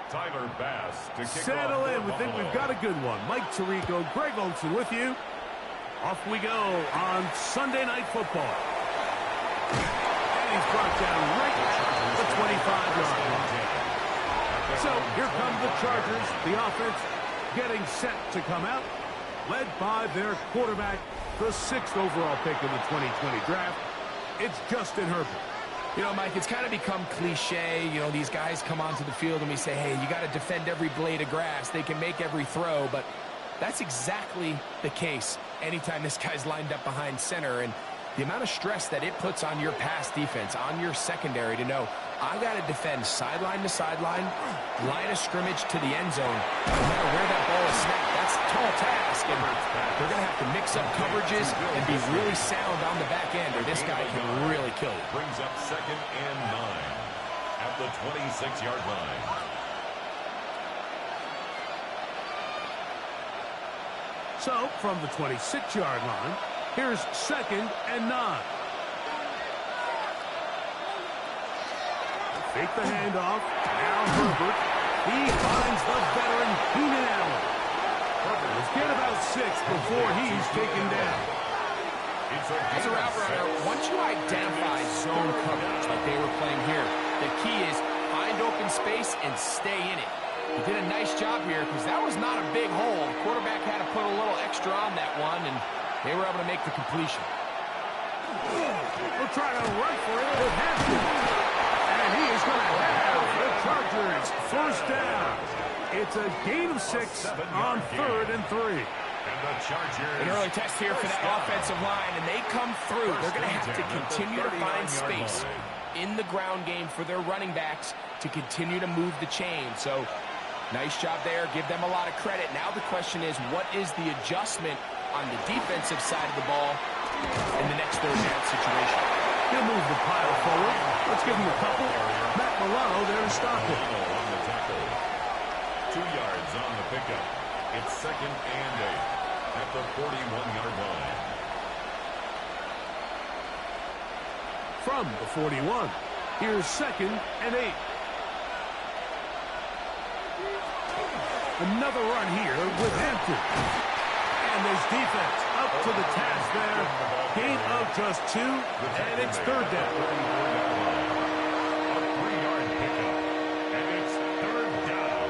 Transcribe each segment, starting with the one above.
Tyler Bass to kick Settle off in. We think we've got a good one. Mike Tirico, Greg Olson with you. Off we go on Sunday Night Football. And he's brought down right at the 25-yard line. So here come the Chargers. The offense getting set to come out, led by their quarterback, the 6th overall pick in the 2020 draft. It's Justin Herbert. You know, Mike, it's kind of become cliche. You know, these guys come onto the field and we say, hey, you got to defend every blade of grass. They can make every throw, but that's exactly the case anytime this guy's lined up behind center. And the amount of stress that it puts on your pass defense, on your secondary to know, I got to defend sideline to sideline, line of scrimmage to the end zone, no matter where that ball is snapped. That's a tall task, and they're going to have to mix up coverages and be really sound on the back end, or this guy can really kill you. Brings up 2nd and 9 at the 26-yard line. So, from the 26-yard line, here's 2nd and 9. Fake the handoff. Now Herbert. He finds the veteran Keenan Allen. Herbert will get about 6 before he's taken down. As a route runner, once you identify zone coverage like they were playing here, the key is find open space and stay in it. He did a nice job here because that was not a big hole. The quarterback had to put a little extra on that one, and they were able to make the completion. We'll try to run for it with Hampton. And he is going to have the Chargers first down. It's a gain of 6 on 3rd and 3. An early test here for that offensive line, and they come through. They're going to have to continue to find space in the ground game for their running backs to continue to move the chain. So, nice job there. Give them a lot of credit. Now the question is, what is the adjustment on the defensive side of the ball in the next third down situation? He'll move the pile forward. Let's give him a couple. Matt Milano there to stop it. On the tackle. 2 yards on the pickup. It's 2nd and 8 at the 41-yard line. From the 41, here's 2nd and 8. Another run here with Hampton. And there's defense up to the task there. Gain of just 2, and it's 3rd down. A 3-yard pickup, and it's 3rd down.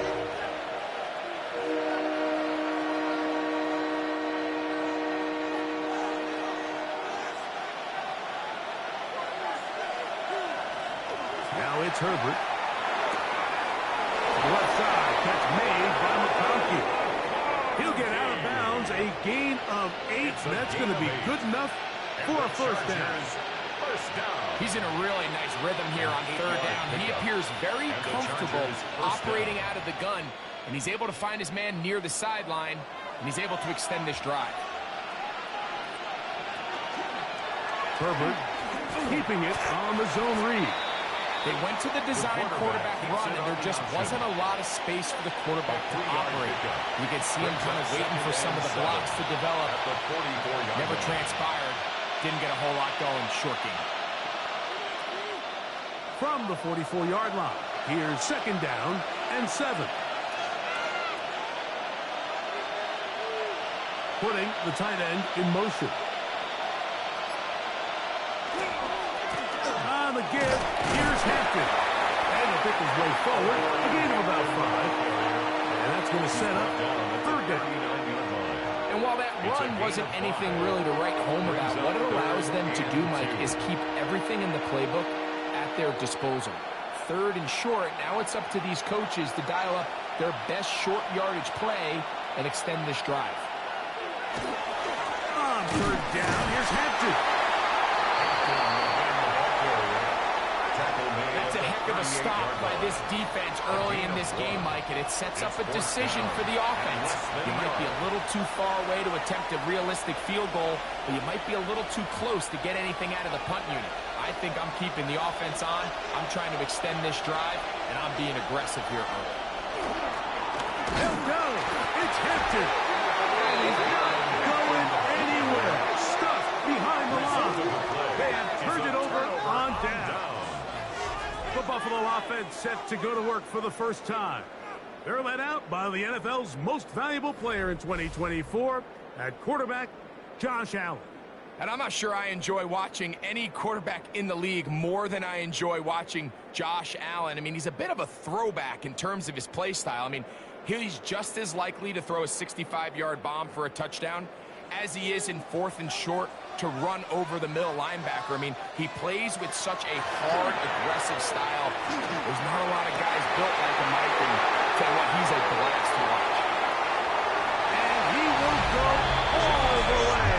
Now it's Herbert. Left side, catch made by McConkey. He'll get out of bounds, a gain of 8, and that's going to be good enough for a first down. He's in a really nice rhythm here on 3rd down. He appears very comfortable operating out of the gun, and he's able to find his man near the sideline, and he's able to extend this drive. Herbert keeping it on the zone read. They went to the design quarterback run, and there just wasn't a lot of space for the quarterback to operate. You can see him kind of waiting for some of the blocks to develop. Never transpired. Didn't get a whole lot going. Short game. From the 44-yard line, here's 2nd down and 7. Putting the tight end in motion. On the give, here's Hampton. And he'll pick his way forward, a gain of about 5. And that's going to set up 3rd down. And while that run wasn't anything really to write home about, what it allows them to do, Mike, is keep everything in the playbook at their disposal. 3rd and short, now it's up to these coaches to dial up their best short yardage play and extend this drive. On 3rd down, here's Hampton. That's a heck of a stop by this defense early in this game, Mike, and it sets up a decision for the offense. You might be a little too far away to attempt a realistic field goal, but you might be a little too close to get anything out of the punt unit. I think I'm keeping the offense on. I'm trying to extend this drive, and I'm being aggressive here early. He'll go. It's Hampton. And he's not going anywhere. Stuffed behind the line. They have turned it over on down. The Buffalo offense set to go to work for the first time. They're led out by the NFL's most valuable player in 2024, at quarterback, Josh Allen. And I'm not sure I enjoy watching any quarterback in the league more than I enjoy watching Josh Allen. I mean, he's a bit of a throwback in terms of his play style. I mean, he's just as likely to throw a 65-yard bomb for a touchdown as he is in 4th and short to run over the middle linebacker. I mean, he plays with such a hard, aggressive style. There's not a lot of guys built like him, Mike, and tell you what, he's a blast to watch. And he will go all the way.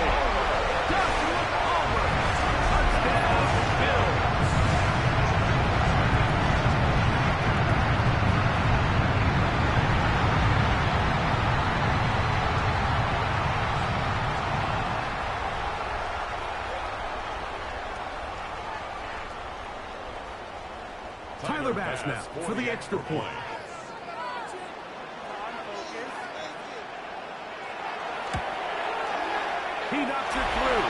Joshua Palmer, touchdown, Bills. Tyler Bass now for the extra point. He knocks it through.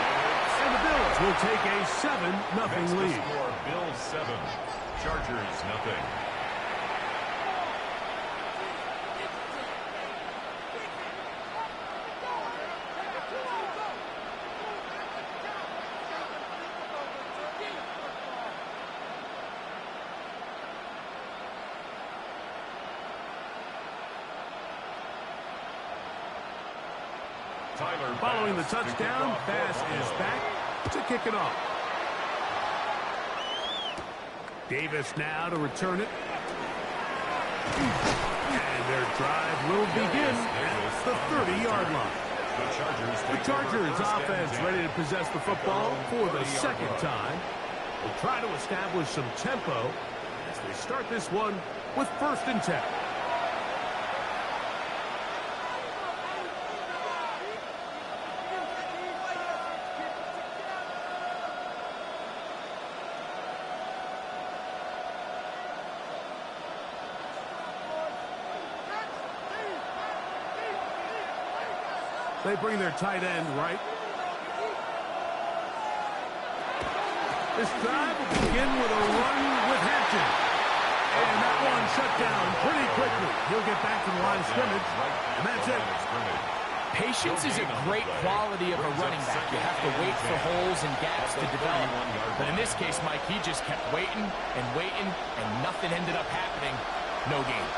And the Bills will take a 7-0 lead. Score, Bills 7, Chargers nothing. Following the touchdown, Bass is back to kick it off. Davis now to return it. And their drive will begin at the 30-yard line. The Chargers offense ready to possess the football for the second time. Will try to establish some tempo as they start this one with 1st and 10. They bring their tight end right. This drive will begin with a run with Hampton. And that one shut down pretty quickly. He'll get back to the line of scrimmage, and that's it. Patience is a great quality of a running back. You have to wait for holes and gaps to develop. But in this case, Mike, he just kept waiting and waiting, and nothing ended up happening. No gain.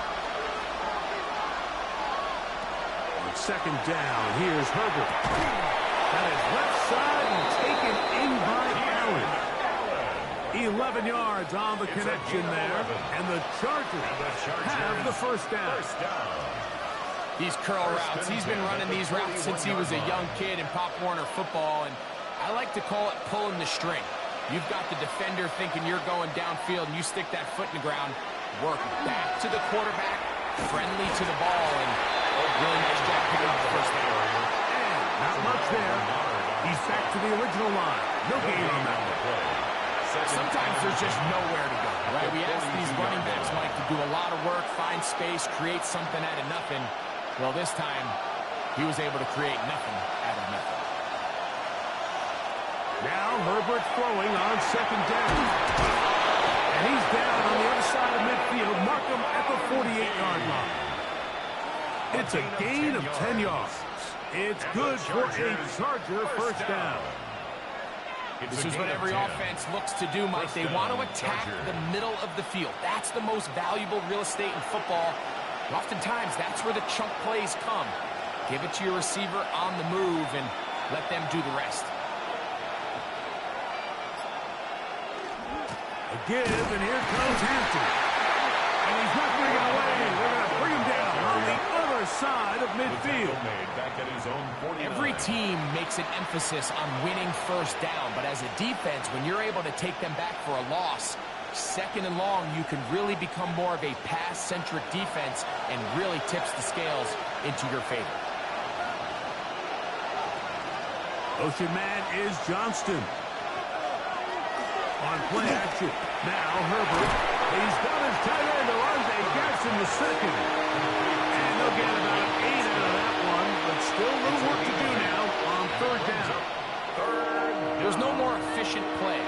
Second down, here's Herbert. That is left side and taken in by Allen. 11 yards on the connection there, and the Chargers have the first down. These curl routes, he's been running these routes since he was a young kid in Pop Warner football, and I like to call it pulling the string. You've got the defender thinking you're going downfield, and you stick that foot in the ground, work back to the quarterback, friendly to the ball, and really nice job picking up the first down. And not much there. He's back to the original line. No gain on that one. Sometimes there's just nowhere to go, right? We ask these running backs, Mike, to do a lot of work, find space, create something out of nothing. Well, this time, he was able to create nothing out of nothing. Now Herbert throwing on second down. And he's down on the other side of midfield. Mark him at the 48-yard line. It's a gain of 10 yards. It's good for a Charger first down. This is what every offense looks to do, Mike. They want to attack the middle of the field. That's the most valuable real estate in football. Oftentimes, that's where the chunk plays come. Give it to your receiver on the move and let them do the rest. A give, and here comes Hampton. And he's not bringing it away. They're going to bring him down on the other side of midfield. Every team makes an emphasis on winning first down, but as a defense, when you're able to take them back for a loss, second and long, you can really become more of a pass-centric defense and really tips the scales into your favor. Motion man is Johnston. On play action. Now Herbert. He's got his tight end, Alonde Garrison, the second. And they'll get about 8 out of that one, but still a little work to do now on third down. There's no more efficient play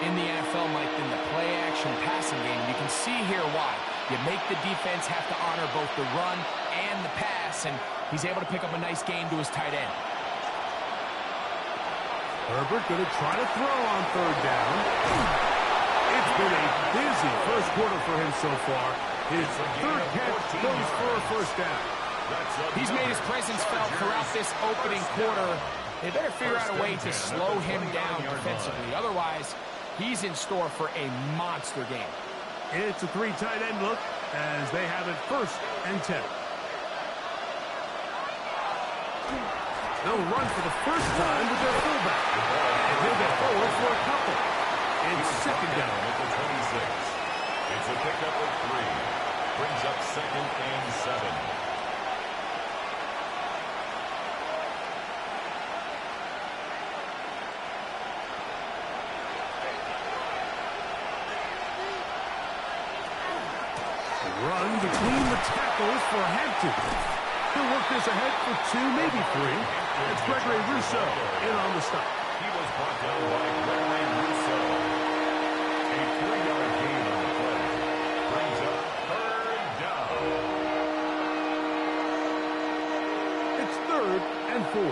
in the NFL, Mike, than the play-action passing game. You can see here why. You make the defense have to honor both the run and the pass, and he's able to pick up a nice gain to his tight end. Herbert going to try to throw on third down. It's been a busy first quarter for him so far. His third catch goes for a first down. He's made his presence felt throughout this opening quarter. They better figure out a way to slow him down defensively. Otherwise, he's in store for a monster game. It's a three tight end look as they have it 1st and 10. They'll run for the first time with their fullback. And he'll get forward for a couple. It's 2nd down at the 26. It's a pickup of 3. Brings up 2nd and 7. Run between the tackles for Hampton. He'll work this ahead for 2, maybe 3. It's Gregory Rousseau in on the stop. He was brought down by Gregory Rousseau. A 3-yard gain on the play. Brings up 3rd down. It's 3rd and 4.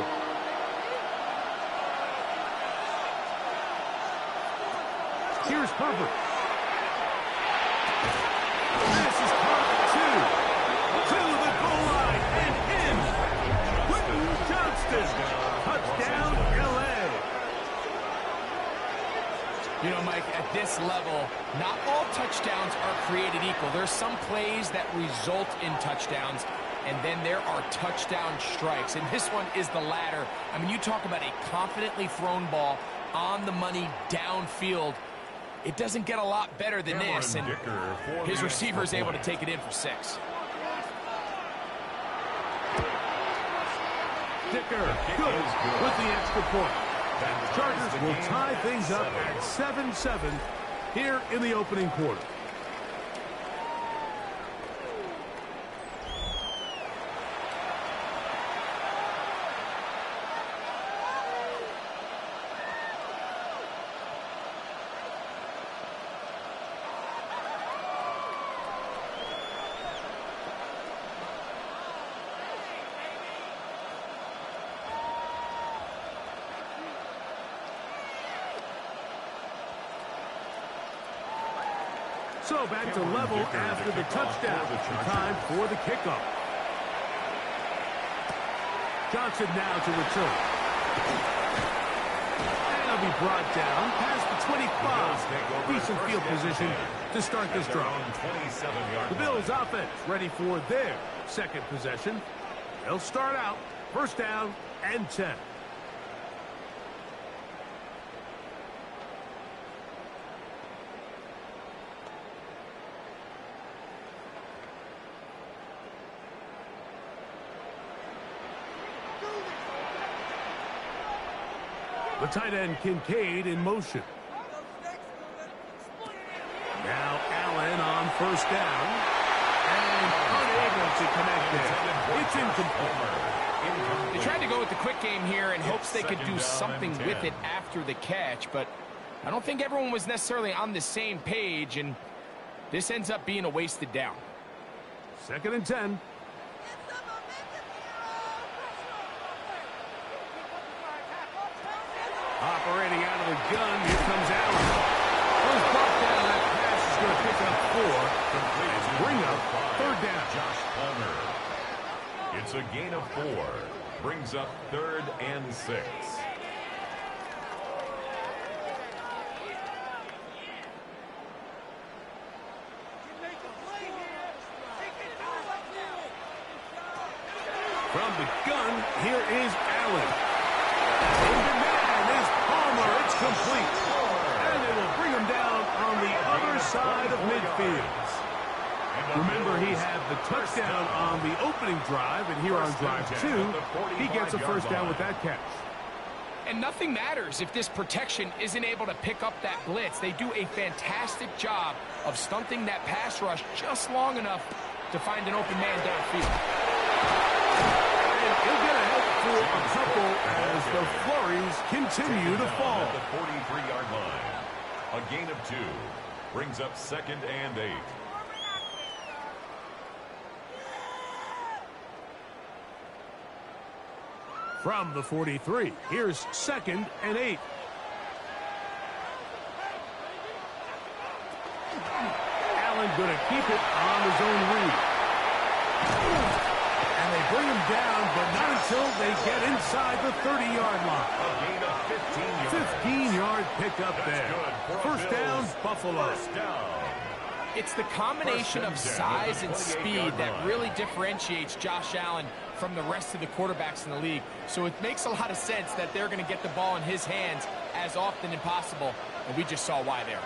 Here's Herbert. This is caught 2. To the goal line and in. Quentin Johnston. Touchdown, L.A. You know, Mike, at this level, not all touchdowns are created equal. There's some plays that result in touchdowns, and then there are touchdown strikes. And this one is the latter. I mean, you talk about a confidently thrown ball on the money downfield. It doesn't get a lot better than this, and his receiver is able to take it in for 6. Dicker good with the extra point. Chargers will tie things up at 7-7 here in the opening quarter. So back to level after the touchdown. Time for the kickoff. Johnson now to return. And he'll be brought down past the 25. Decent field position to start this drive. The Bills offense ready for their 2nd possession. They'll start out 1st down and 10. The tight end Kincaid in motion. Now Allen on 1st down. And unable to connect there. It's incomplete. They tried to go with the quick game here in hopes they could do something with it after the catch, but I don't think everyone was necessarily on the same page, and this ends up being a wasted down. 2nd and 10. Operating out of the gun, here comes Allen. Goes brought down, that pass is going to pick up 4. Bring up 3rd down. Josh Palmer. It's a gain of 4. Brings up 3rd and 6. From the gun, here is Allen. In demand is Palmer. It's complete. And it will bring him down on the other side of midfield. Remember, he had the touchdown on the opening drive, and here on drive 2, he gets a 1st down with that catch. And nothing matters if this protection isn't able to pick up that blitz. They do a fantastic job of stunting that pass rush just long enough to find an open man downfield. And he'll get ahead for a couple as the flurries continue to fall. At the 43-yard line. A gain of 2. Brings up 2nd and 8. From the 43, here's 2nd and 8. Allen going to keep it on his own read. And they bring him down, but not until they get inside the 30-yard line. A gain of 15 yards. 15-yard pickup there. First down, Buffalo. First down. It's the combination of size and speed that really differentiates Josh Allen from the rest of the quarterbacks in the league. So it makes a lot of sense that they're going to get the ball in his hands as often as possible, and we just saw why there.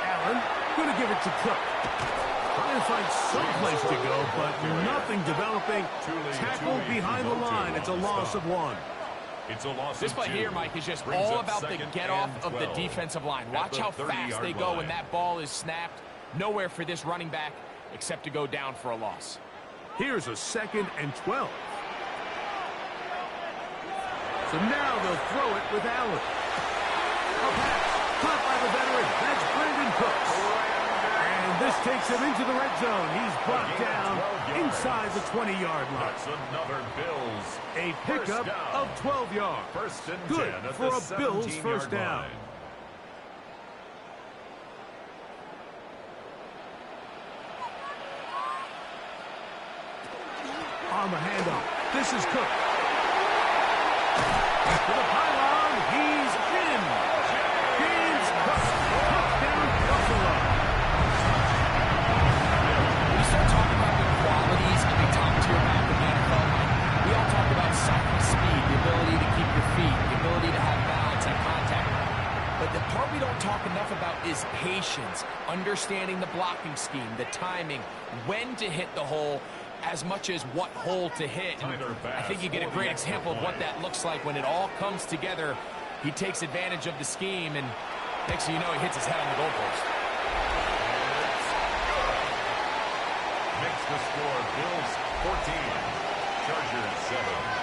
Allen going to give it to Cook. Trying to find some place to go, but nothing developing. Tackled behind the line. It's a loss of 1. It's a loss. This play here, Mike, is just all about the get-off of the defensive line. Watch how fast they go when that ball is snapped. Nowhere for this running back except to go down for a loss. Here's a 2nd and 12. So now they'll throw it with Allen. A pass caught by the veteran. That's Brandon Cooks. And this takes him into the red zone. He's brought down inside the 20-yard line. That's another Bills. A pickup of 12 yards. First and Good 10 at for the a Bills first down. line. On the handoff. This is Cook. To the pylon. He's in. James Cook. Touchdown, Buffalo. When you start talking about the qualities of a top-tier back in the NFL, we all talk about size and speed, the ability to keep your feet, the ability to have balance and contact. But the part we don't talk enough about is patience, understanding the blocking scheme, the timing, when to hit the hole, as much as what hole to hit. And I think you get a great example of what that looks like when it all comes together. He takes advantage of the scheme, and next thing you know, he hits his head on the goalpost. Makes the score Bills 14, Chargers 7.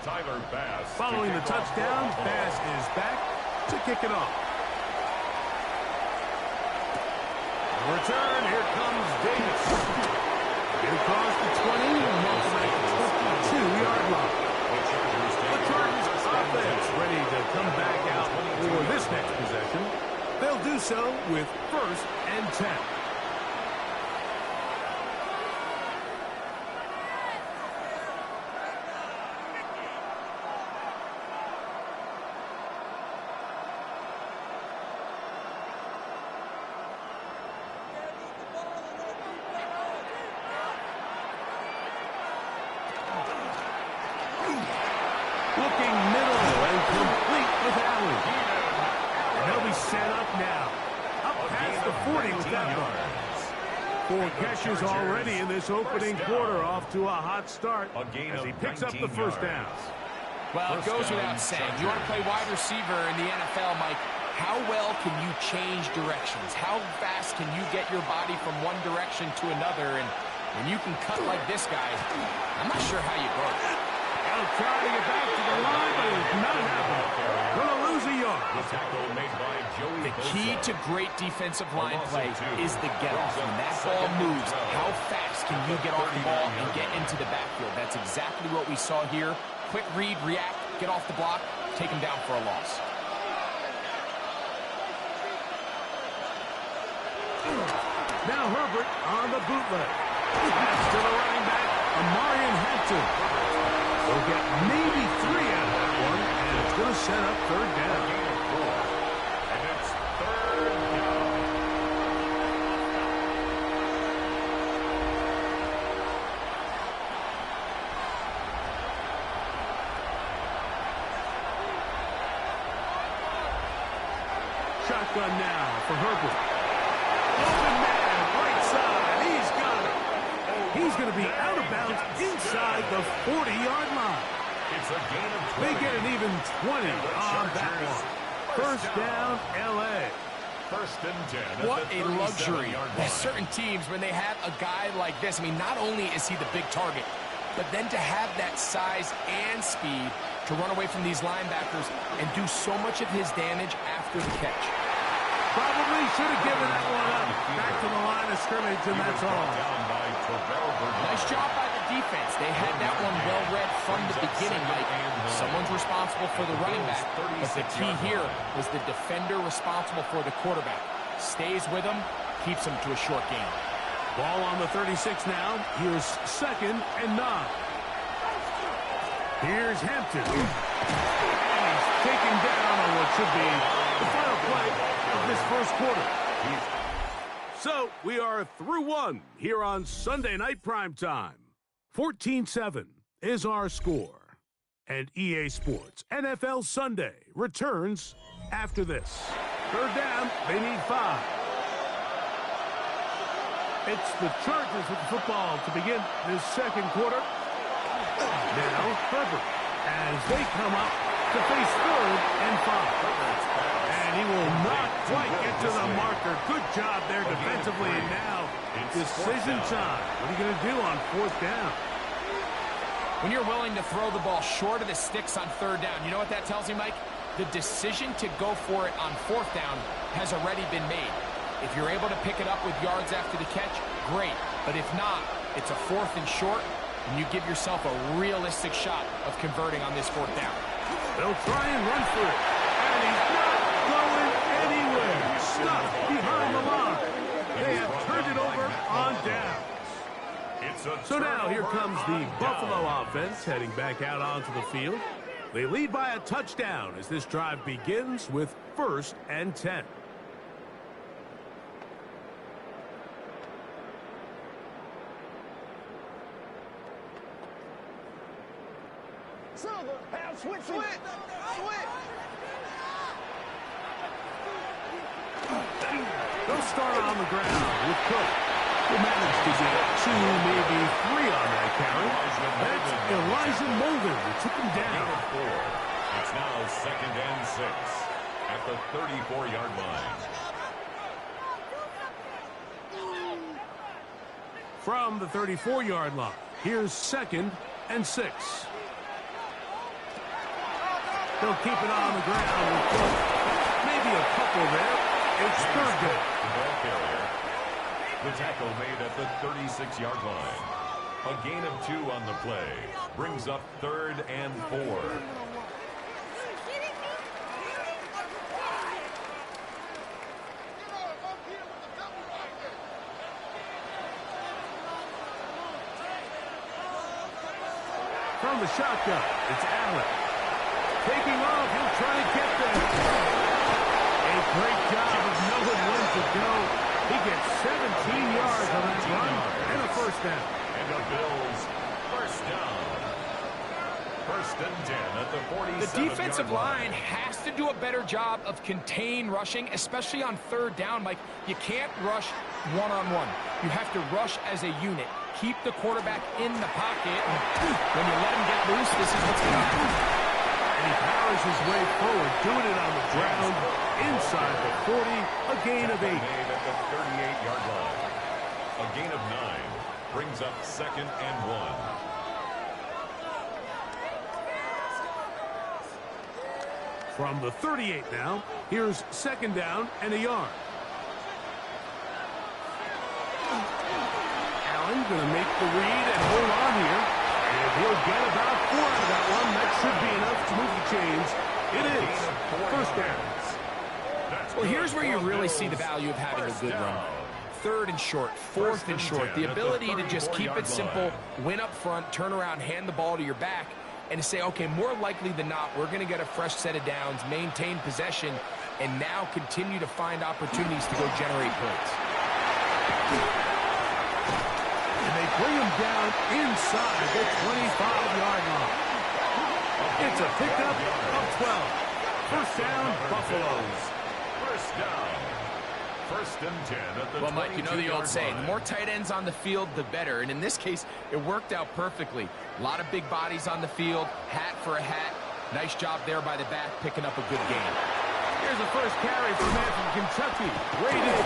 Tyler Bass. Following the touchdown, Bass is back to kick it off. Return, here comes Davis. Get across the 20 and inside the 22-yard line. The Chargers offense ready to come back out for this next possession. They'll do so with 1st and 10. Looking middle and complete with Allen. And he'll be set up now. Up past the 40 with that one. 4 catches already in this opening quarter, off to a hot start as he picks up the first down. Well, it goes without saying. You want to play wide receiver in the NFL, Mike, how well can you change directions? How fast can you get your body from one direction to another? And when you can cut like this guy, I'm not sure how you go. They'll try to get back to the line, but it's not happening. Going to lose a yard. The tackle made by Joey The key to great defensive line play is the get-off. When that ball moves, how fast can you get off the ball and get into the backfield? That's exactly what we saw here. Quick read, react, get off the block, take him down for a loss. Now Herbert on the bootleg. Pass to the running back, Amarian Hampton. They'll get maybe 3 out of that one, and it's going to set up 3rd down. And it's 3rd down. Shotgun now for Herbert. Open man, right side. He's got it. He's going to be out of bounds inside the 40-yard line. It's a gain of 20. They get an even 20 on that one. A First down, L.A. First and 10. What a luxury. There's There's certain teams, when they have a guy like this, I mean, not only is he the big target, but then to have that size and speed to run away from these linebackers and do so much of his damage after the catch. Probably should have given that one up. Back to the line of scrimmage, and that's all. Nice job by the defense. They had that one well read from the beginning, Mike. Someone's responsible for the running back, but the key here was the defender responsible for the quarterback. Stays with him, keeps him to a short gain. Ball on the 36 now. Here's second and 9. Here's Hampton. And he's taken down on what should be the final play of this first quarter. So we are through one here on Sunday Night Primetime. 14-7 is our score. And EA Sports NFL Sunday returns after this. Third down, they need 5. It's the Chargers with the football to begin this second quarter. Now Herbert as they come up to face third and 5. And he will not quite get to the marker. Good job there defensively. And now decision time. What are you going to do on fourth down? When you're willing to throw the ball short of the sticks on third down, you know what that tells you, Mike? The decision to go for it on fourth down has already been made. If you're able to pick it up with yards after the catch, great. But if not, it's a fourth and short, and you give yourself a realistic shot of converting on this fourth down. They'll try and run for it. And he's not going anywhere. Stuck behind the line. They have turned it over on downs. So now here comes the Buffalo offense heading back out onto the field. They lead by a touchdown as this drive begins with first and 10. Switch. They'll start on the ground with Cook. He managed to get 2, maybe 3 on that carry. That's Elijah Molden who took him down. It's now second and 6 at the 34-yard line. From the 34-yard line, here's second and 6. They'll keep it on the ground with Cook. Maybe a couple there. It's third down. Ball carrier. The tackle made at the 36-yard line. A gain of 2 on the play. Brings up third and 4. From the shotgun, it's Allen. Taking off, he'll try to get there. A great job of knowing when to go. He gets 17 yards on that run and a first down. And the Bills first down. First and 10 at the 47-yard line. The defensive line has to do a better job of contain rushing, especially on third down. Mike, you can't rush one-on-one. You have to rush as a unit. Keep the quarterback in the pocket. When you let him get loose, this is what's going to happen. And he powers his way forward, doing it on the ground, inside the 40, a gain of 8. Made at the 38-yard line. A gain of 9 brings up second and 1. From the 38 now, here's second down and a yard. Allen going to make the read and hold on here. And he'll get about 4 out of that one. That should be enough to move the chains. It is first down. Well, here's where you really see the value of having a good run. Third and short, fourth and short. The ability to just keep it simple, win up front, turn around, hand the ball to your back, and to say, okay, more likely than not, we're going to get a fresh set of downs, maintain possession, and now continue to find opportunities to go generate points. And they bring him down inside the 25-yard line. It's a pickup of 12. First down, Buffaloes. First down. First and 10 at the Well, Mike, you know the old 22-yard saying, the line. more tight ends on the field, the better. And in this case, it worked out perfectly. A lot of big bodies on the field, hat for a hat. Nice job there by the back, picking up a good gain. Here's the first carry for the man from Kentucky. Great in.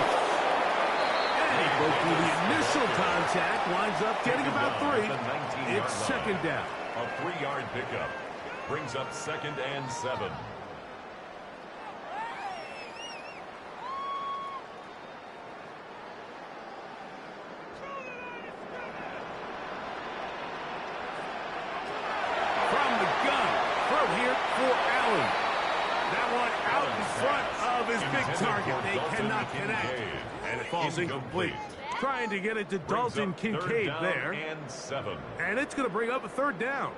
And he broke through the initial contact. Winds up getting about 3. It's second down. A 3-yard pickup. Brings up 2nd and 7. From the gun. Throw here for Allen. That one out in front of his big target. They cannot connect. And it falls incomplete. Trying to get it to Dalton Kincaid there. And it's going to bring up a 3rd down.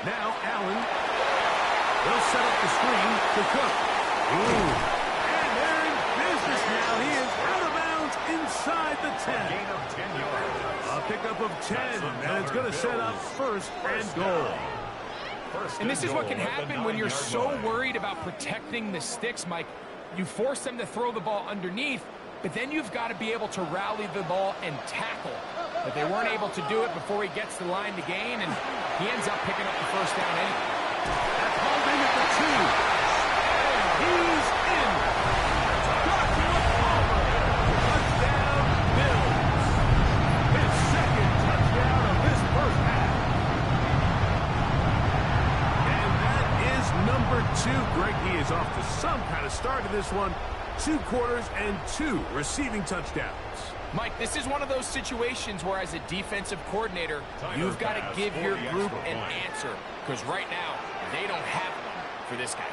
Now Allen will set up the screen to Cook. Ooh. And they're in business now. He is out of bounds inside the 10. Gain of 10 yards. A pickup of 10, and it's going to set up 1st and goal. And this is what can happen when you're so worried about protecting the sticks, Mike. You force them to throw the ball underneath, but then you've got to be able to rally the ball and tackle. But they weren't able to do it before he gets the line to gain, and he ends up picking up the 1st down anyway. That's holding at the 2. And he's in. Joshua Palmer. Touchdown, Bills. His 2nd touchdown of this 1st half. And that is number 2. Greg, he is off to some kind of start in this one. 2 quarters and 2 receiving touchdowns. Mike, this is one of those situations where as a defensive coordinator, you've got to give your group an answer. Because right now, they don't have one for this guy.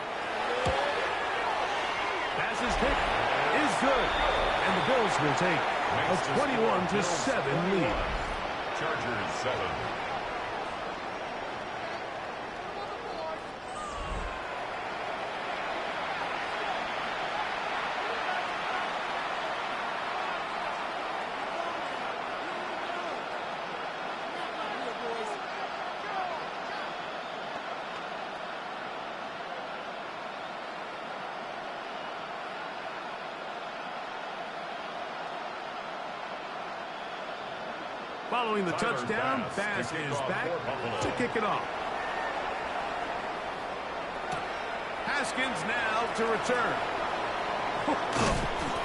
Passes kick is good. And the Bills will take a 21-7 lead. Chargers 7. Following the touchdown, Bass is back to kick it off. Haskins now to return.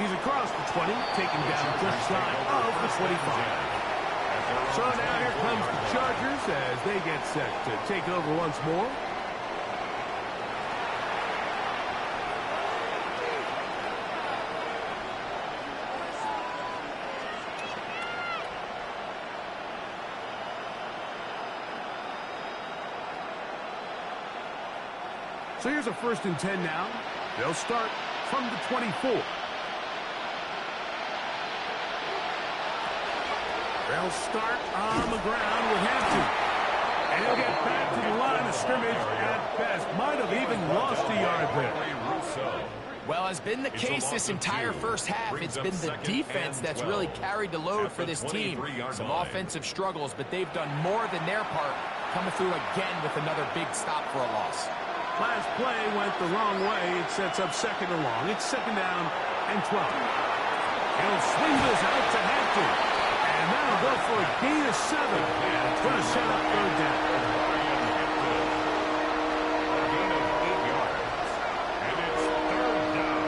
He's across the 20, taken down just shy of the 25. So now here comes the Chargers as they get set to take over once more. So here's a 1st and 10 now. They'll start from the 24. They'll start on the ground with Hampton. And he'll get back to the line of scrimmage at best. Might have even lost a yard there. Well, has been the case this entire 1st half. It's been the defense that's really carried the load for this team. Some offensive struggles, but they've done more than their part, coming through again with another big stop for a loss. Last play went the wrong way. It sets up 2nd and long. It's 2nd down and 12. He'll swing this out to Hampton. And that'll go for a gain of 7. And it's going to set up 3rd down. A gain of 8 yards. And it's 3rd down.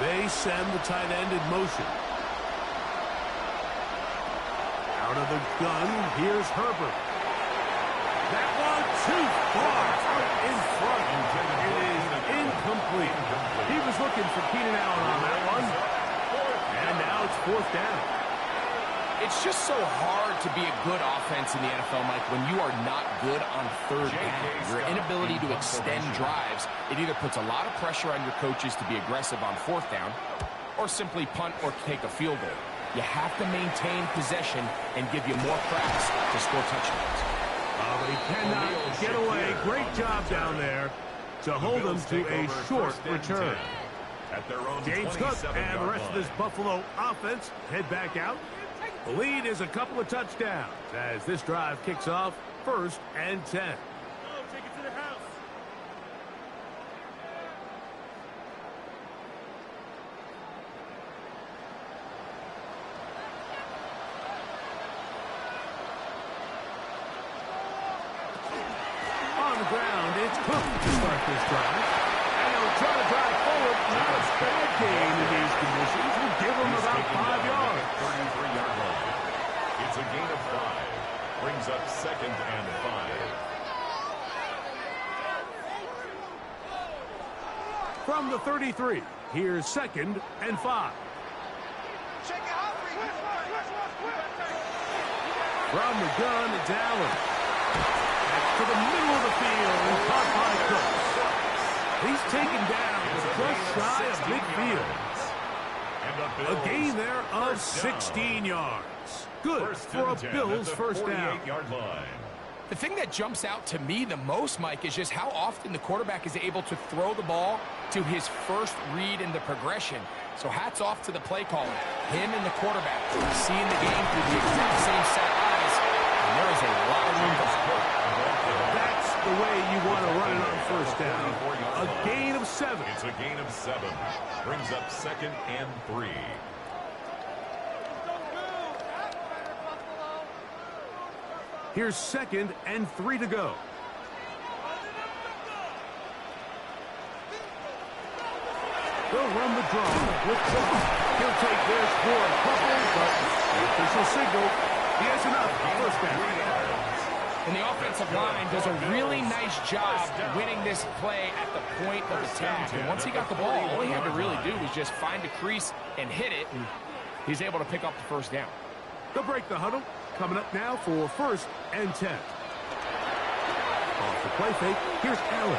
They send the tight end in motion. Out of the gun, here's Herbert. That one too far out in front. It is incomplete. He was looking for Keenan Allen on that one. And now it's 4th down. It's just so hard to be a good offense in the NFL, Mike, when you are not good on 3rd down. Your inability to extend drives, it either puts a lot of pressure on your coaches to be aggressive on 4th down or simply punt or take a field goal. You have to maintain possession and give you more cracks to score touchdowns. Oh, they cannot get away. Great job down there to hold them to a short return. James Cook and the rest of this Buffalo offense head back out. The lead is a couple of touchdowns as this drive kicks off 1st and 10. From the 33, here's 2nd and 5. From the gun, it's Allen. Back to the middle of the field and caught by Cooks. He's taken down just shy of midfield. A gain there of 16 yards. Good for a Bills first down. The thing that jumps out to me the most, Mike, is just how often the quarterback is able to throw the ball to his first read in the progression. So hats off to the play caller. Him and the quarterback seeing the game through the exact same set of eyes. And there is a lot of room to score. That's the way you want to run it on first down. A gain of 7. It's a gain of 7. Brings up 2nd and 3. Here's 2nd and 3 to go. They'll run the draw with Cooks. He'll take this for a couple, but the official signal, he has enough. First down. And the offensive line does a really nice job winning this play at the point of attack. And once he got the ball, all he had to really do was just find a crease and hit it, and he's able to pick up the first down. They'll break the huddle. Coming up now for 1st and 10. Off the play fake, here's Allen.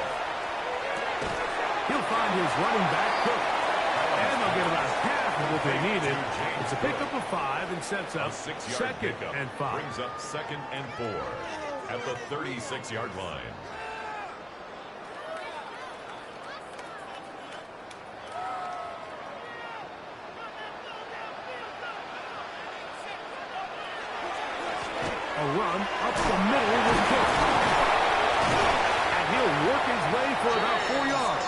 He'll find his running back, Cook. And they'll get about half of what they needed. It's a pickup of 5 and sets up 2nd and 5. Brings up 2nd and 4 at the 36-yard line. A run up the middle with Cook. And he'll work his way for about 4 yards.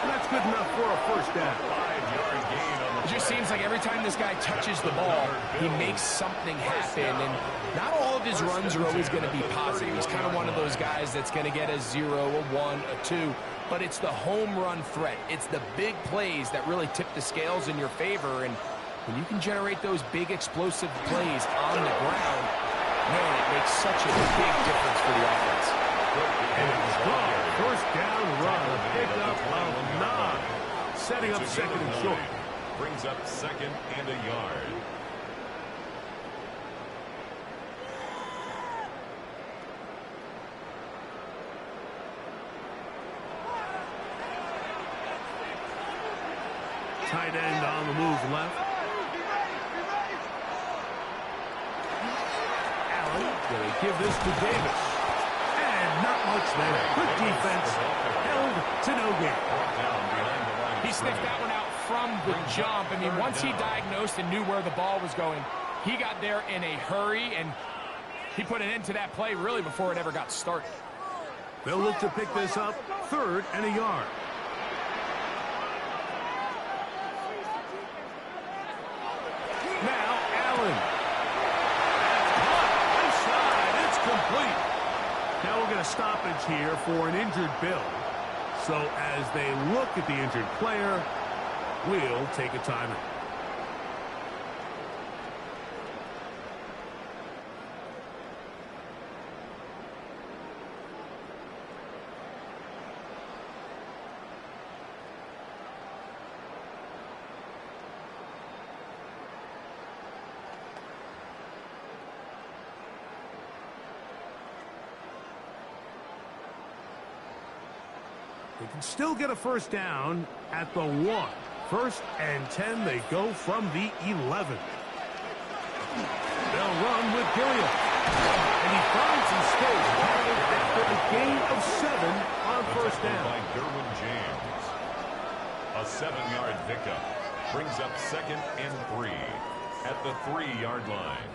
And that's good enough for a first down. 5-yard gain on the It just seems like every time this guy touches the ball, he makes something happen. And not all of his runs are always going to be positive. He's kind of one of those guys that's going to get a 0, a 1, a 2. But it's the home run threat. It's the big plays that really tip the scales in your favor. And when you can generate those big explosive plays on the ground, man, it makes such a big difference for the offense. And a strong first down run. A pickup of 9. Setting up 2nd and short. Brings up 2nd and a yard. Tight end on the move left. Going to give this to Davis. And not much there. Good defense. Held to no gain. He sniffed that one out from the jump. I mean, once he diagnosed and knew where the ball was going, he got there in a hurry, and he put an end to that play really before it ever got started. They'll look to pick this up 3rd and a yard. Now Allen. Complete. Now we'll get a stoppage here for an injured Bill. So as they look at the injured player, we'll take a timeout. They can still get a first down at the 1. 1st and 10, they go from the 11. They'll run with Gilliam. And he finds some space after a gain of 7 on first down. By Derwin James. A 7-yard pickup. Brings up 2nd and 3 at the 3-yard line.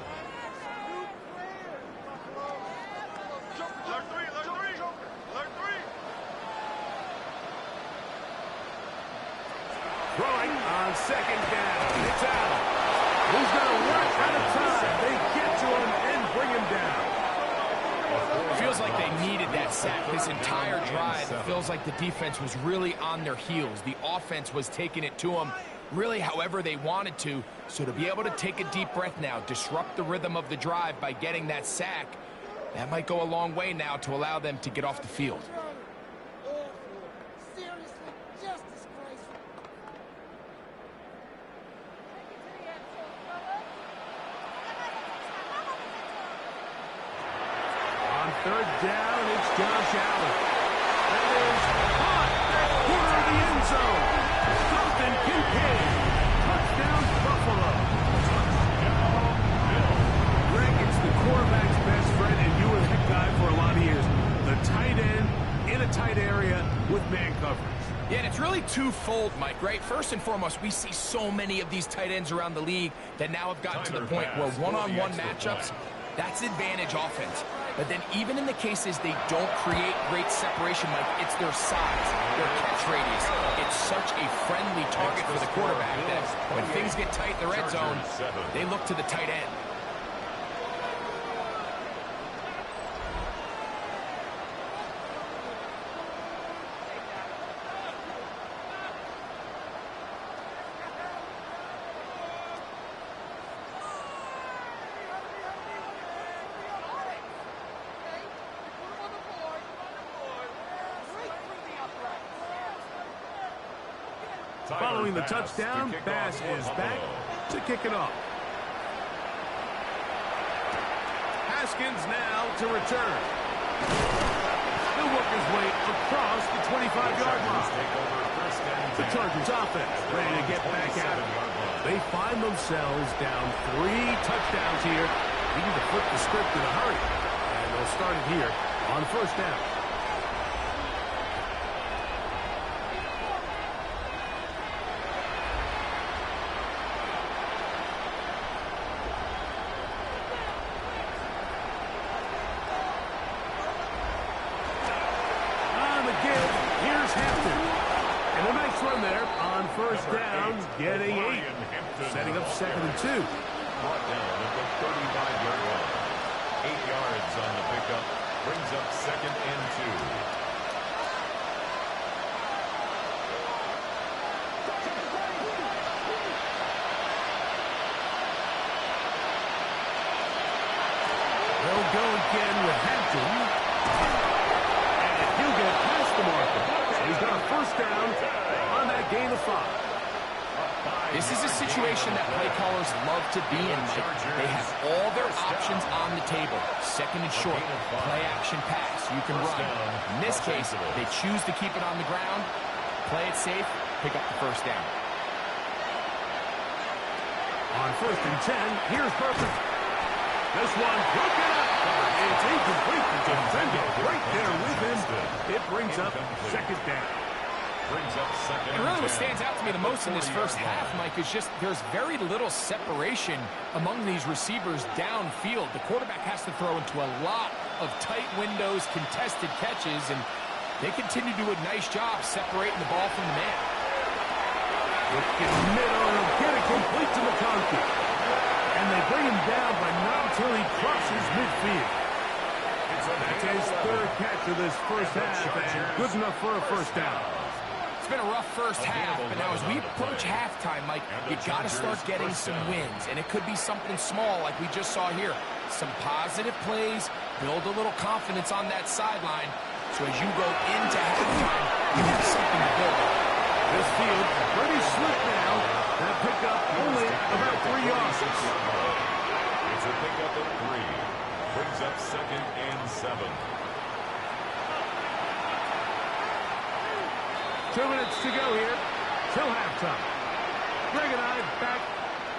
Throwing on 2nd down. It's Allen. Who's going to run out of time? They get to him and bring him down. It feels like they needed that sack this entire drive. It feels like the defense was really on their heels. The offense was taking it to them really however they wanted to. So to be able to take a deep breath now, disrupt the rhythm of the drive by getting that sack, that might go a long way now to allow them to get off the field. Seriously, just disgraceful. Third down, it's Josh Allen. That is caught at corner of the end zone. Jonathan Kincaid. Touchdown, Buffalo. Greg, it's the quarterback's best friend, and you were that guy for a lot of years. The tight end in a tight area with man coverage. Yeah, and it's really twofold, Mike, right? First and foremost, we see so many of these tight ends around the league that now have gotten to the point where one-on-one matchups, that's advantage offense. But then even in the cases they don't create great separation, Mike, it's their size, their catch radius. It's such a friendly target for the quarterback that when things get tight in the red zone, they look to the tight end. Following the touchdown, Bass is back to kick it off. Haskins now to return. He'll work his way across the 25-yard line. The Chargers offense ready to get back at it. They find themselves down 3 touchdowns here. We need to flip the script in a hurry. And they'll start it here on first down. First down, getting 8. Setting up 2nd and 2. Brought down at the 35-yard line. 8 yards on the pickup. Brings up 2nd and 2. They'll go again with Hampton. And he'll get past the marker. So he's got a first down on that gain of 5. This is a situation that play callers love to be in. They have all their options on the table. 2nd and short, play action pass. You can run. In this case, they choose to keep it on the ground, play it safe, pick up the first down. On 1st and 10, here's Burton. This one broken up. It's incomplete. The defender right there with him. It brings up 2nd down. And really what stands out to me the most in this first half, Mike, is just there's very little separation among these receivers downfield. The quarterback has to throw into a lot of tight windows, contested catches, and they continue to do a nice job separating the ball from the man. In the middle, and he'll get it complete to McConkey. And they bring him down, but not until he crosses midfield. That's his 3rd catch of this first half, and good enough for a first down. It's been a rough first half, but now as we approach halftime, Mike, you got to start getting some wins, and it could be something small like we just saw here. Some positive plays, build a little confidence on that sideline, so as you go into halftime, you have something to build on. This field pretty slick now. That pickup only about 3 yards. It's a pickup of 3. Brings up 2nd and 7. 2 minutes to go here till halftime. Greg and I back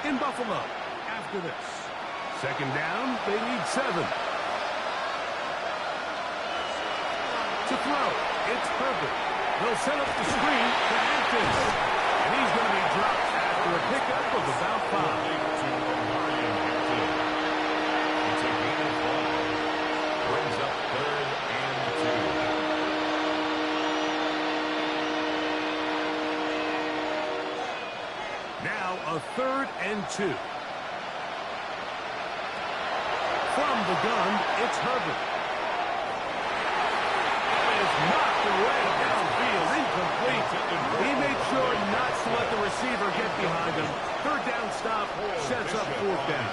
in Buffalo after this. 2nd down, they need 7. To throw, it's perfect. They'll set up the screen to Hampton. And he's going to be dropped after a pickup of about 5. It's a gain of 5. Brings up 3rd and 2. Now a 3rd and 2. From the gun, it's Herbert. It's knocked away downfield, incomplete. He made sure not to let the receiver get behind him. 3rd down stop sets up 4th down.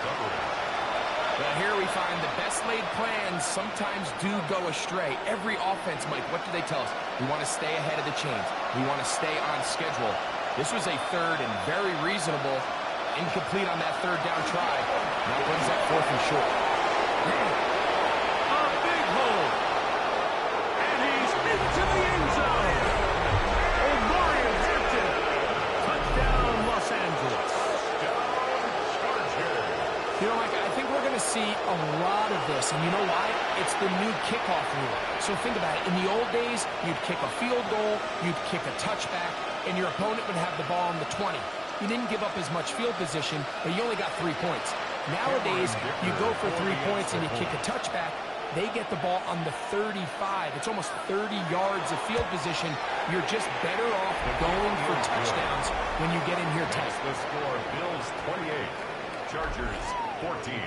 Well, here we find the best laid plans sometimes do go astray. Every offense, Mike, what do they tell us? We want to stay ahead of the chains. We want to stay on schedule. This was a 3rd and very reasonable. Incomplete on that 3rd down try. Now brings up 4th and short. A big hole. You know, Mike, I think we're going to see a lot of this, and you know why? It's the new kickoff rule. So think about it. In the old days, you'd kick a field goal, you'd kick a touchback, and your opponent would have the ball on the 20. You didn't give up as much field position, but you only got 3 points. Nowadays, you go for 3 points and you kick a touchback, they get the ball on the 35. It's almost 30 yards of field position. You're just better off going for touchdowns when you get in here tight. The score, Bills 28, Chargers 14.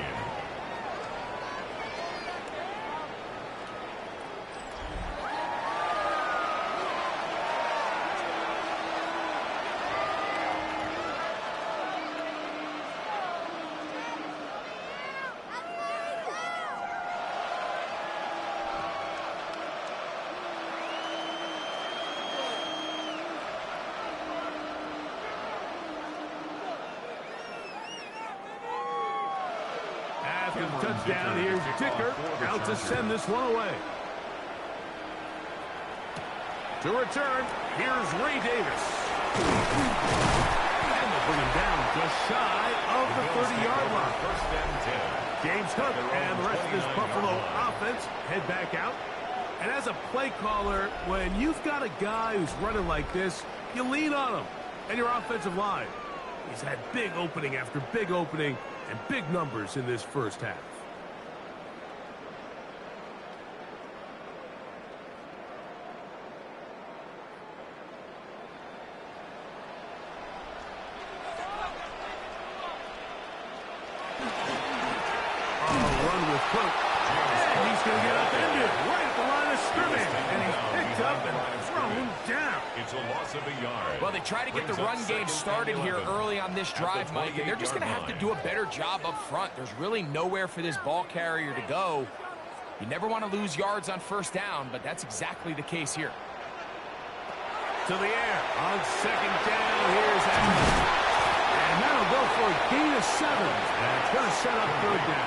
Touchdown, here's Dicker out to send this one away. To return, here's Ray Davis. And they'll bring him down just shy of the 30-yard line. James Cook and the rest of this Buffalo offense head back out. And as a play caller, when you've got a guy who's running like this, you lean on him and your offensive line. He's had big opening after big opening and big numbers in this first half. Run with Cook. And he's going to get upended right at the line of scrimmage. And he's picked up and thrown down. It's a loss of a yard. Well, they try to get the run game started here early on this drive, Mike, and they're just going to have to do a better job up front. There's really nowhere for this ball carrier to go. You never want to lose yards on first down, but that's exactly the case here. To the air on second down. Here's Allen. And that'll go for a gain of 7. And it's going to set up third down.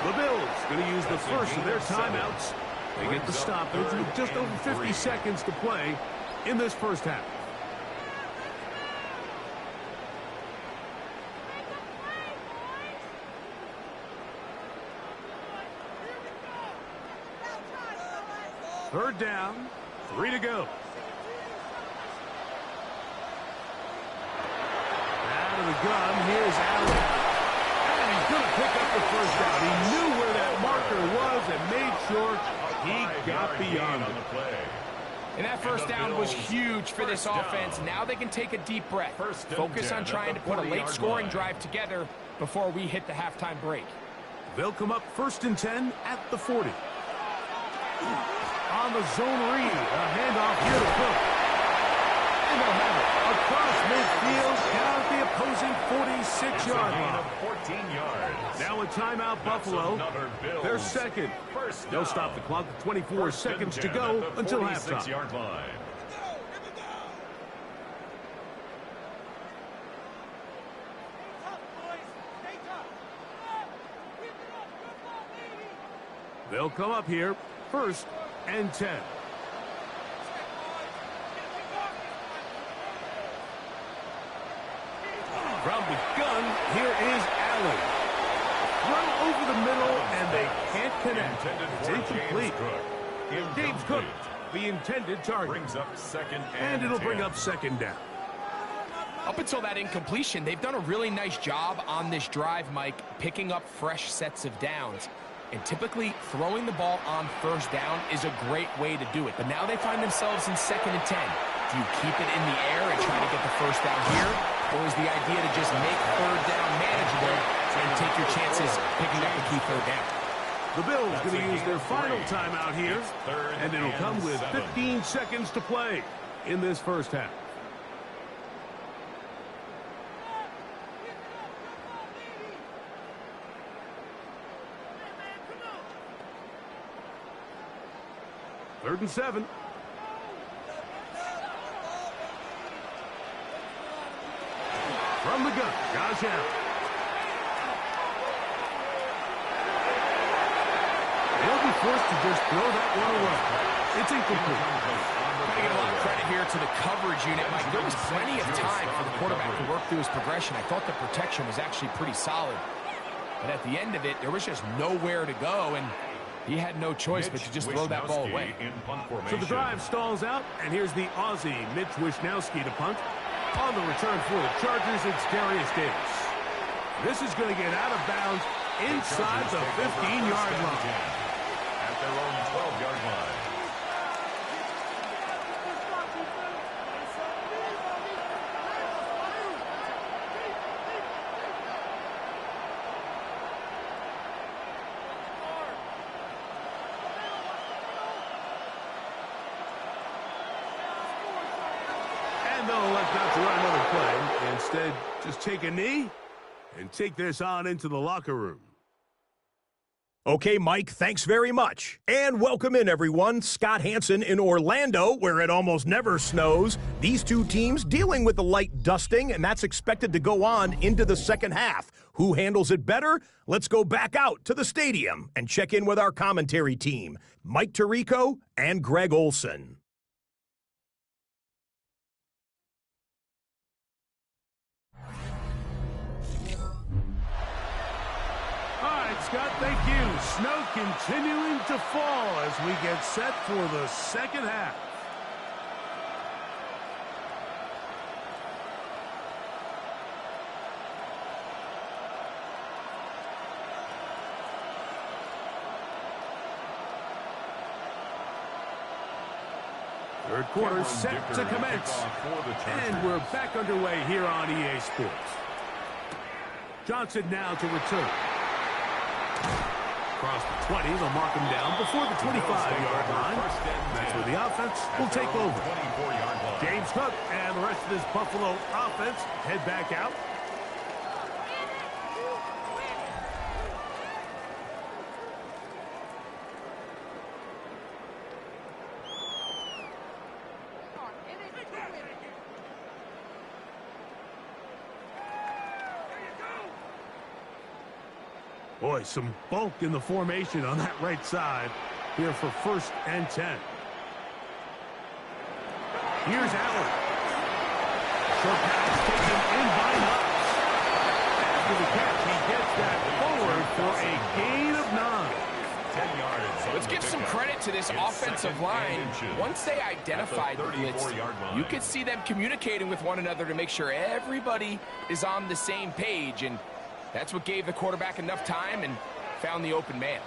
The Bills going to use the first of their timeouts. They get the stoppage with just over 50 seconds to play in this first half. Third down, 3 to go. Out of the gun, here's Allen. And he's going to pick up the first down. He knew where that marker was and made sure he got beyond it. And that first down was huge for this offense. Now they can take a deep breath. Focus on trying to put a late-scoring drive together before we hit the halftime break. They'll come up 1st and 10 at the 40. On the zone read, a handoff here to Cook. And they'll have it across midfield down at the opposing 46-yard line. 14 yards. Now a timeout, Buffalo. They're second. They'll stop the clock with 24 seconds to go until halftime. Yard line. They'll come up here 1st and 10. From the gun, here is Allen. Run over the middle, and they can't connect. It's incomplete. James Cook, the intended target. Brings up second and it'll bring up second down. Up until that incompletion, they've done a really nice job on this drive, Mike, picking up fresh sets of downs. And typically, throwing the ball on first down is a great way to do it. But now they find themselves in 2nd and 10. Do you keep it in the air and try to get the first down here? Or is the idea to just make third down manageable and take your chances picking up the key third down? The Bills going to use their final timeout here. And it'll come with 15 seconds to play in this first half. Third and 7. From the gun, Josh Allen. They'll be forced to just throw that one away. It's incomplete. Got to give a lot of credit here to the coverage unit, Mike. There was plenty of time for the quarterback to work through his progression. I thought the protection was actually pretty solid. But at the end of it, there was just nowhere to go, and he had no choice but to just throw that ball away. So the drive stalls out, and here's the Aussie, Mitch Wishnowsky, to punt. On the return for the Chargers, it's Darius Davis. This is going to get out of bounds inside the 15-yard line. At their own 12-yard line. And they'll elect not to run another play. Instead, just take a knee and take this on into the locker room. Okay, Mike, thanks very much. And welcome in, everyone. Scott Hansen in Orlando, where it almost never snows. These two teams dealing with a light dusting, and that's expected to go on into the second half. Who handles it better? Let's go back out to the stadium and check in with our commentary team, Mike Tirico and Greg Olson. Scott, thank you. Snow continuing to fall as we get set for the second half. Third quarter set to commence. And we're back underway here on EA Sports. Johnson now to return. Across the 20, they'll mark him down before the 25-yard line. That's where the offense will take over. James Cook and the rest of this Buffalo offense head back out. Boy, some bulk in the formation on that right side here for 1st and 10. Here's Allen. Short pass taken in by Knox. After the catch, he gets that forward for a gain of 9. 10 yards. Let's give some credit to this offensive line. Once they identified the blitz, you could see them communicating with one another to make sure everybody is on the same page, and that's what gave the quarterback enough time and found the open man.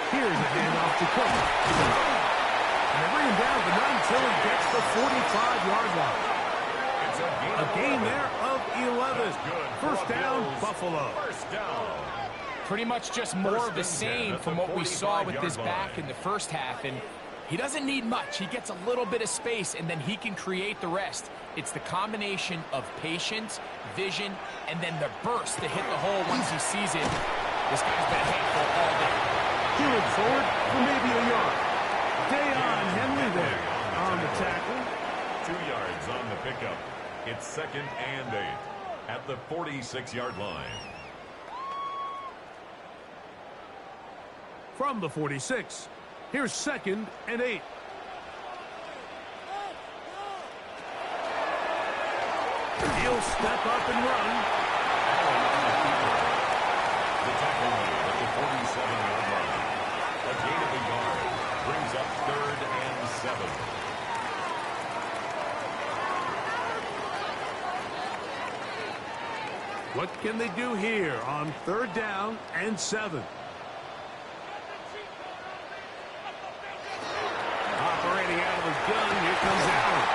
Here's a handoff to Cook. And they bring him down, but not until he gets the 45-yard line. A gain there of 11. First down, Buffalo. First down. Pretty much just more of the same from what we saw with this back in the first half, and he doesn't need much. He gets a little bit of space, and then he can create the rest. It's the combination of patience, vision, and then the burst to hit the hole once he sees it. This guy's been a handful all day. Peeling forward for maybe a yard. Dayon Henley there on the tackle. 2 yards on the pickup. It's 2nd and 8 at the 46-yard line. From the 46, here's 2nd and 8. He'll step up and run. The tackle made at the 47-yard line. A gain of a yard brings up 3rd and 7. What can they do here on 3rd down and 7? Operating out of his gun, here comes Allen.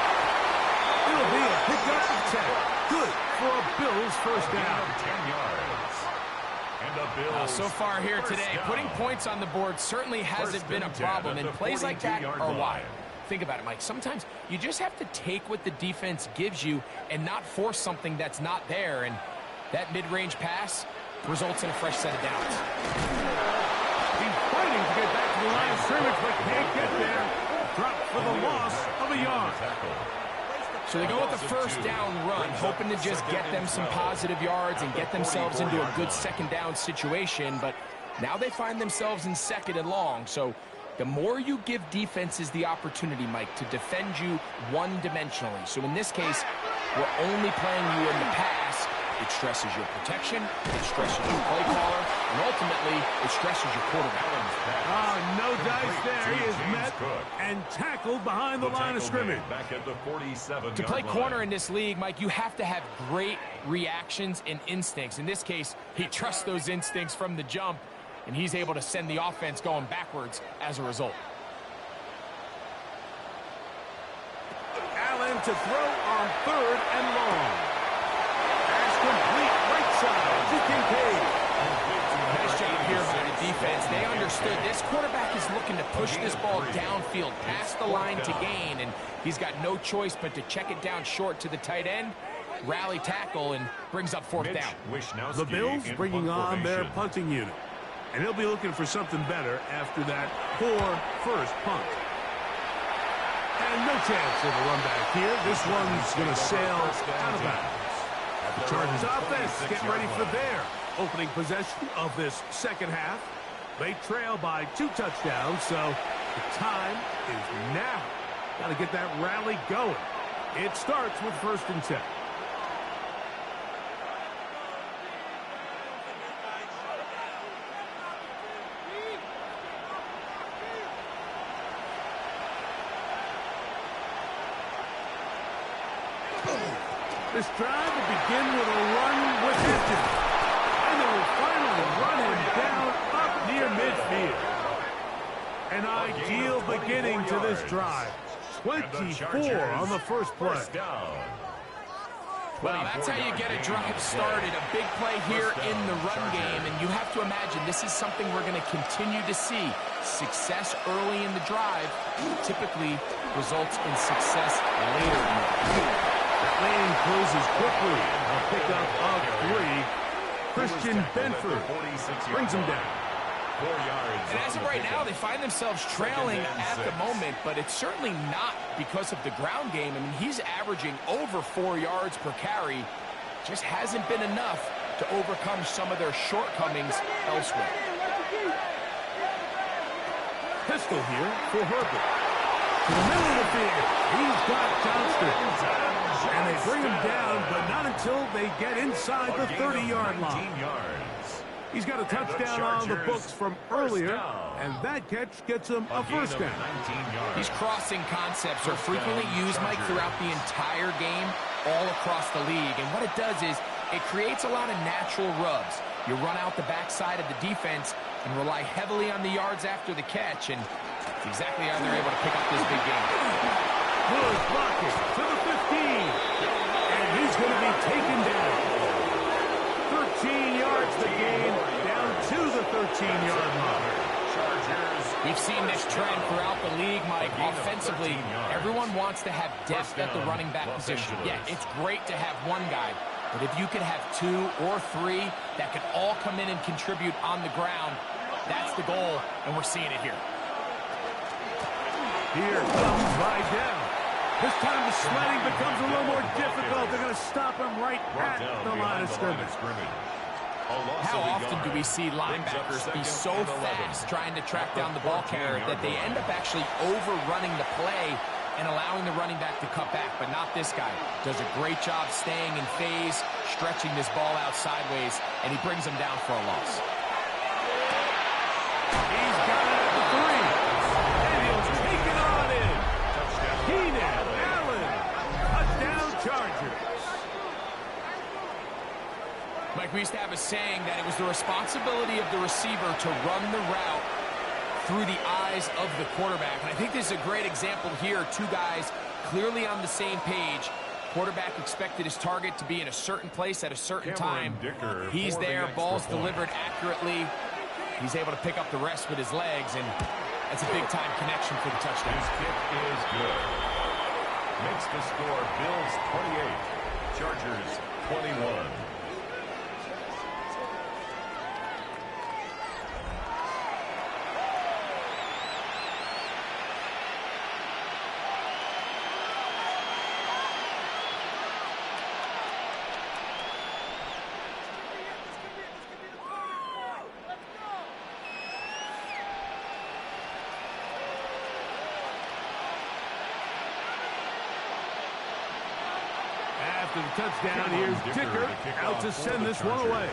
It'll be a pickup of 10. Good for a Bills first down. 10 yards. And a Bills So far here first today, down. putting points on the board certainly hasn't been a problem, and plays like that are why. Think about it, Mike. Sometimes you just have to take what the defense gives you and not force something that's not there, and that mid-range pass results in a fresh set of downs. He's fighting to get back to the line of scrimmage, but can't get there. Dropped for the loss of a yard. So they go with the first down run, hoping to just get them some positive yards and get themselves into a good second down situation, but now they find themselves in 2nd and long. So The more you give defenses the opportunity, Mike, to defend you one-dimensionally. So in this case, we're only playing you in the pass. It stresses your protection, it stresses your play caller, and ultimately, it stresses your quarterback. No dice there. He is met and tackled behind the line of scrimmage. Back at the 47-yard To play line. corner in this league, Mike, you have to have great reactions and instincts. In this case, he trusts those instincts from the jump, and he's able to send the offense going backwards as a result. Allen to throw on 3rd and long. Pass complete right side to Kincaid. Nice job here by the defense. They understood this quarterback is looking to push this ball downfield past the line to gain, and he's got no choice but to check it down short to the tight end, rally tackle, and brings up 4th down. The Bills bringing on their punting unit, and he'll be looking for something better after that poor first punt. And no chance of a run back here. This one's going to sail out of bounds. The Chargers offense getting ready for their opening possession of this second half. They trail by 2 touchdowns, so the time is now. Got to get that rally going. It starts with 1st and 10. This drive will begin with a run with engine. And they will finally run him down up near midfield. An ideal beginning to this drive. 24 on the first play. Well, that's how you get a drive started. A big play here in the run game, and you have to imagine this is something we're going to continue to see. Success early in the drive typically results in success later in the drive. Lane closes quickly. A pickup of 3. Christian Benford brings him down. 4 yards. And as of right now, they find themselves trailing at the moment, but it's certainly not because of the ground game. I mean, he's averaging over 4 yards per carry. Just hasn't been enough to overcome some of their shortcomings elsewhere. Pistol here for Herbert. To the middle of the field. He's got Johnston. And they bring him down, but not until they get inside the 30-yard line. He's got a touchdown on the books from earlier, and that catch gets him a first down. These crossing concepts are frequently used, Mike, throughout the entire game, all across the league. And what it does is it creates a lot of natural rubs. You run out the backside of the defense and rely heavily on the yards after the catch, and that's exactly how they're able to pick up this big game. Good blocking to the 15, and he's going to be taken down. 13 yards the gain, down to the 13-yard line. We've seen this trend throughout the league, Mike. Offensively, everyone wants to have depth at the running back position. Yeah, it's great to have one guy, but if you could have 2 or 3 that can all come in and contribute on the ground, that's the goal, and we're seeing it here. Here comes Vidal. This time the sledding becomes a little more difficult. They're going to stop him right at the line of scrimmage. How often do we see linebackers be so fast trying to track down the ball carrier that they end up actually overrunning the play and allowing the running back to cut back, but not this guy. Does a great job staying in phase, stretching this ball out sideways, and he brings him down for a loss. He's got it at the 3. And he'll take it on in. Keenan Allen. Touchdown Chargers. Mike, we used to have a saying that it was the responsibility of the receiver to run the route through the eyes of the quarterback. And I think this is a great example here. 2 guys clearly on the same page. Quarterback expected his target to be in a certain place at a certain time. He's there, ball's delivered accurately. He's able to pick up the rest with his legs, and that's a big-time connection for the touchdown. His kick is good. Makes the score Bills 28, Chargers 21. After the touchdown, here's Dicker out to send this one away.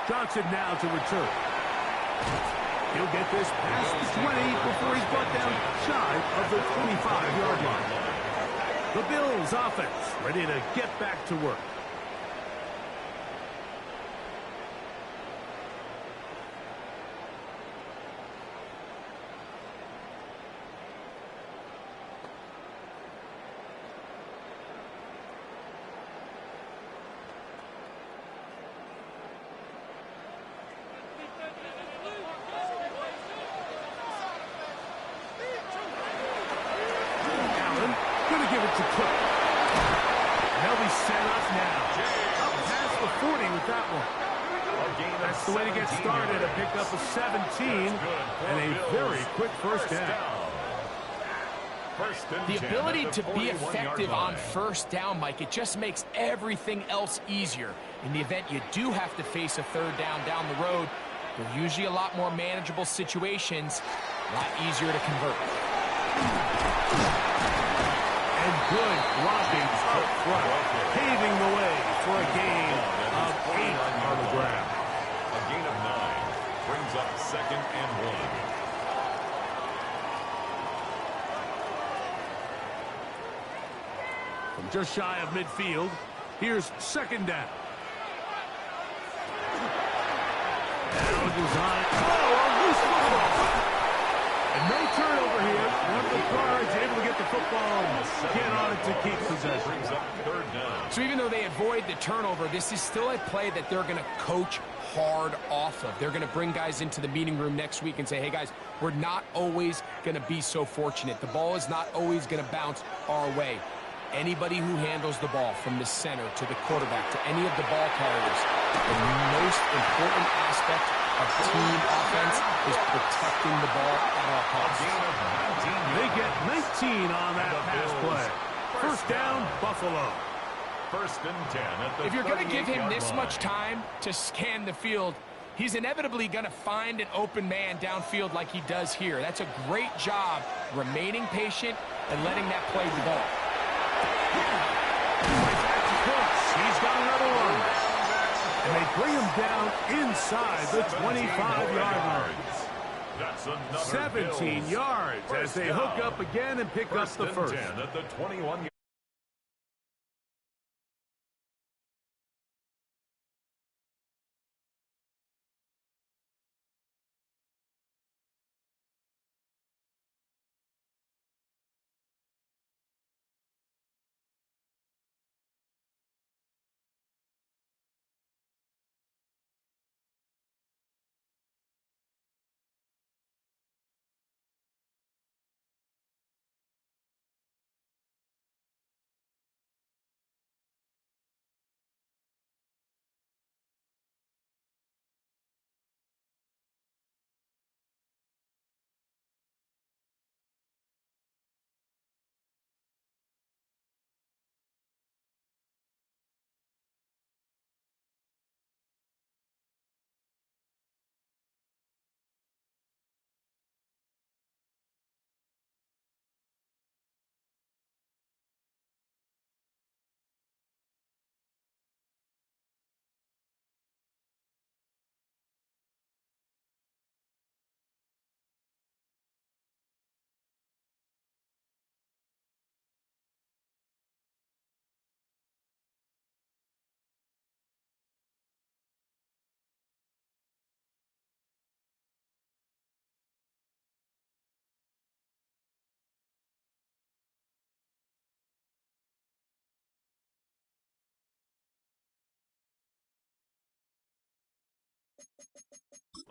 Johnson now to return. He'll get this past the 20 before he's brought down shy of the 25-yard line. The Bills offense ready to get back to work. That's the way to get started, to pick up a 17 and a very quick first down. The ability to be effective on first down, Mike, it just makes everything else easier. In the event you do have to face a third down the road, they're usually a lot more manageable situations, a lot easier to convert. And good blocking up front, paving the way for a gain of 8 on the ground. A gain of 9 brings up 2nd and 1. From just shy of midfield, here's 2nd down. Now design. Oh, a loose football. And no turnover here. One of the guards able to get the football and get on it to keep possession. Brings up 3rd down. So even though they avoid the turnover, this is still a play that they're going to coach hard off of. They're going to bring guys into the meeting room next week and say, hey, guys, we're not always going to be so fortunate. The ball is not always going to bounce our way. Anybody who handles the ball from the center to the quarterback to any of the ball carriers, the most important aspect of team offense is protecting the ball at all costs. They get 19 on that pass play. First down, Buffalo. 1st and 10 at the If you're going to give him 38-yard this line. much time to scan the field, he's inevitably going to find an open man downfield like he does here. That's a great job remaining patient and letting that play develop. He's got another one. And they bring him down inside the 25-yard line. That's another 17 Bills. yards as First they down. hook up again and pick up the and first. 10 at the 21.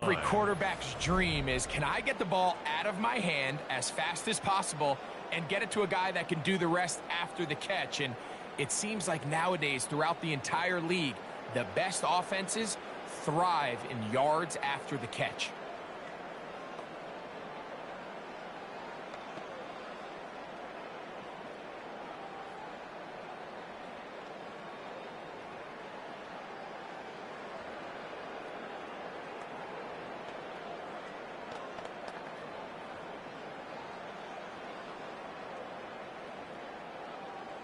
Every quarterback's dream is, can I get the ball out of my hand as fast as possible and get it to a guy that can do the rest after the catch? And it seems like nowadays, throughout the entire league, the best offenses thrive in yards after the catch.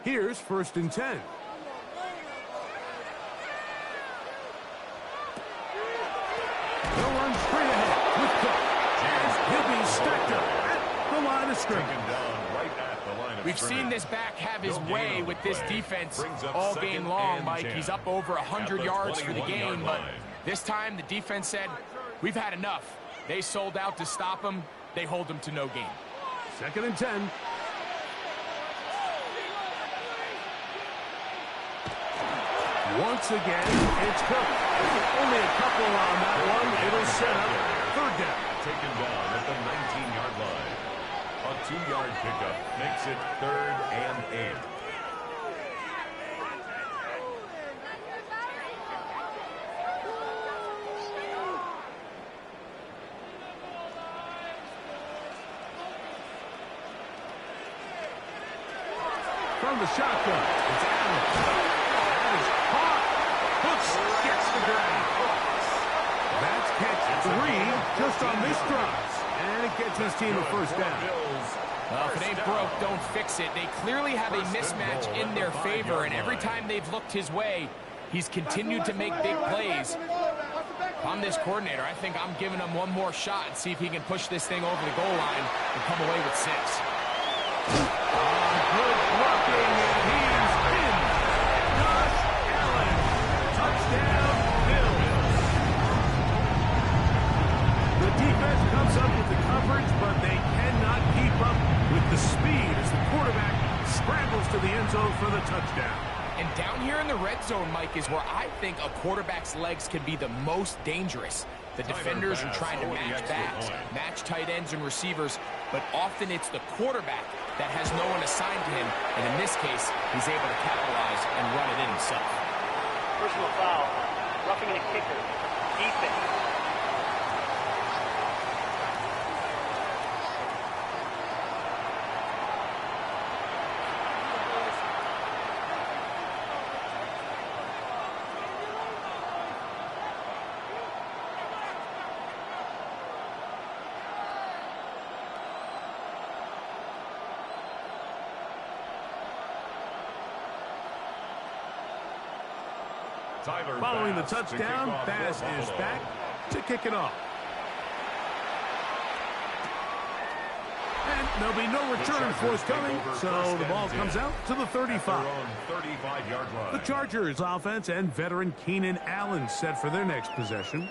Here's 1st and 10. They'll run straight ahead with Cook. And he'll be stacked up at the line of scrimmage. We've seen this back have his way with this defense all game long, Mike. He's up over 100 yards for the game, but this time the defense said, we've had enough. They sold out to stop him. They hold him to no gain. 2nd and 10. Once again, it's Cook. Only a couple on that one. It'll set up 3rd down. Taken down at the 19-yard line. A 2-yard pickup makes it 3rd and 8. From the shotgun, it's Allen. That is caught. Hooks gets the grab. That's catch 3 just on this drive. And it gets his team a 1st down. Well, if it ain't broke, don't fix it. They clearly have a mismatch in their favor, and every time they've looked his way, he's continued to make big plays. If I'm this coordinator, I think I'm giving him one more shot and see if he can push this thing over the goal line and come away with 6. Good blocking, and he's in. Josh Allen. Touchdown, Bills. The defense comes up with the coverage, but they cannot keep up with the speed as the quarterback scrambles to the end zone for the touchdown. And down here in the red zone, Mike, is where I think a quarterback's legs can be the most dangerous. The defenders are trying to match backs, match tight ends and receivers, but often it's the quarterback that has no one assigned to him, and in this case, he's able to capitalize and run it in himself. Personal foul, roughing a kicker, defense. Following the touchdown, Bass is back to kick it off. And there'll be no return forthcoming, so the ball comes out to the 35. The Chargers offense and veteran Keenan Allen set for their next possession.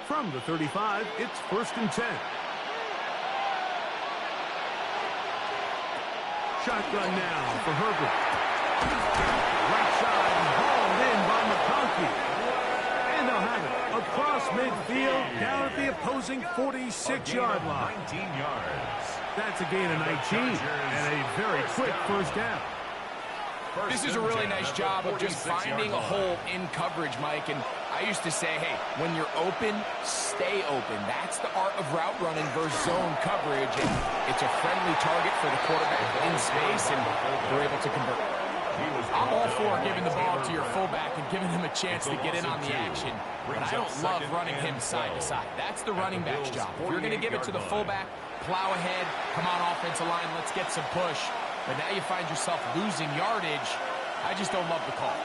From the 35, it's 1st and 10. Shotgun now for Herbert. Right side, hauled in by McConkey. And they'll have it across midfield, down at the opposing 46-yard line. 19 yards. That's a gain of 19, and a very quick 1st down. This is a really nice job of just finding a hole in coverage, Mike. And I used to say, hey, when you're open, stay open. That's the art of route running versus zone coverage. And it's a friendly target for the quarterback in space, and they're able to convert. I'm all for giving the ball to your fullback and giving him a chance to get in on the action. But I don't love running him side to side. That's the running back's job. If you're going to give it to the fullback, plow ahead, come on offensive line, let's get some push. But now you find yourself losing yardage. I just don't love the call.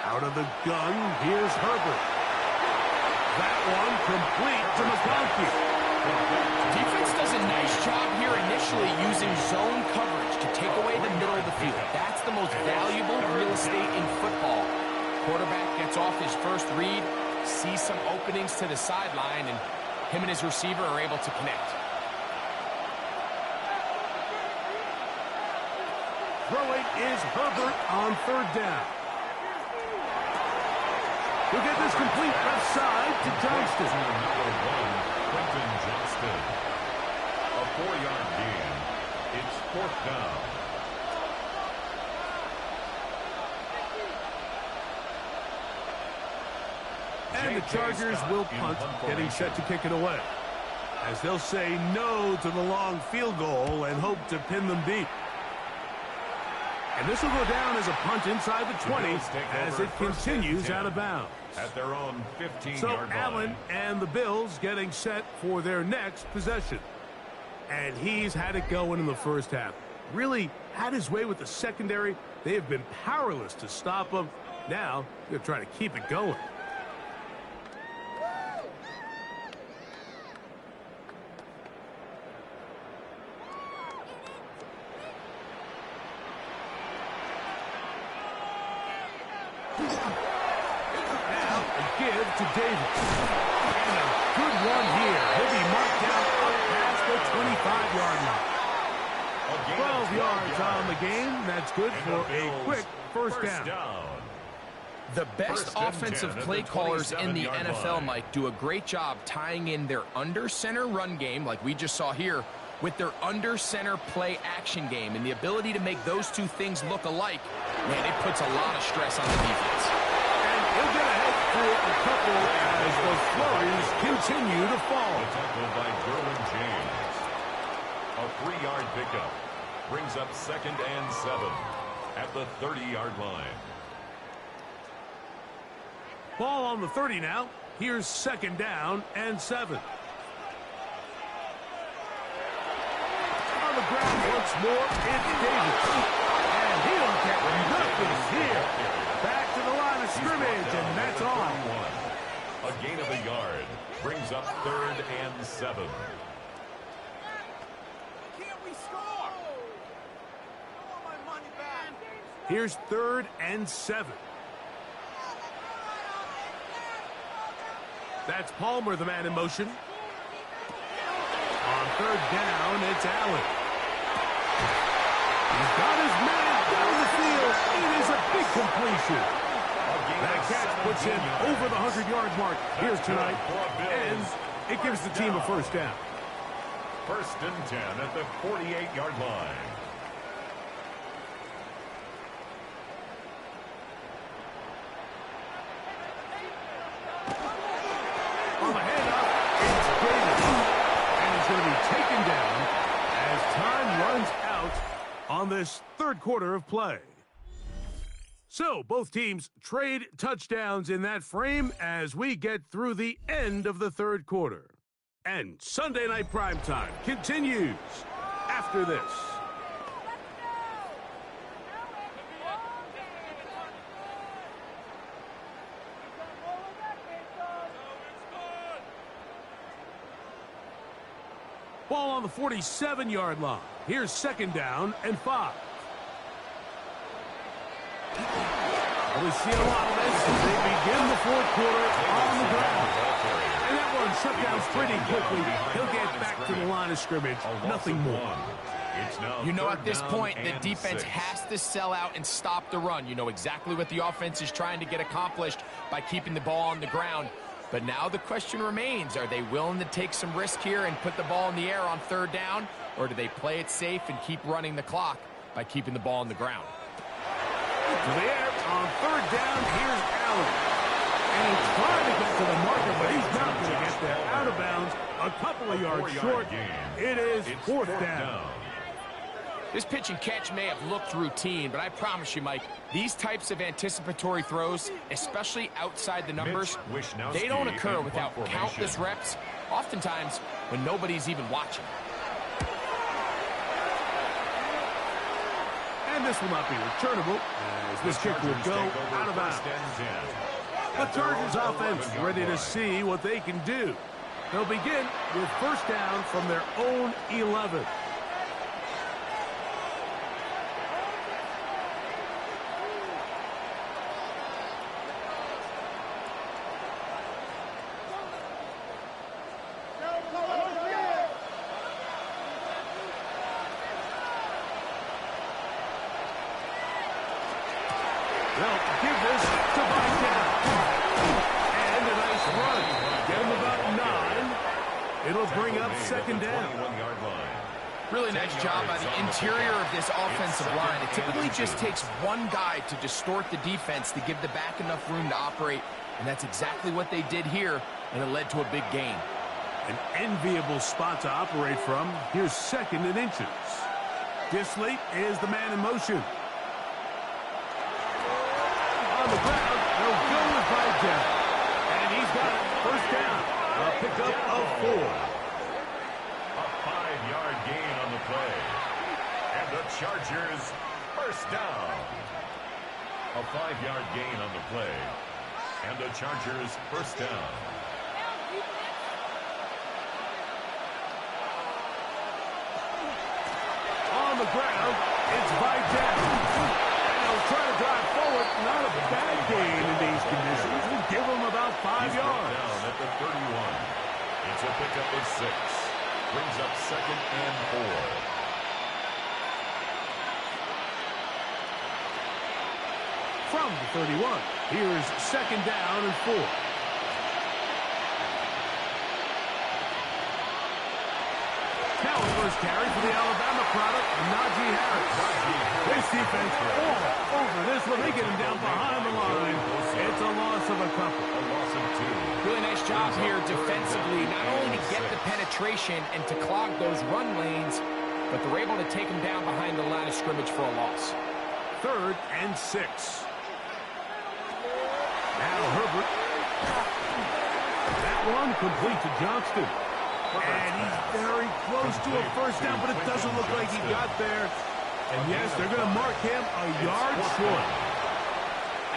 Out of the gun, here's Herbert. That one complete to McConkey. Defense does a nice job here initially using zone coverage to take away the middle of the field. That's the most valuable real estate in football. Quarterback gets off his first read, sees some openings to the sideline, and him and his receiver are able to connect. Throwing is Herbert on 3rd down. He'll get this complete left side to Johnston. Number 1, Quentin Johnston. A 4-yard gain. It's 4th down. And the Chargers will punt, getting set to kick it away. as they'll say no to the long field goal and hope to pin them deep. And this will go down as a punt inside the 20 as it continues out of bounds. At their own 15-yard So line. Allen and the Bills getting set for their next possession. And he's had it going in the first half. Really had his way with the secondary. They have been powerless to stop him. Now they're trying to keep it going. Now a give to Davis. And a good one here. He'll be marked down up past the 25-yard line. 12 yards on the game. That's good for a quick first down. The best offensive play callers in the NFL, Mike, do a great job tying in their under-center run game, like we just saw here, with their under-center play action game. And the ability to make those two things look alike, man, it puts a lot of stress on the defense. And he'll get ahead for a couple as the flurries continue to fall. A tackle by Derwin James. A 3-yard pickup brings up 2nd and 7 at the 30-yard line. Ball on the 30 now. Here's 2nd down and 7. On the ground once more, it's Davis. And he'll get nothing here. Back to the line of scrimmage, and that's on. A gain of a yard brings up 3rd and 7. Here's 3rd and 7. That's Palmer, the man in motion. On 3rd down, it's Allen. He's got his man down the field. It is a big completion. That catch puts him over the 100-yard mark here tonight, and it gives the team a first down. 1st and 10 at the 48-yard line. On the handoff, it's Davis. And he's going to be taken down as time runs out on this 3rd quarter of play. So both teams trade touchdowns in that frame as we get through the end of the 3rd quarter. And Sunday Night Primetime continues after this. Ball on the 47-yard line. Here's 2nd down and 5. Well, we see a lot of this as they begin the 4th quarter on the ground. And that one shut down pretty quickly. He'll get back to the line of scrimmage. Nothing more. You know, at this point, the defense has to sell out and stop the run. You know exactly what the offense is trying to get accomplished by keeping the ball on the ground. But now the question remains, are they willing to take some risk here and put the ball in the air on 3rd down, or do they play it safe and keep running the clock by keeping the ball on the ground? To the air on 3rd down, here's Allen. And he's trying to get to the marker, but he's not going to get there. Out of bounds, a couple of yards short. It is 4th down. This pitch and catch may have looked routine, but I promise you, Mike, these types of anticipatory throws, especially outside the numbers, they don't occur without countless reps, oftentimes when nobody's even watching. And this will not be returnable, as this kick will go out of bounds. The Chargers offense ready to see what they can do. They'll begin with 1st down from their own 11. They'll give this to Vitale. And a nice run. Get him about 9. It'll bring up 2nd down. Really nice job by the interior of this offensive line. It typically just takes one guy to distort the defense to give the back enough room to operate, and that's exactly what they did here, and it led to a big gain. An enviable spot to operate from. Here's 2nd and inches. Disley is the man in motion. On the ground, they'll go with Vidal. And he's got it. First down. A pickup of 4. A 5-yard gain on the play. And the Chargers first down. A 5-yard gain on the play. And the Chargers first down. On the ground, it's Vidal. And he'll try to drive forward. Not a bad gain in these conditions. We'll give him about 5 yards. Down at the 31. It's a pickup of 6. Brings up 2nd and 4. From the 31, here's 2nd down and 4. Now a first carry for the Alabama product, Najee Harris. This defense all over this one. They get him down behind the line. It's a loss of a couple. A loss of 2. Really nice job here defensively, not only to get the penetration and to clog those run lanes, but they're able to take him down behind the line of scrimmage for a loss. 3rd and 6. Now Herbert. That one complete to Johnston. And he's very close to a first down, but it doesn't look like he got there. And yes, they're going to mark him a yard short.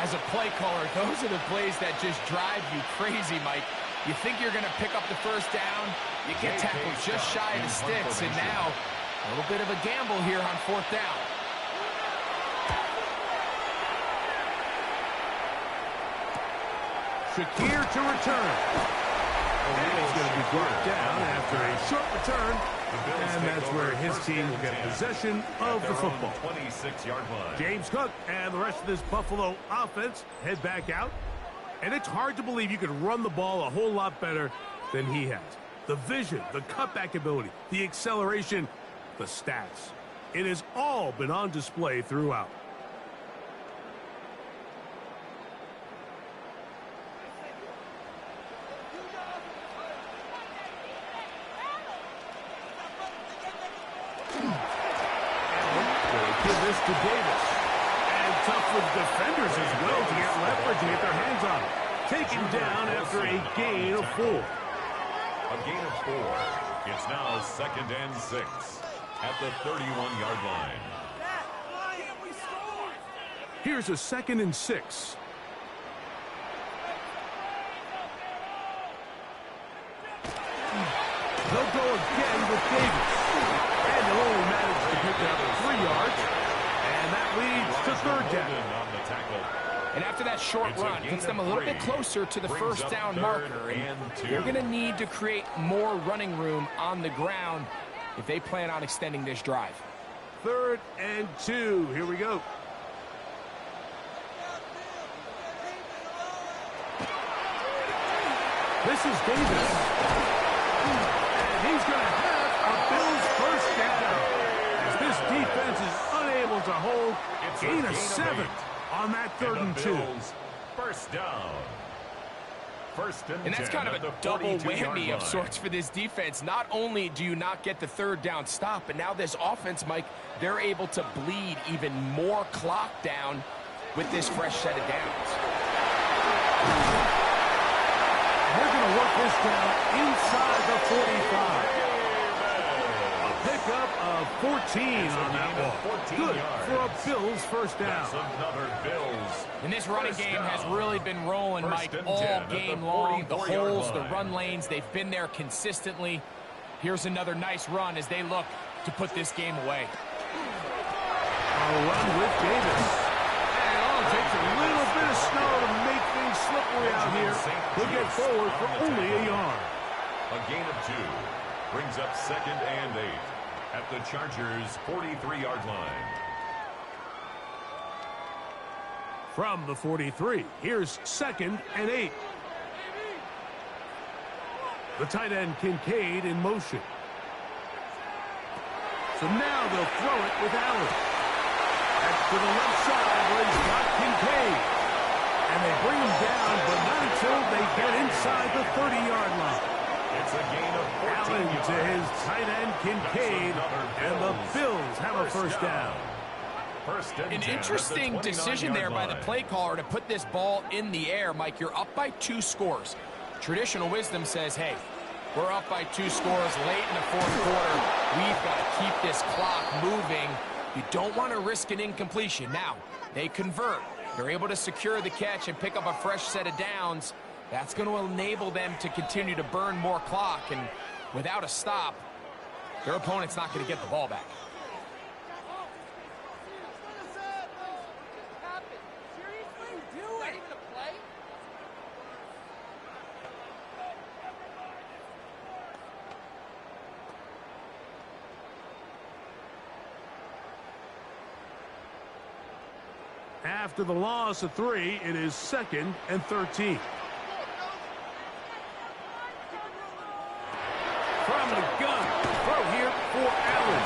As a play caller, those are the plays that just drive you crazy, Mike. You think you're going to pick up the first down, you get tackled just shy of the sticks, and now a little bit of a gamble here on 4th down. Shakir to return. And he's going to be brought down after a short return. And that's where his team will get possession of the football. 26-yard line. James Cook and the rest of this Buffalo offense head back out. And it's hard to believe you could run the ball a whole lot better than he has. The vision, the cutback ability, the acceleration, the stats. It has all been on display throughout. Give this to Davis. And tough with defenders as well to get leverage and get their hands on him. Taken down after a gain of 4. A gain of 4. It's now 2nd and 6 at the 31-yard line. Here's a 2nd and 6. They'll go again with Davis. And they'll only manage to pick up 3 yards. And that leads to 3rd down. On the tackle. And after that short run, puts them a little bit closer to the first down marker. And they're going to need to create more running room on the ground if they plan on extending this drive. 3rd and 2. Here we go. This is Davis. And he's going to have a Bills first down. As this defense is unable to hold. Gain of 7 on that 3rd and 2. First down. And that's kind of a double whammy of sorts for this defense. Not only do you not get the 3rd down stop, but now this offense, Mike, they're able to bleed even more clock down with this fresh set of downs. They're going to work this down inside the 45. A pickup of 14 on that ball. Good for a Bills first down. That's another Bills. And this running game has really been rolling, Mike, all game long. The holes, the run lanes, they've been there consistently. Here's another nice run as they look to put this game away. A run with Davis. And it only takes a little bit of snow to make things slippery out here. He'll get forward for only a yard. A gain of 2 brings up 2nd and 8 at the Chargers' 43-yard line. From the 43, here's 2nd and 8. The tight end Kincaid in motion. So now they'll throw it with Allen. That's to the left side where he's got Kincaid. And they bring him down, but not until they get inside the 30-yard line. It's a gain of 14 Allen yards. to his tight end, Kincaid, and the Bills have a first down. First and An 10 at the interesting decision 29-yard there by the line. play caller to put this ball in the air. Mike, you're up by 2 scores. Traditional wisdom says, hey, we're up by 2 scores late in the fourth quarter. We've got to keep this clock moving. You don't want to risk an incompletion. Now, they convert. They're able to secure the catch and pick up a fresh set of downs. That's going to enable them to continue to burn more clock. And without a stop, their opponent's not going to get the ball back. After the loss of 3, it is 2nd and 13. From the gun, throw here for Allen.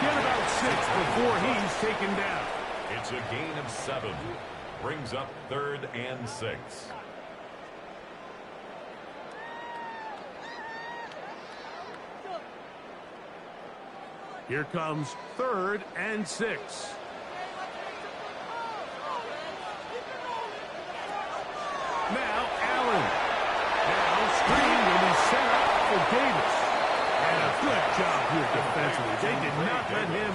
Get about 6 before he's taken down. It's a gain of 7. Brings up 3rd and 6. Here comes 3rd and 6. Now Allen. Now screen will be set up for Davis. And a good job here defensively. They did not let him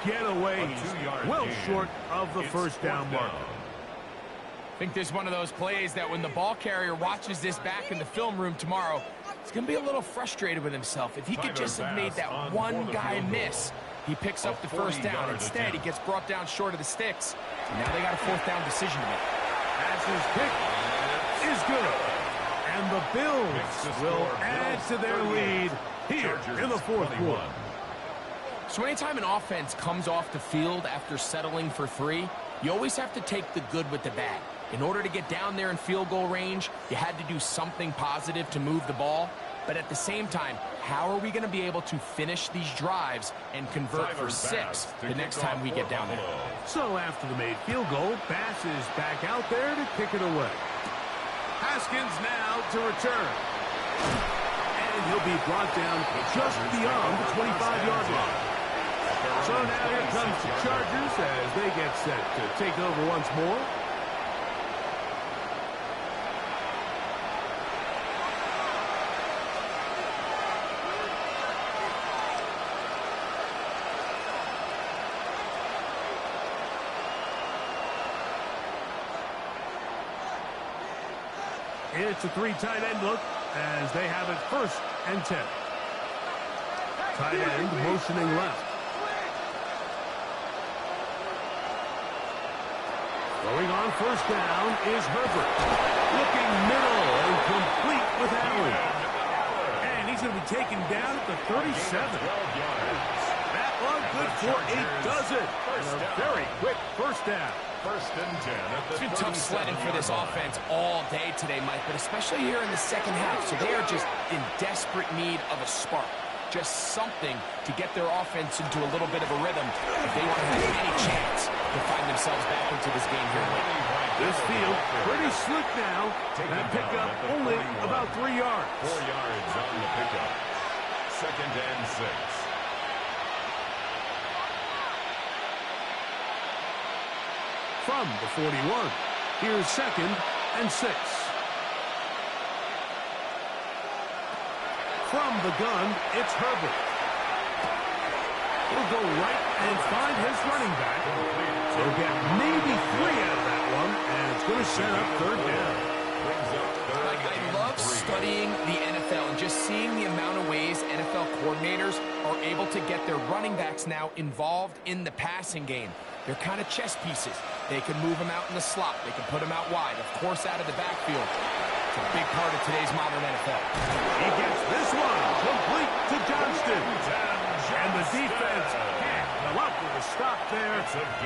get away. He's well short of the first down mark. I think this is one of those plays that when the ball carrier watches this back in the film room tomorrow, he's going to be a little frustrated with himself. If he could just have made that one guy miss, he picks up the first down. Instead, he gets brought down short of the sticks. And now they got a 4th down decision to make. Passes pick is good. And the Bills will add to their lead here in the fourth quarter. So anytime an offense comes off the field after settling for 3, you always have to take the good with the bad. In order to get down there in field goal range, you had to do something positive to move the ball. But at the same time, how are we going to be able to finish these drives and convert for 6 the next time we get down there? So after the made field goal, Bass is back out there to kick it away. Haskins now to return. And he'll be brought down just beyond the 25-yard line. So now here comes the Chargers as they get set to take over once more. It's a 3 tight end look as they have it 1st and 10. Tight end motioning left. Going on 1st down is Herbert. Looking middle and complete with Allen. And he's going to be taken down at the 37. That one good for 8 does it. And a very quick 1st down. 1st and 10 at the It's been tough sledding for this offense all day today, Mike, but especially here in the second half. So they are just in desperate need of a spark. Just something to get their offense into a little bit of a rhythm if they want to have any chance to find themselves back into this game here. This field pretty slick now. That pickup only about 3 yards. 4 yards on the pickup. 2nd and 6. From the 41, here's 2nd and 6. From the gun, it's Herbert. He'll go right and find his running back. He'll get maybe 3 out of that one, and it's going to set up 3rd down. I love studying the NFL and just seeing the amount of ways NFL coordinators are able to get their running backs now involved in the passing game. They're kind of chess pieces. They can move them out in the slot. They can put them out wide, of course, out of the backfield. It's a big part of today's modern NFL. He gets this one complete to Johnston. And the defense can't come up with a stop there.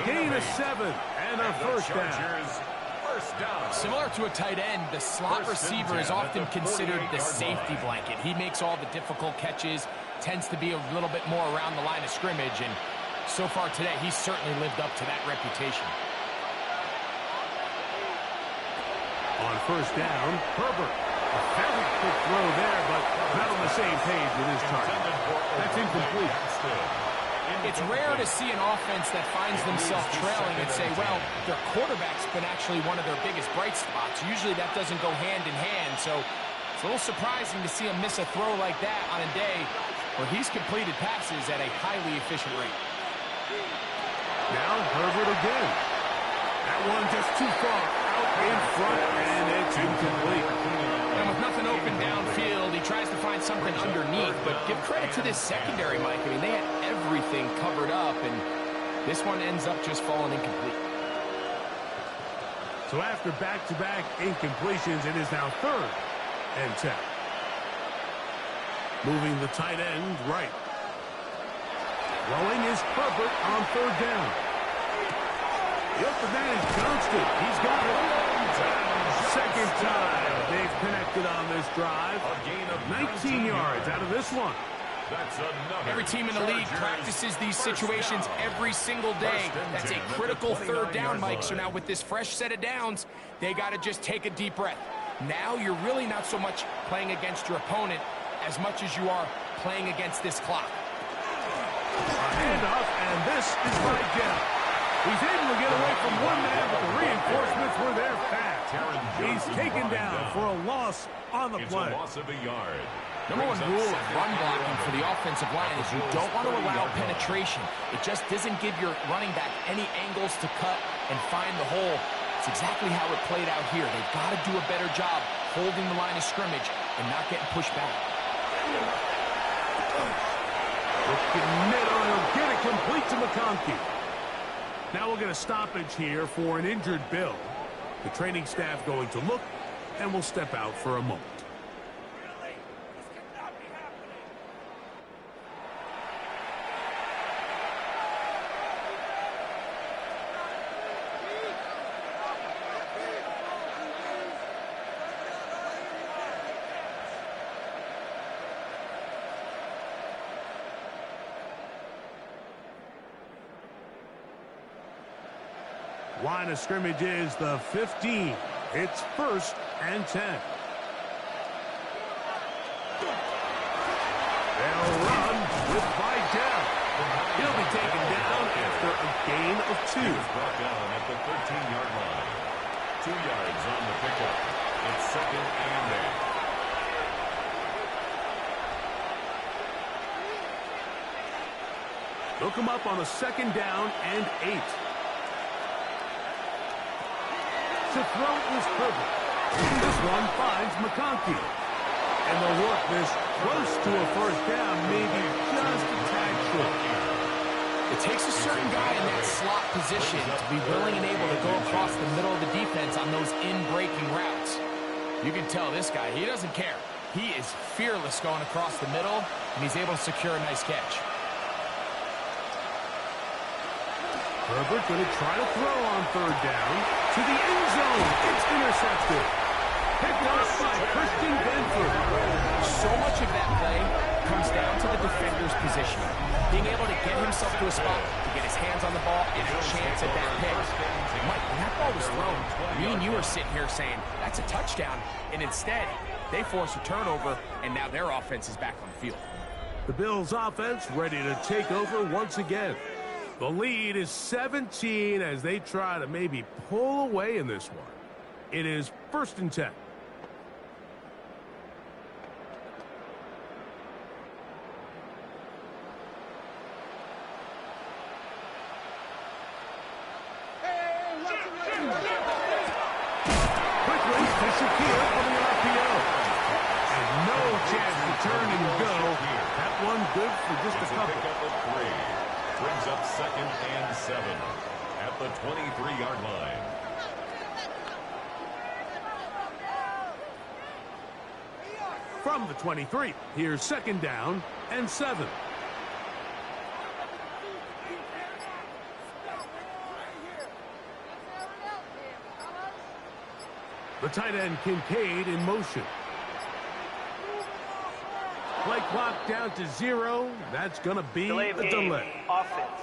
Gain of 7 and a 1st down. Similar to a tight end, the slot receiver is often considered the safety blanket. He makes all the difficult catches, tends to be a little bit more around the line of scrimmage, and so far today, he's certainly lived up to that reputation. On 1st down, Herbert. A fairly quick throw there, but not on the same page with his target. That's incomplete. It's rare to see an offense that finds themselves trailing and say, well, their quarterback's been actually one of their biggest bright spots. Usually that doesn't go hand in hand, so it's a little surprising to see him miss a throw like that on a day where he's completed passes at a highly efficient rate. Now Herbert again. That one just too far out in front, and it's incomplete. And with nothing open downfield, he tries to find something underneath, but give credit to this secondary, Mike. I mean, they had everything covered up, and this one ends up just falling incomplete. So after back-to-back incompletions, it is now 3rd and 10. Moving the tight end right. Throwing is Herbert on 3rd down. Yep, the man is Johnston. He's got it. Second time they've connected on this drive. 19 yards out of this one. Every team in the league practices these situations every single day. That's a critical 3rd down, Mike. So now with this fresh set of downs, they got to just take a deep breath. Now you're really not so much playing against your opponent as much as you are playing against this clock. A handoff, and this is by Jeff. He's able to get away from one man, but the reinforcements were there fast. He's taken down for a loss on the play. It's a loss of a yard. Number one rule of run blocking for the offensive line is you don't want to allow penetration. It just doesn't give your running back any angles to cut and find the hole. It's exactly how it played out here. They've got to do a better job holding the line of scrimmage and not getting pushed back. Looking middle, he'll get it complete to McConkey. Now we'll get a stoppage here for an injured Bill. The training staff going to look, and will step out for a moment. Line of scrimmage is the 15. It's 1st and 10. They'll run with Vidal. He'll be taken down after a gain of 2. He was brought down at the 13-yard line. 2 yards on the pickup. It's 2nd and 8. Look him up on a 2nd down and 8. To throw is Herbert. This one finds McConkey. And they'll work this close to a 1st down, maybe just a tad short. It takes a certain guy in that slot position to be willing and able to go across the middle of the defense on those in-breaking routes. You can tell this guy, he doesn't care. He is fearless going across the middle, and he's able to secure a nice catch. Herbert going to try to throw on 3rd down to the end zone. It's intercepted. Picked up by Christian Benford. So much of that play comes down to the defender's position. Being able to get himself to a spot to get his hands on the ball and a chance at that pick. Mike, when that ball was thrown, me and you are sitting here saying, that's a touchdown. And instead, they force a turnover, and now their offense is back on the field. The Bills' offense ready to take over once again. The lead is 17 as they try to maybe pull away in this one. It is 1st and 10. Quickly to Shakir for the RPO. And no chance to turn and go. That one good for just a couple. Pickup of 3. Brings up 2nd and 7 at the 23-yard line. From the 23, here's 2nd down and 7. The tight end Kincaid in motion. Play clock down to 0. That's going to be a delay. Offense.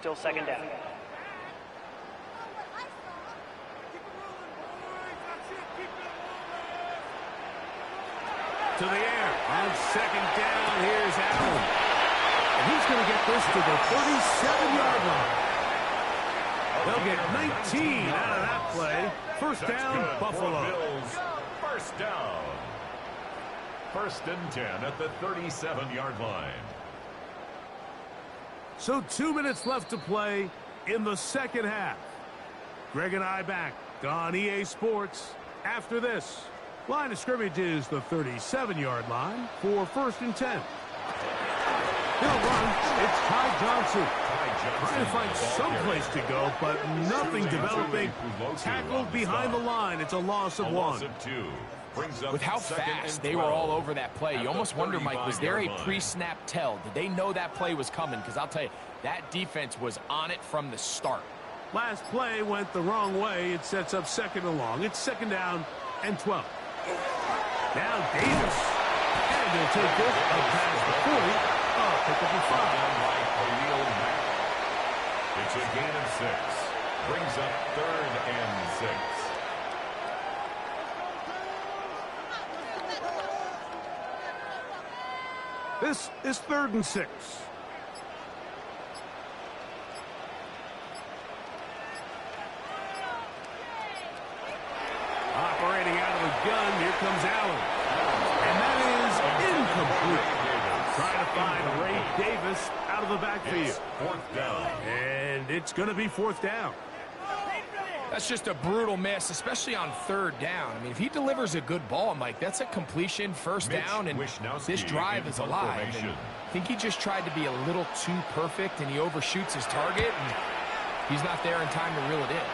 Still second down. To the air. On second down, here's Allen. And he's going to get this to the 37-yard line. They'll get 19 out of that play. First down, Buffalo. Bills. First down. First and 10 at the 37-yard line. So 2 minutes left to play in the second half. Greg and I back on EA Sports after this. Line of scrimmage is the 37-yard line for first and 10. He'll run. It's Ty Johnson. Trying to find some place to go, but nothing developing. Tackled behind the line. It's a loss of one. With how fast they were all over that play, you almost wonder, Mike, was there a pre-snap tell? Did they know that play was coming? Because I'll tell you, that defense was on it from the start. Last play went the wrong way. It sets up second and long. It's second down and 12. Now Davis. And they'll take this up past the 40. Pick up a 5. It's a gain of 6. Brings up third and 6. This is third and 6. Operating out of the gun, here comes Allen. And that is incomplete. Trying to find Ray Davis out of the backfield. It's fourth down. And it's going to be fourth down. That's just a brutal miss, especially on third down. I mean, if he delivers a good ball, Mike, that's a completion, first down, and this drive is alive. And I think he just tried to be a little too perfect, and he overshoots his target, and he's not there in time to reel it in.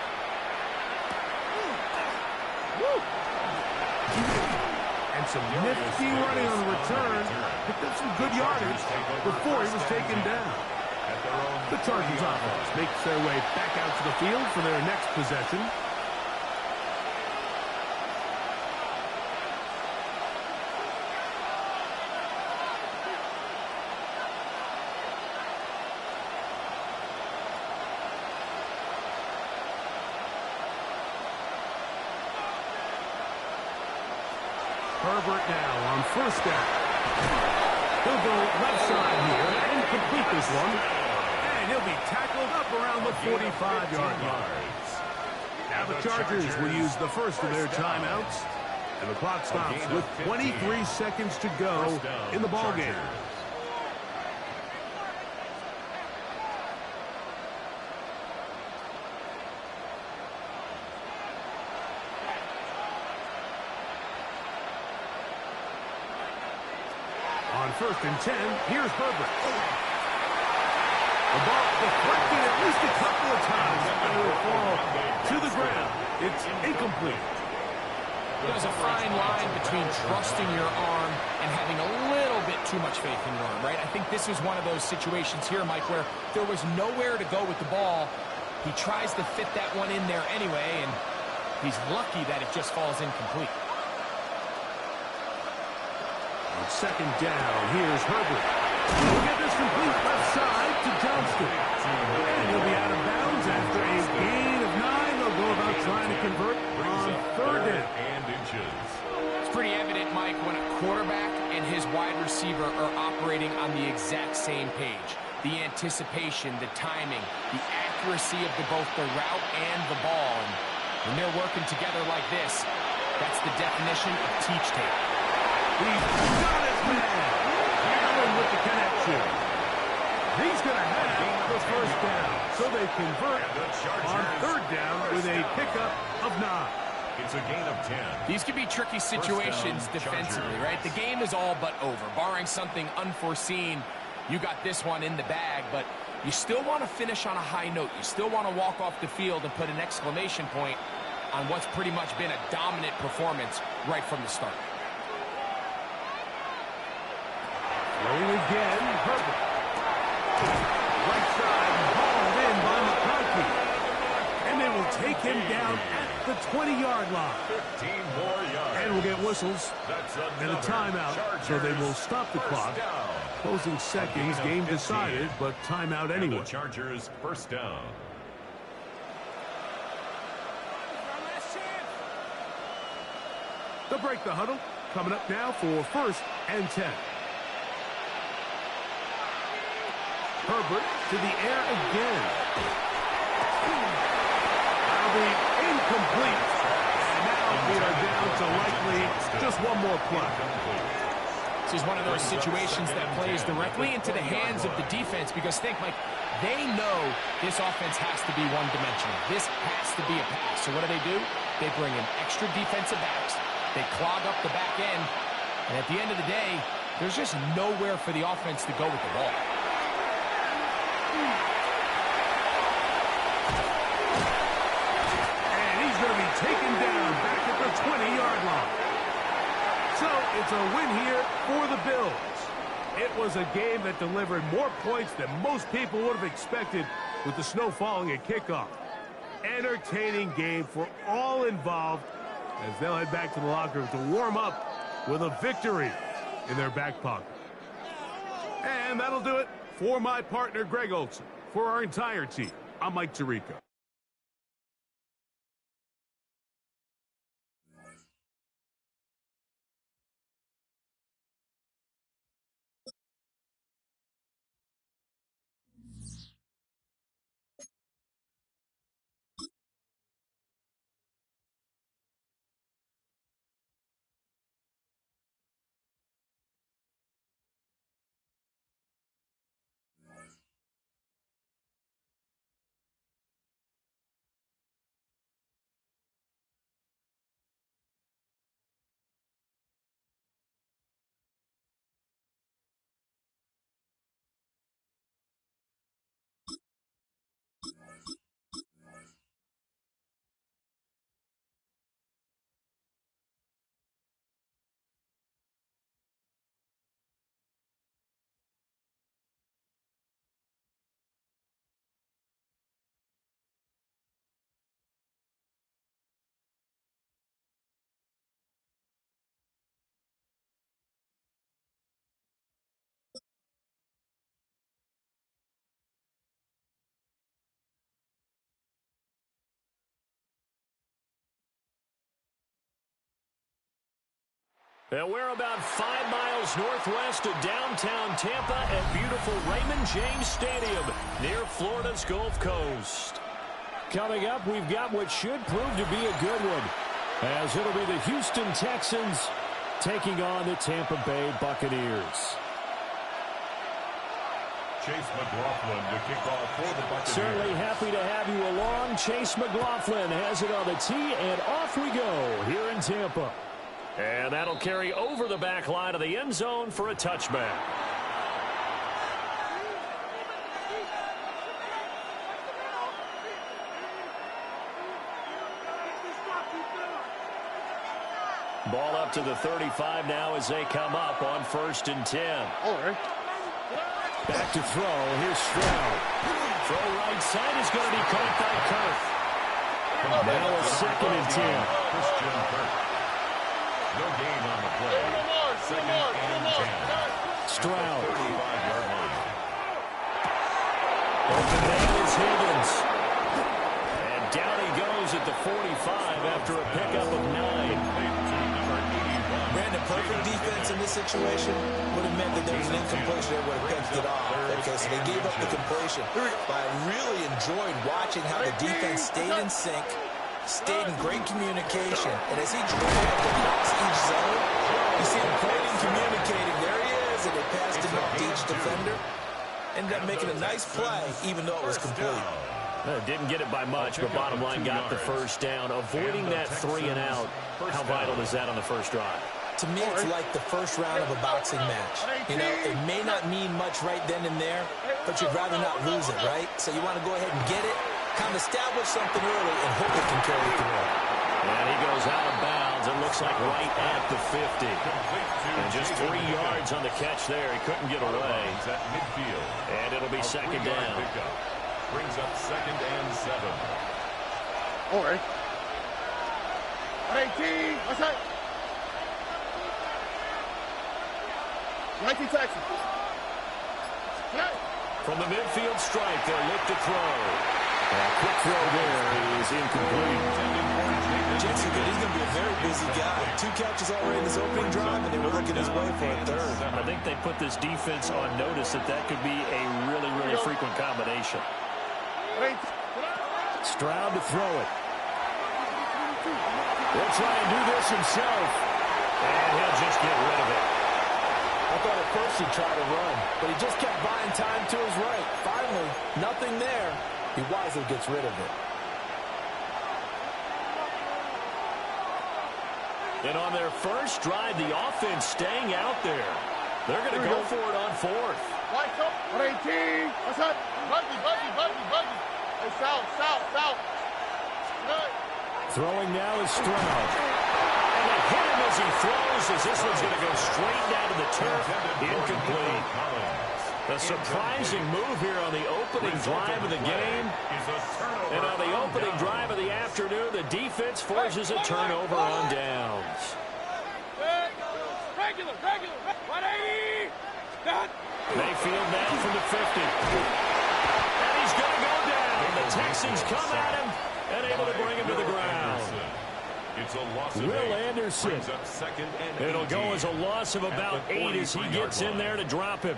And some nifty running on the return. Picked up some good yardage before he was taken down. The Chargers offense makes their way back out to the field for their next possession. Herbert now on first down. He'll go left side here and complete this one. And he'll be tackled up around the 45-yard line. Now the Chargers will use the first of their timeouts. And the clock stops with 23 seconds to go in the ballgame. On first and 10, here's Herbert. The ball deflected at least a couple of times, and it will fall to the ground. It's incomplete. There's a fine line between trusting your arm and having a little bit too much faith in your arm, right? I think this is one of those situations here, Mike, where there was nowhere to go with the ball. He tries to fit that one in there anyway, and he's lucky that it just falls incomplete. On second down, here's Herbert. He'll get this complete left side to Johnston. And he'll be out of bounds after a gain of 9. They'll go about trying to convert on third down. It's pretty evident, Mike, when a quarterback and his wide receiver are operating on the exact same page. The anticipation, the timing, the accuracy of both the route and the ball. And when they're working together like this, that's the definition of teach tape. He's got his man. Allen with the connection. He's going to have the first down. So they convert on third down with a pickup of 9. It's a gain of 10. These could be tricky situations defensively, right? The game is all but over. Barring something unforeseen, you got this one in the bag, but you still want to finish on a high note. You still want to walk off the field and put an exclamation point on what's pretty much been a dominant performance right from the start. Throwing again, Herbert. Right side, hauled in by McConkey. And they will take him down at the 20-yard line. 15 more yards. And we'll get whistles That's and a timeout, so they will stop the clock. Closing seconds, game decided, but timeout anyway. And the Chargers first down. They'll break the huddle. Coming up now for 1st and 10. Herbert to the air again. That'll be incomplete. And now we are down to likely just one more play. This is one of those situations that plays directly into the hands of the defense because think, Mike, they know this offense has to be one-dimensional. This has to be a pass. So what do? They bring in extra defensive backs. They clog up the back end. And at the end of the day, there's just nowhere for the offense to go with the ball. And he's going to be taken down back at the 20-yard line. So it's a win here for the Bills. It was a game that delivered more points than most people would have expected with the snow falling at kickoff. Entertaining game for all involved as they'll head back to the locker room to warm up with a victory in their back pocket. And that'll do it for my partner, Greg Olson. For our entire team, I'm Mike Tirico. And we're about 5 miles northwest of downtown Tampa at beautiful Raymond James Stadium near Florida's Gulf Coast. Coming up, we've got what should prove to be a good one, as it'll be the Houston Texans taking on the Tampa Bay Buccaneers. Chase McLaughlin to kick off for the Buccaneers. Certainly happy to have you along. Chase McLaughlin has it on the tee, and off we go here in Tampa. And that'll carry over the back line of the end zone for a touchback. Ball up to the 35 now as they come up on 1st and 10. Back to throw. Here's Stroud. Throw right side is going to be caught by Kirk. Now a 2nd and 10. Christian Kirk. No gain on the play. 2nd and 10. Stroud. 35-yard line. Open man is Higgins. And down he goes at the 45 after a pickup of 9. Brandon, perfect defense in this situation would have meant that there was an incompletion that would have picked it off. Okay, so they gave up the completion. But I really enjoyed watching how the defense stayed in sync, stayed in great communication. And as he drove across each zone, you see him pointing, communicating. There he is, and they passed him up to each defender. Ended up making a nice play, even though it was complete. Didn't get it by much, but bottom line got the first down. Avoiding that 3 and out, how vital is that on the first drive? To me, it's like the first round of a boxing match. You know, it may not mean much right then and there, but you'd rather not lose it, right? So you want to go ahead and get it, kind of establish something early, and hope it can carry through. And he goes out of bounds. It looks like right at the 50. And just 3 yards on the catch there. He couldn't get away. At midfield. And it'll be 2nd down. Brings up 2nd and 7. Okay. 118. What's that? 19 Texas. From the midfield stripe, they'll look to throw. A quick throw there is incomplete. Jensen, he's going to be a very busy guy. 2 catches already in his opening drive, and they were looking his way for a third. I think they put this defense on notice that could be a really, really frequent combination. Stroud to throw it. He'll try and do this himself. And he'll just get rid of it. I thought at first he'd try to run, but he just kept buying time to his right. Finally, nothing there. He wisely gets rid of it. And on their first drive, the offense staying out there. They're going to go for it on 4th. 118. What's up? Buggy. Hey, south. Good. Throwing now is Stroud. And they hit him as he throws, as this one's going to go straight down to the turf. Incomplete. A surprising move here on the opening drive of the game. And on the opening drive of the afternoon, the defense forces a turnover on downs. Regular. 180. Mayfield now from the 50. And he's going to go down. The Texans come at him and able to bring him to the ground. It's a loss of Will 8. Anderson. It'll go as a loss of about 8 as he gets in there to drop him.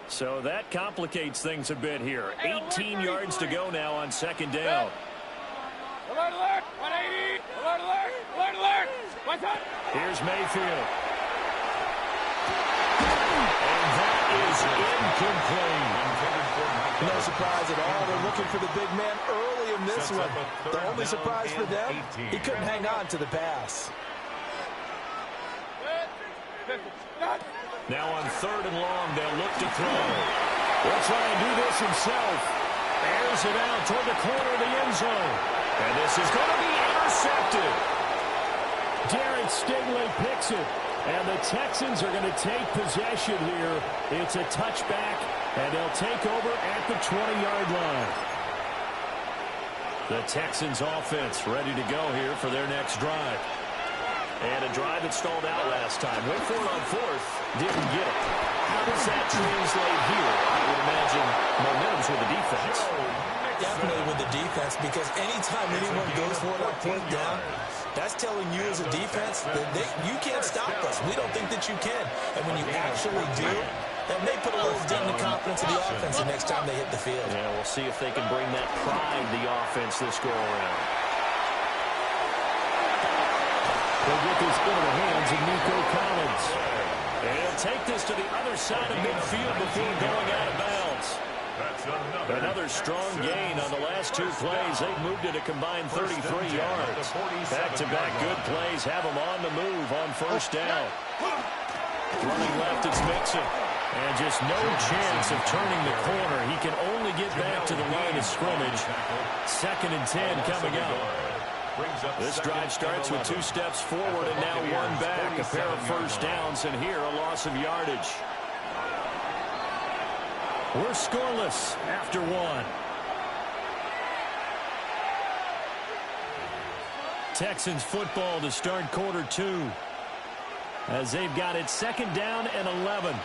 So that complicates things a bit here. 18 yards to go now on 2nd down. Alert. 180. Alert. What's up? Here's Mayfield. And that is incomplete. No surprise at all. They're looking for the big man early in this one. The only surprise for them, he couldn't hang on to the pass. Now on 3rd and long, they'll look to throw. He'll try and do this himself. Airs it out toward the corner of the end zone. And this is going to be intercepted. Derek Stingley picks it. And the Texans are going to take possession here. It's a touchback, and they'll take over at the 20-yard line. The Texans offense ready to go here for their next drive. And a drive that stalled out last time. Went for it on 4th, didn't get it. How does that translate here? I would imagine momentum's with the defense. Definitely with the defense, because anytime anyone goes for it on 4th down, that's telling you as a defense that you can't stop us. We don't think that you can. And when you actually do, that may put a little dent in the confidence of the offense the next time they hit the field. Yeah, we'll see if they can bring that pride to the offense this go-around. They'll get this into the hands of Nico Collins. And he'll take this to the other side of midfield before going out of bounds. Another strong gain on the last 2 plays. They've moved it a combined 33 yards. Back-to-back good plays have them on the move on 1st down. Running left, it's Mixon. And just no chance of turning the corner. He can only get back to the line of scrimmage. 2nd and 10 coming up. This drive starts with 2 steps forward and now 1 back. A pair of 1st downs, and here a loss of yardage. We're scoreless after 1. Texans football to start quarter 2. As they've got it 2nd down and 11.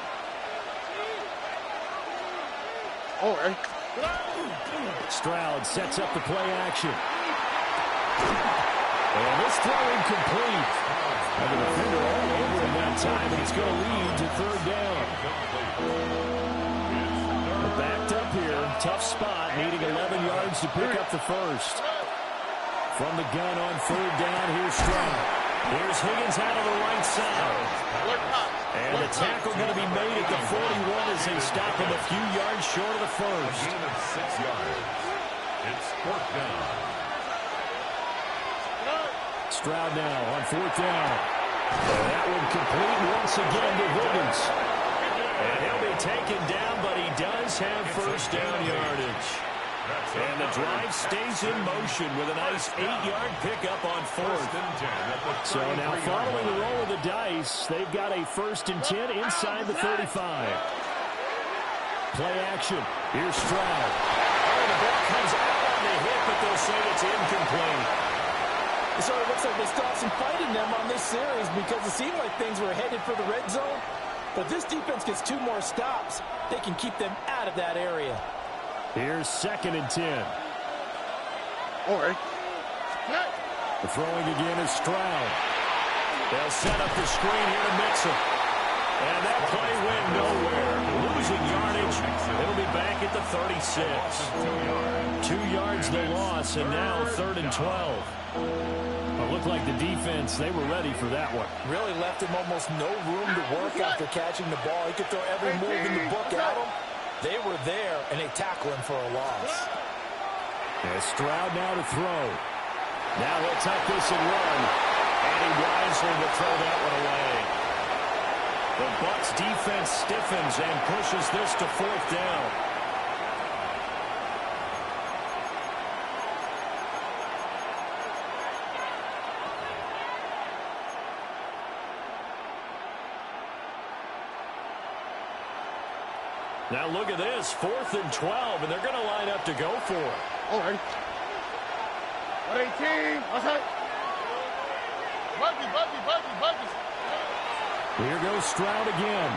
Stroud sets up the play action. And this throw incomplete. And the defender all over him that time, and it's going to lead to 3rd down. Backed up here, tough spot, needing 11 yards to pick up the 1st. From the gun on 3rd down, here's Stroud. Here's Higgins out of the right side. And the tackle going to be made at the 41 as they stop him a few yards short of the 1st. Gain of 6 yards. It's 4th down. Stroud now on 4th down. And that one complete once again to Higgins. And he'll be taken down, but he does have 1st down yardage. And the drive stays in motion with a nice 8-yard pickup on 4th. So now following the roll of the dice, they've got a 1st and 10 inside the 35. Play action. Here's Stroud. incomplete. So it looks like they still have some fight in them on this series because it seemed like things were headed for the red zone. But this defense gets 2 more stops. They can keep them out of that area. Here's 2nd and 10. All right. The throwing again is Stroud. They'll set up the screen here to mix it. And that play went nowhere. Losing yardage. It'll be back at the 36. 2 yards the loss, and now 3rd and 12. It looked like the defense, they were ready for that one. Really left him almost no room to work after catching the ball. He could throw every move in the book at him. They were there, and they tackle him for a loss. And Stroud now to throw. Now he'll tuck this and run. And he wisely will throw that one away. The Bucs defense stiffens and pushes this to 4th down. Now look at this, 4th and 12, and they're going to line up to go for it. All right. 118. Outside. Buggy. Here goes Stroud again.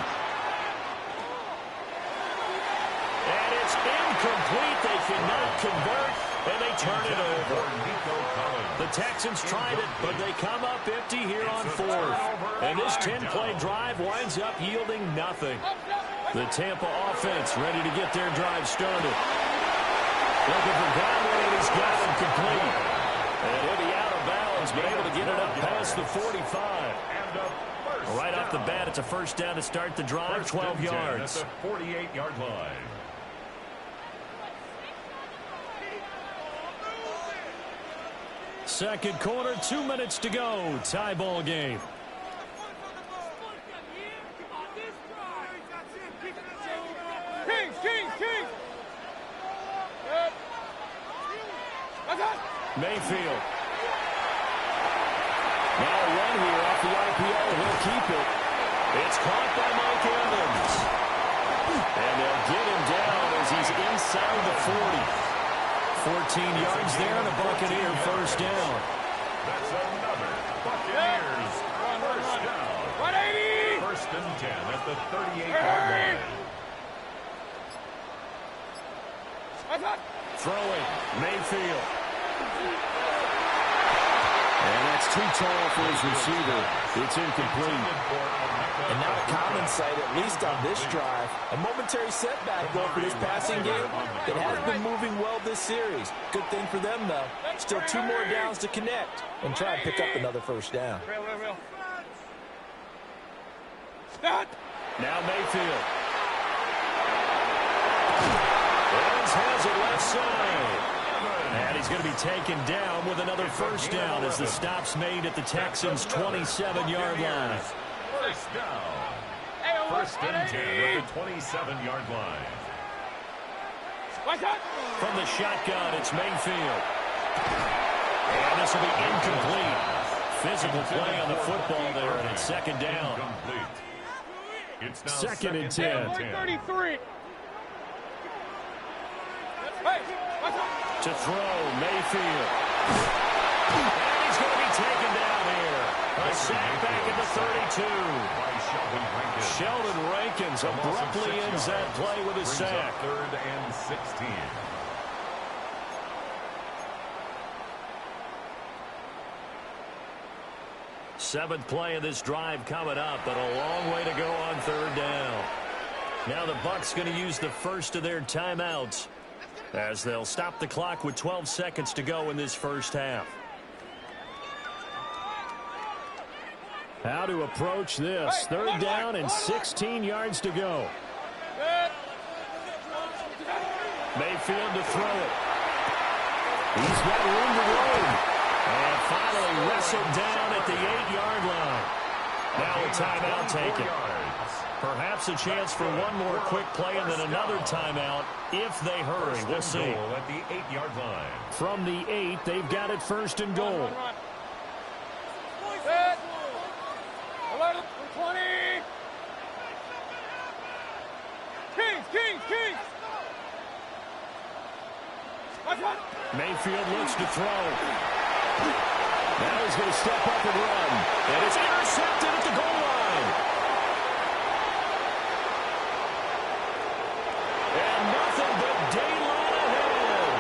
And it's incomplete. They cannot convert, and they turn it over. The Texans tried it, but they come up empty here on 4th. And this 10-play drive winds up yielding nothing. The Tampa offense ready to get their drive started. Looking for Godwin, and he's got him complete. And he'll be out of bounds, but able to get it up past the 45. Right off the bat, it's a first down to start the drive, 12 yards. At the 48-yard line. Second quarter, 2 minutes to go. Tie ball game. Kings. Mayfield. Now a run here off the RPO. He'll keep it. It's caught by Mike Evans. And they'll get him down as he's inside the 40. 14 yards there and a Buccaneer first down. That's another Buccaneers first down. 180. 1st and 10 at the 38-yard line. Throwing, Mayfield. And that's too tall for his receiver. It's incomplete. And now a common sight, at least on this drive. A momentary setback, though, for this passing game. It has been moving well this series. Good thing for them, though. Still 2 more downs to connect and try and pick up another first down. Now Mayfield. Evans has it left side. And he's going to be taken down with another first down as the stop's made at the Texans' 27-yard line. First down. 1st and 10 at the 27-yard line. From the shotgun, it's Mayfield. And this will be incomplete. Physical play on the football there, and it's 2nd down. It's now 2nd and 10. 133. To throw, Mayfield. And he's going to be taken down here. A sack back at the 32. Sheldon Rankins abruptly ends that play with a sack. 3rd and 16. Seventh play of this drive coming up, but a long way to go on 3rd down. Now the Bucs going to use the first of their timeouts, as they'll stop the clock with 12 seconds to go in this first half. How to approach this. 3rd down and 16 yards to go. Mayfield to throw it. He's got room to roam. And finally wrestled down at the 8-yard line. Now a timeout taken. Perhaps a chance for one more quick play and then another timeout if they hurry. We'll see. At the 8-yard line. From the 8, they've got it 1st and goal. Set. 20. Kings. Mayfield looks to throw. Now he's going to step up and run. And it's intercepted at the goal line. And nothing but daylight ahead.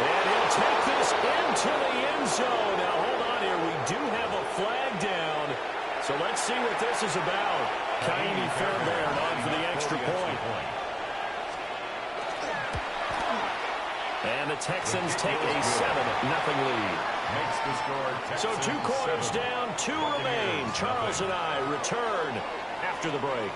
And he'll take this into the end zone. Now, hold on here. We do have a flag down. So let's see what this is about. Kaimi Fairbairn on for the extra point. And the Texans take a 7-0 lead. Makes the score So Texans 2 quarters 7. down, 2 remain. Charles and I return after the break.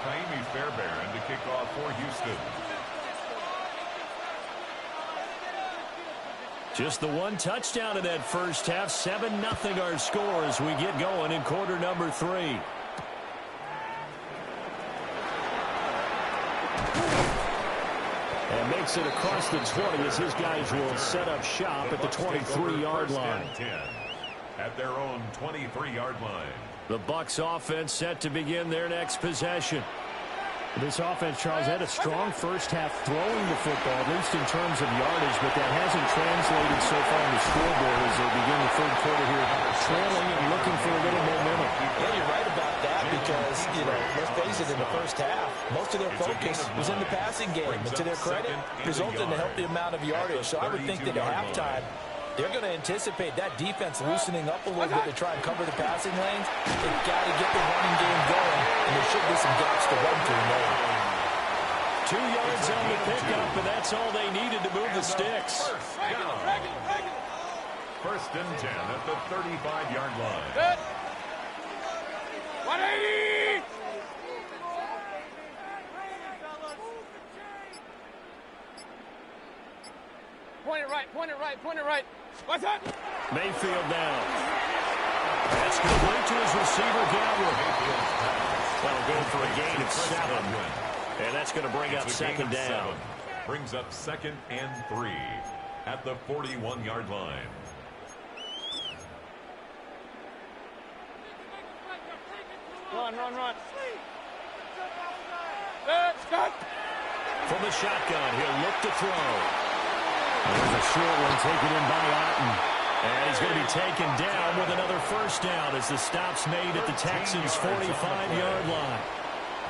Kaimi Fairbairn to kick off for Houston. Just the 1 touchdown in that first half. 7-0 our score as we get going in quarter number 3. And makes it across the 20 as his guys will set up shop at the 23-yard line. 10 at their own 23-yard line. The Bucs offense set to begin their next possession. This offense, Charles, had a strong first half throwing the football, at least in terms of yardage, but that hasn't translated so far on the scoreboard as they begin the third quarter here, trailing and looking for a little momentum. Yeah, you're right about that because, let's face it, in the first half, most of their focus was in the passing game. And to their credit, resulted in a healthy amount of yardage. So I would think that at halftime, they're going to anticipate that defense loosening up a little bit to try and cover the passing lanes. They've got to get the running game going, and there should be some gaps to run through there. 2 yards on the pickup, and that's all they needed to move the sticks. First and 10 at the 35-yard line. 180! Point it right, point it right, point it right. What's that? Mayfield down. That's complete to his receiver, Gabriel. That'll go for a gain of 7. And that's going to bring up second down. Brings up 2nd and 3 at the 41-yard line. Run. From the shotgun, he'll look to throw. There's a short one taken in by Otten. And he's going to be taken down with another first down as the stop's made at the Texans' 45-yard line.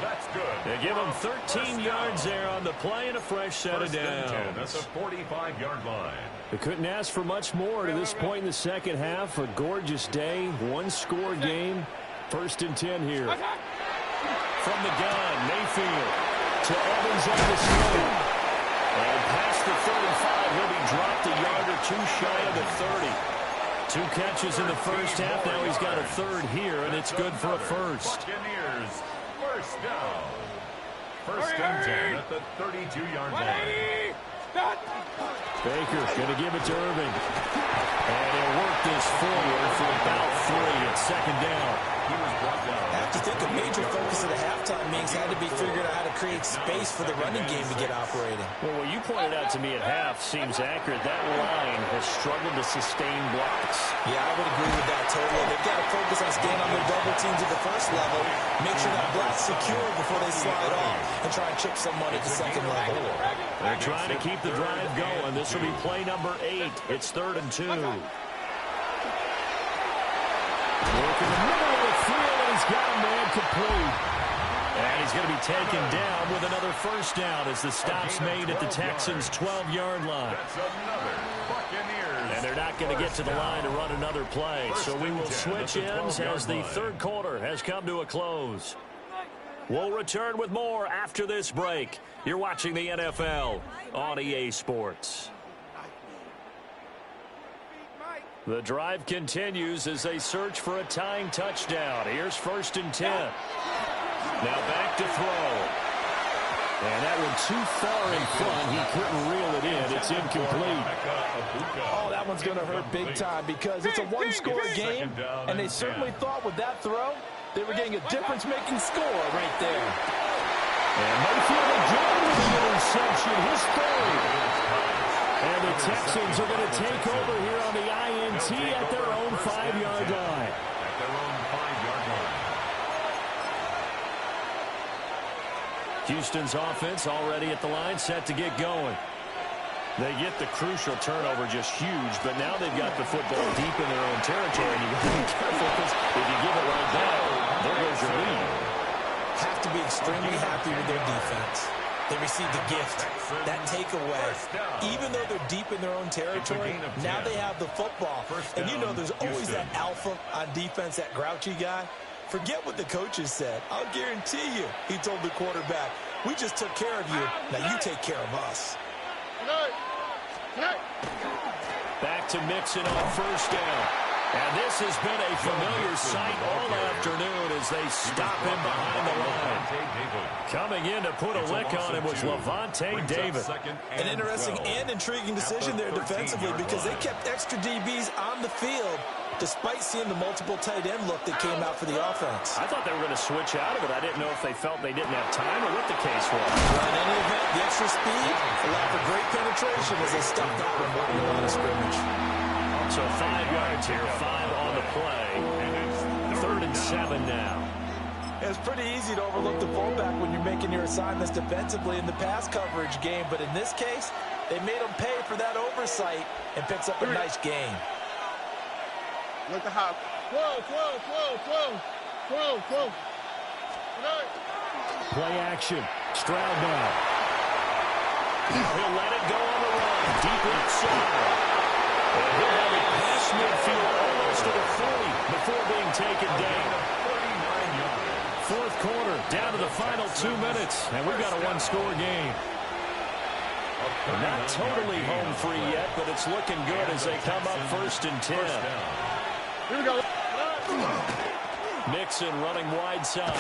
That's good. They give him 13 yards there on the play and a fresh set of First and 10 at downs. the 45-yard line. They couldn't ask for much more to this point in the second half. A gorgeous day, 1-score game. First and 10 here. From the gun, Mayfield to Evans on the swing. And past the 35, he'll be dropped a yard or 2 shy of the 30. 2 catches in the first half. Now he's got a third here, and it's good for a first. Buccaneers, first down. First and 10 at the 32-yard line. Baker going to give it to Irving. And he'll work this forward for about 3 at second down. He was brought down. I have to think a major focus of the halftime meetings had to be figuring out how to create space for the running game to get operating. Well, what you pointed out to me at half seems accurate. That line has struggled to sustain blocks. Yeah, I would agree with that totally. They've got to focus on staying on their double teams at the first level, make sure that block's secure before they slide off, and try and chip someone at the second level. They're trying to keep the drive going. This will be play number 8. It's 3rd and 2. Work in the middle of the field, and he's got a man complete. And he's going to be taken down with another first down as the stop's made at the Texans' 12-yard line. That's another Buccaneers. And they're not going to get to the line to run another play. So we will switch ends as the third quarter has come to a close. We'll return with more after this break. You're watching the NFL on EA Sports. The drive continues as they search for a tying touchdown. Here's 1st and 10. Now back to throw. And that one too far in front. He couldn't reel it in. It's incomplete. Oh, that one's going to hurt big time because it's a 1-score game, and they certainly thought with that throw they were getting a difference-making score right there. And Mayfield again with the interception. His third. And the Texans are going to take over here on the INT at their own 5-yard line. At their own 5-yard line. Houston's offense already at the line, set to get going. They get the crucial turnover, just huge, but now they've got the football deep in their own territory, and you've got to be careful because if you give it right back, there goes your lead. Have to be extremely happy with their defense. They received the gift, that takeaway. Even though they're deep in their own territory, now they have the football. And you know there's always that alpha on defense, that grouchy guy. Forget what the coaches said. I'll guarantee you, he told the quarterback, we just took care of you. Now you take care of us. Back to Mixon on first down. And this has been a familiar sight all afternoon as they stop him behind the line. Coming in to put a lick on him was Levante David. An interesting and intriguing decision there defensively because they kept extra DBs on the field despite seeing the multiple tight end look that came out for the offense. I thought they were going to switch out of it. I didn't know if they felt they didn't have time or what the case was. Well, in any event, the extra speed allowed for great penetration as they stuffed out and won the line of scrimmage. So 5 yards here, 5 on the play. 3rd and 7 now. It's pretty easy to overlook the fullback when you're making your assignments defensively in the pass coverage game, but in this case, they made him pay for that oversight and picks up a nice gain. Look at how. Whoa. Play action. Stroud now. He'll let it go on the run. Deep inside. And he'll have it past midfield almost to the 40 before being taken down. 4th quarter, down to the final 2 minutes, and we've got a one-score game. They're not totally home free yet, but it's looking good as they come up 1st and 10. Here we go. Mixon running wide side.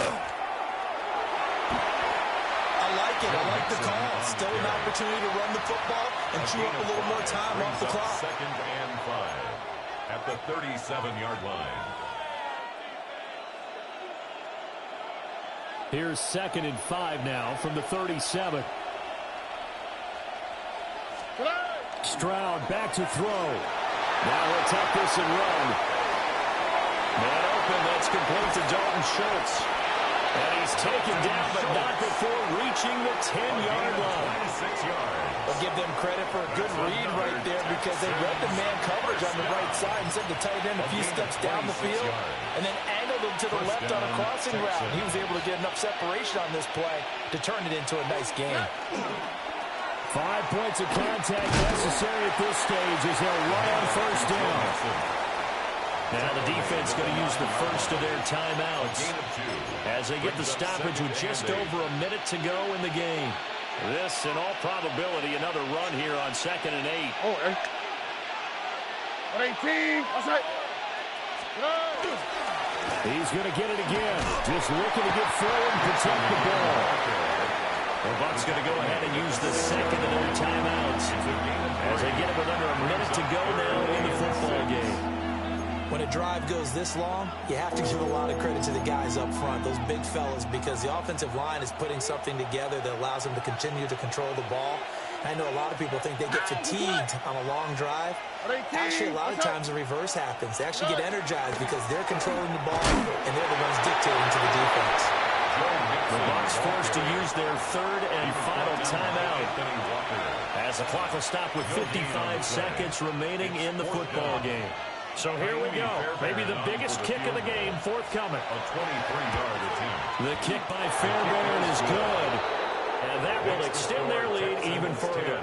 I like it. I like the call. Still an opportunity to run the football and chew up a little more time off the clock. 2nd and 5 at the 37-yard line. Here's 2nd and 5 now from the 37. Stroud back to throw. Now he'll tuck this and run. Man open, that's complete to Dalton Schultz. And he's taken down, but not before reaching the 10-yard line. 6 yards. I'll give them credit for a good read right there because they read the man coverage on the right side and sent the tight end a few steps down the field and then angled him to the left on a crossing route. He was able to get enough separation on this play to turn it into a nice game. 5 points of contact necessary at this stage as they'll run on first down. Now the defense going to use the first of their timeouts as they get the stoppage with just over a minute to go in the game. This, in all probability, another run here on 2nd and 8. Oh, 18. That's right. He's going to get it again. Just looking to get forward and protect the ball. The Bucs going to go ahead and use the second of their timeouts as they get it with under a minute to go now in the football game. When a drive goes this long, you have to give a lot of credit to the guys up front, those big fellas, because the offensive line is putting something together that allows them to continue to control the ball. I know a lot of people think they get fatigued on a long drive. Actually, a lot of times the reverse happens. They actually get energized because they're controlling the ball, and they're the ones dictating to the defense. The Bucs forced to use their 3rd and final timeout as the clock will stop with 55 seconds remaining in the football game. So here we go. Maybe the biggest kick of the game forthcoming. A 23-yard attempt. The kick by Fairbairn is good. And that will extend their lead even further.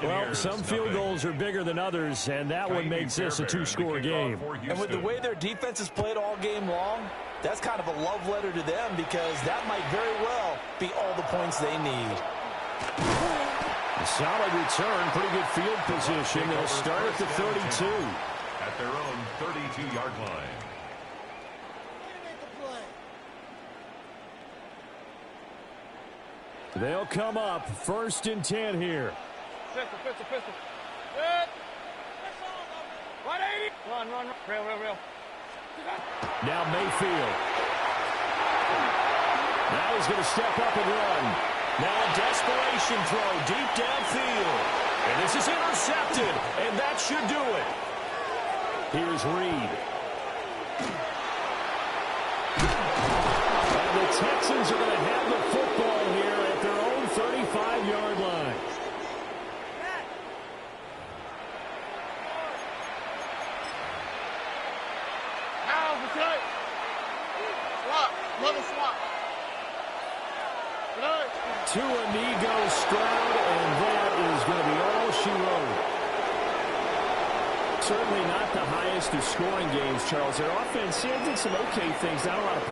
Well, some field goals are bigger than others, and that one makes this a 2-score game. And with the way their defense has played all game long, that's kind of a love letter to them because that might very well be all the points they need. A solid return, pretty good field position. They'll start at the 32. At their own 32-yard line. They'll come up 1st and 10 here. Pistol. Good. 180. Run. Real. Now Mayfield. Now he's going to step up and run. Now a desperation throw deep downfield. And this is intercepted, and that should do it. Here's Reed. And the Texans are going to have the football here To Amigo Stroud, and that is going to be all she wrote. Certainly not the highest of scoring games, Charles. Their offense did some okay things, not a lot of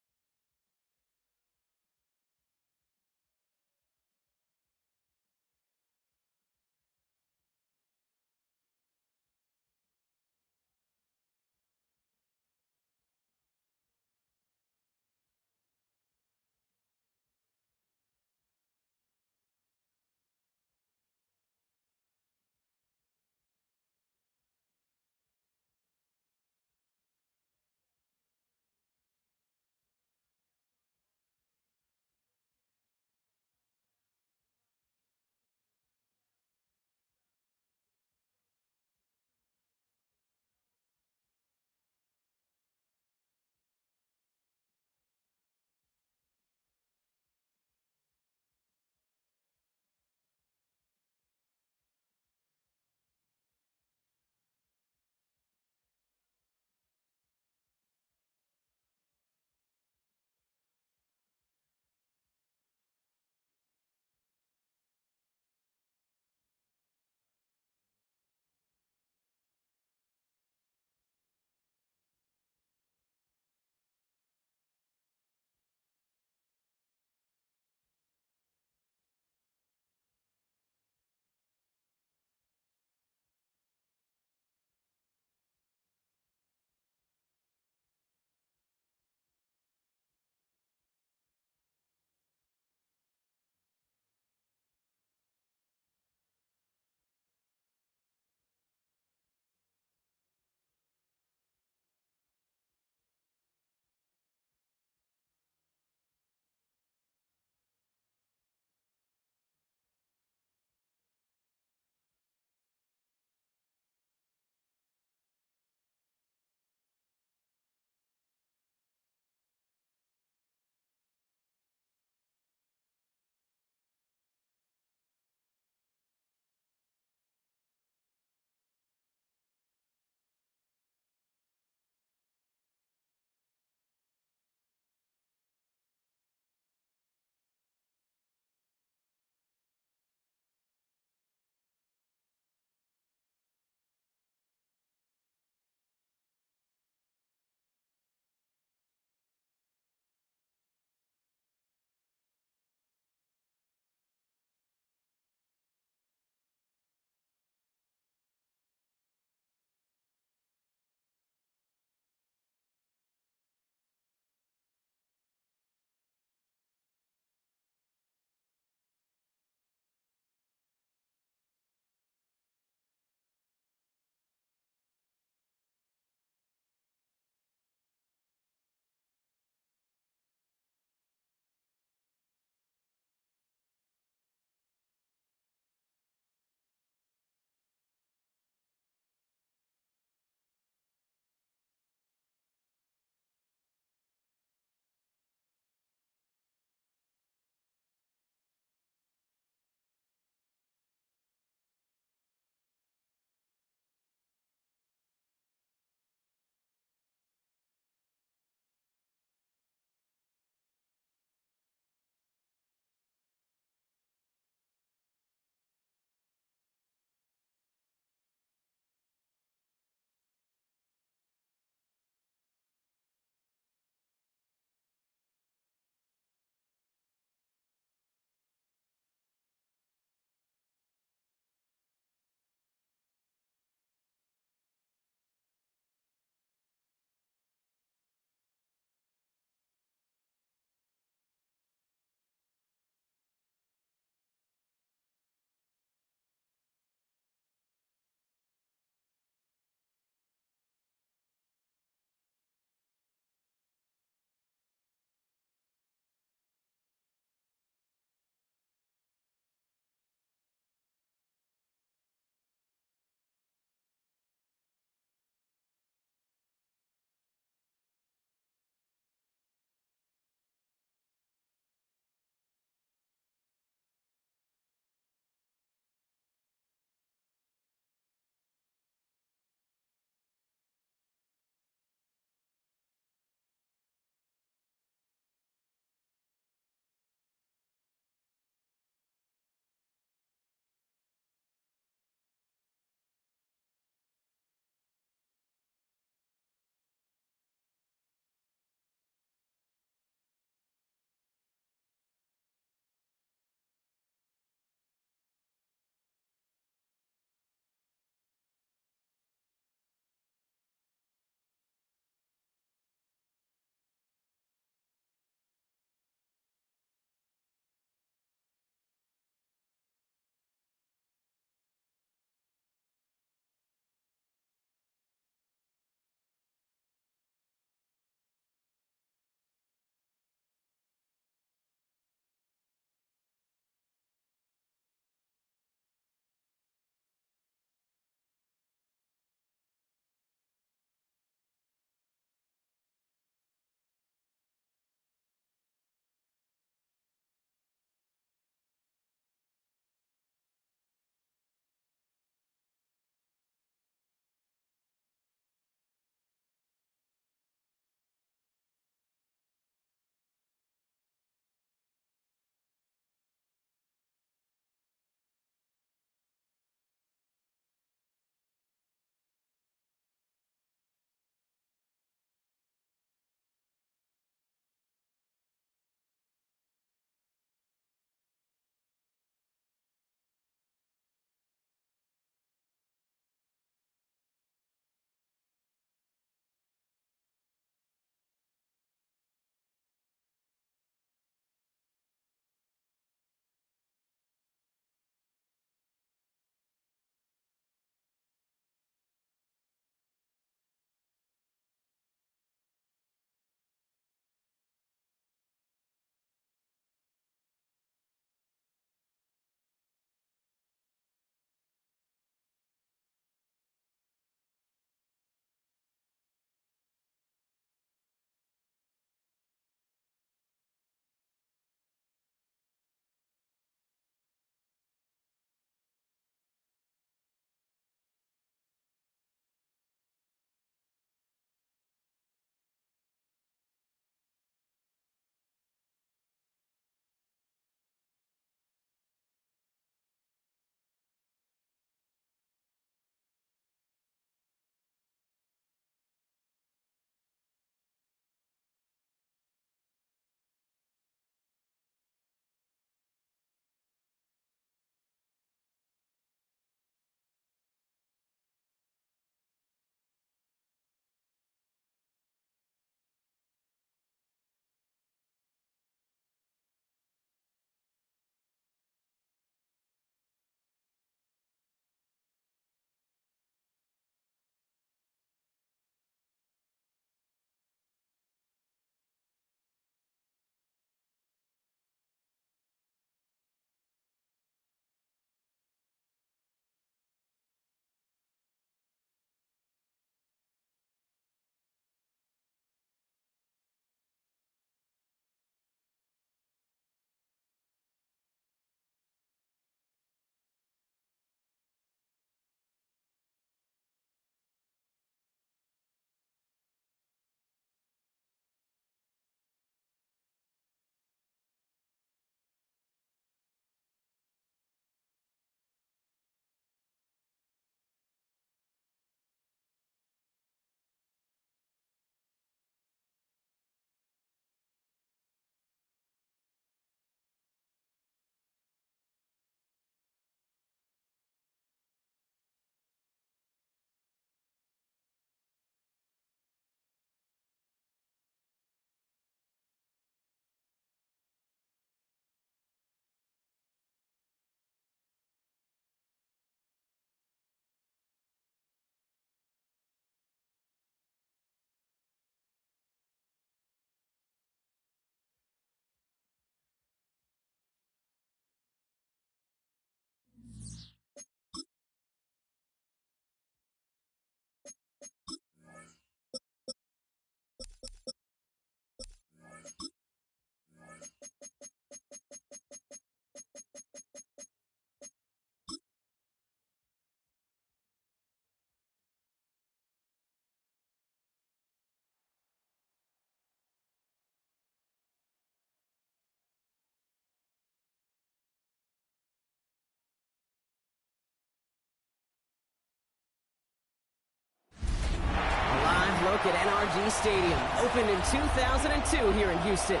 at NRG Stadium, opened in 2002 here in Houston.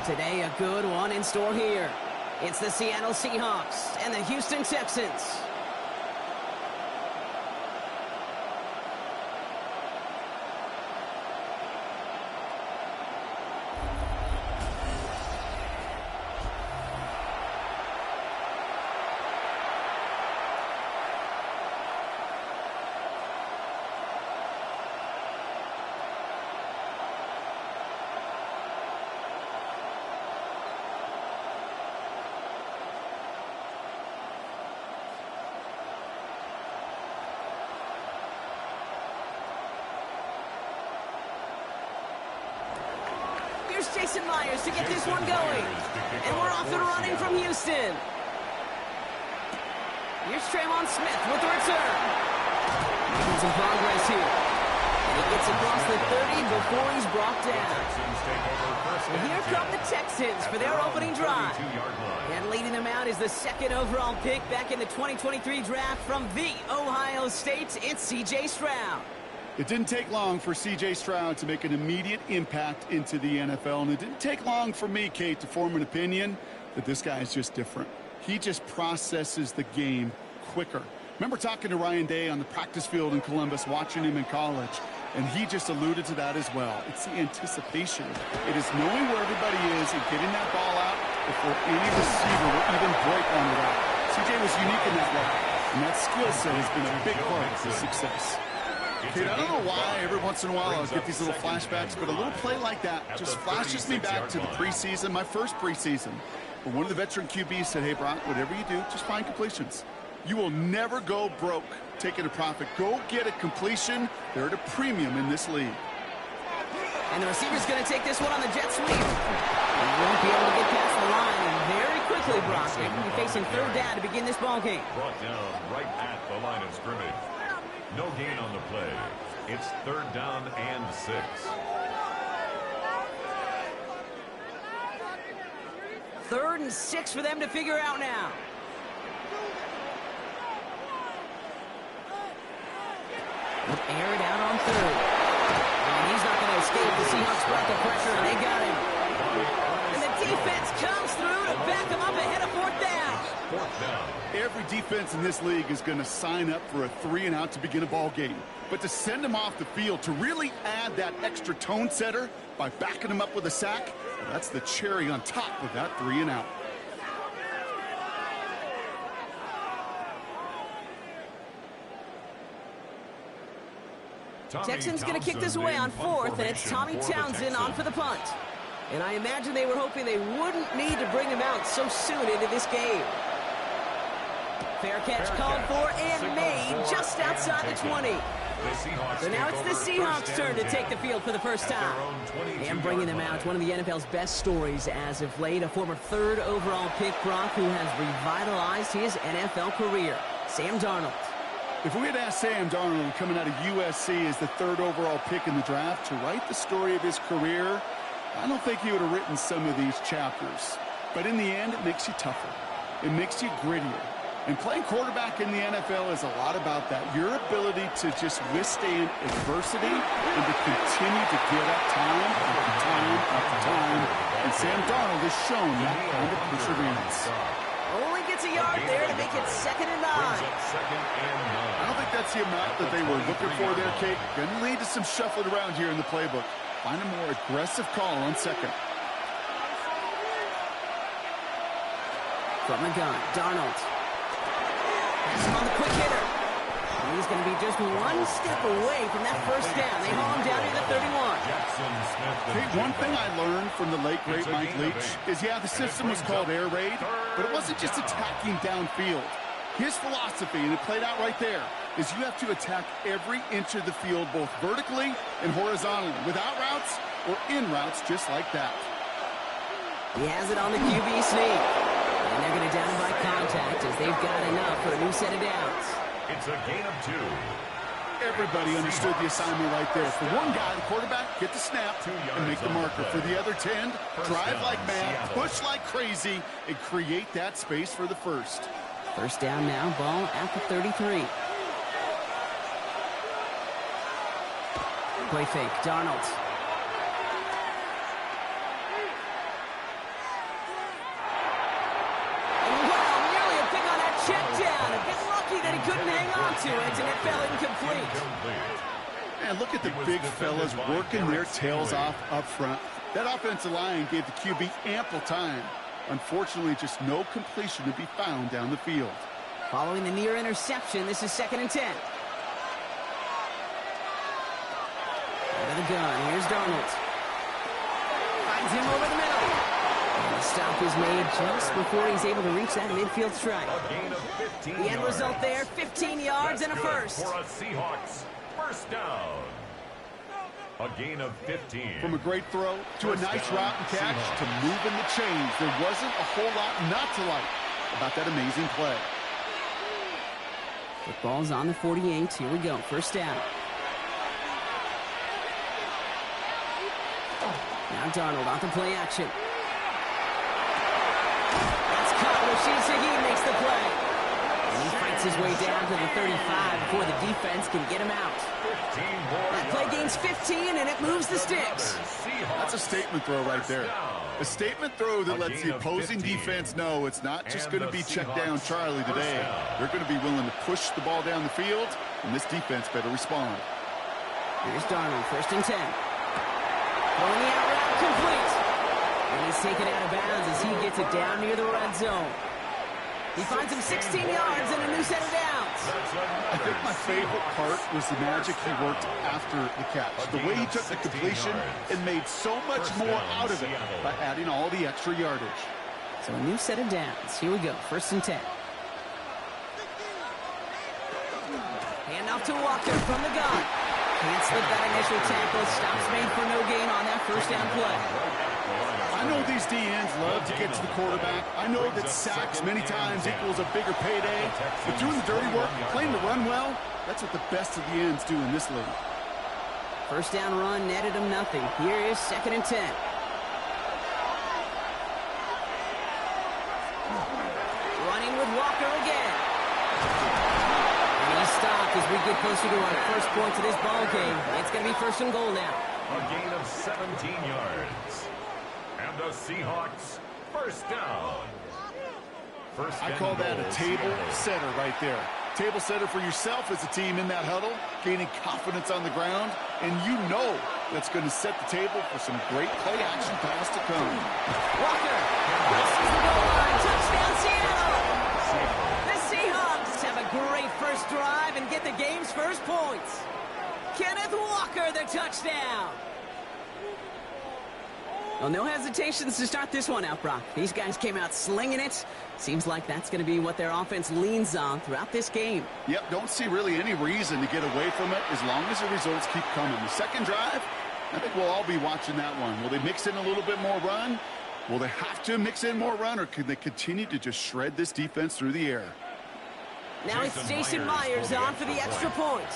Today, a good one in store here. It's the Seattle Seahawks and the Houston Texans. Jason Myers to get this one going. And we're off and running from Houston. Here's Tremont Smith with the return. Making some progress here. And he gets across the 30 before he's brought down. And here come the Texans for their opening drive. And leading them out is the second overall pick back in the 2023 draft from the Ohio State. It's C.J. Stroud. It didn't take long for C.J. Stroud to make an immediate impact into the NFL, and it didn't take long for me, Kate, to form an opinion that this guy is just different. He just processes the game quicker. Remember talking to Ryan Day on the practice field in Columbus, watching him in college, and he just alluded to that as well. It's the anticipation. It is knowing where everybody is and getting that ball out before any receiver will even break on it out. C.J. was unique in that way, and that skill set has been a big part of his success. Kate, I don't know why every once in a while I'll get these little flashbacks, but a little play like that just flashes me back to the preseason, my first preseason, where one of the veteran QBs said, hey, Brock, whatever you do, just find completions. You will never go broke taking a profit. Go get a completion. They're at a premium in this league. And the receiver's going to take this one on the jet sweep. He won't be able to get past the line, and very quickly, Brock, they will be facing third down to begin this ball game. Brought down right at the line of scrimmage. No gain on the play. It's third down and 6. Third and 6 for them to figure out now. Air it out on third. And he's not going to escape. The Seahawks brought the pressure, and they got him. And the defense comes through to back him up ahead of fourth down. Every defense in this league is going to sign up for a 3-and-out to begin a ball game. But to send him off the field, to really add that extra tone setter by backing him up with a sack, that's the cherry on top of that 3-and-out. Texans going to kick this away on fourth, and it's Tommy Townsend on for the punt. And I imagine they were hoping they wouldn't need to bring him out so soon into this game. Fair catch called for and made just outside the 20. So now it's the Seahawks' turn to take the field for the first time. And bringing them out, one of the NFL's best stories as of late, a former third overall pick, Brock, who has revitalized his NFL career, Sam Darnold. If we had asked Sam Darnold, coming out of USC as the third overall pick in the draft, to write the story of his career, I don't think he would have written some of these chapters. But in the end, it makes you tougher. It makes you grittier. And playing quarterback in the NFL is a lot about that. Your ability to just withstand adversity and to continue to get up time after time after time. And Sam Darnold has shown that kind of perseverance. Only gets a yard there to make it 2nd and 9. I don't think that's the amount that they were looking for there, Kate. Going to lead to some shuffling around here in the playbook. Find a more aggressive call on second. From the gun, Darnold. On the quick hitter. He's going to be just one step away from that first down. They haul him down to the 31. Hey, one thing I learned from the late, great Mike Leach is, yeah, the system was called air raid, but it wasn't just attacking downfield. His philosophy, and it played out right there, is you have to attack every inch of the field, both vertically and horizontally, without routes or in routes, just like that. He has it on the QB sneak. And they're going to down by contact as they've got enough for a new set of downs. It's a gain of 2. Everybody understood the assignment right there. For one guy, the quarterback, get the snap and make the marker. For the other 10, drive like mad, push like crazy, and create that space for the first. First down now, ball at the 33. Play fake. Darnold. And wow, nearly a pick on that check down. A bit lucky that he couldn't hang on to it, and it fell incomplete. And look at the big fellas working their tails off up front. That offensive line gave the QB ample time. Unfortunately, just no completion to be found down the field. Following the near interception, this is 2nd and 10. Out of the gun, here's Darnold. Finds him over the middle. And the stop is made just before he's able to reach that midfield strike. The end result there, 15 yards and a first. For a Seahawks first down. A gain of 15. From a great throw to a nice route and catch to moving the chains. There wasn't a whole lot not to like about that amazing play. Football's on the 48. Here we go. First down. Now Darnold on to play action. That's caught. Sideshizzle makes the play. And he fights his way down to the 35 before the defense can get him out. That play gains 15, and it moves the sticks. That's a statement throw right there. A statement throw that lets the opposing defense know it's not just going to be check down Charlie today. They're going to be willing to push the ball down the field, and this defense better respond. Here's Darnold, 1st and 10. Throwing the out route complete. And he's taken out of bounds as he gets it down near the red zone. He finds him 16 yards and a new set of downs. I think my favorite part was the magic he worked after the catch. The way he took the completion and made so much more out of it by adding all the extra yardage. So a new set of downs. Here we go, 1st and 10. Handoff to Walker from the gun. Can't slip that initial tackle. Stops made for no gain on that first down play. I know these DNs love to get to the quarterback. I know that sacks many times equals a bigger payday. But doing the dirty work, playing to run well, that's what the best of the ends do in this league. First down run netted him nothing. Here is 2nd and 10. Running with Walker again. And he's stopped as we get closer to our first points of this ball game. It's going to be 1st and goal now. A gain of 17 yards. And the Seahawks first down. I call that a table setter right there. Table setter for yourself as a team in that huddle, gaining confidence on the ground, and you know that's going to set the table for some great play action pass to come. Walker, this is the goal line. Touchdown, Seattle. The Seahawks have a great first drive and get the game's first points. Kenneth Walker, the touchdown. Well, no hesitations to start this one out, Brock. These guys came out slinging it. Seems like that's going to be what their offense leans on throughout this game. Yep, don't see really any reason to get away from it as long as the results keep coming. The second drive, I think we'll all be watching that one. Will they mix in a little bit more run? Will they have to mix in more run, or could they continue to just shred this defense through the air? Now it's Jason Myers on for the extra point.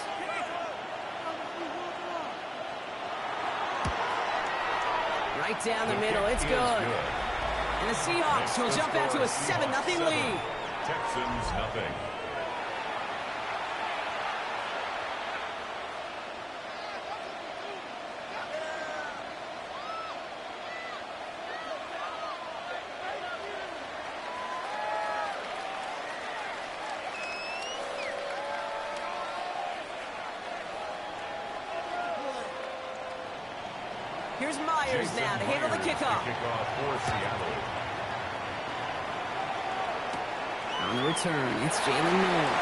Right down the middle, it's good. And the Seahawks will jump out to a 7-0 lead. Texans nothing. Here's Myers now to handle the kickoff. For Seattle. On the return, it's Jalen Moore.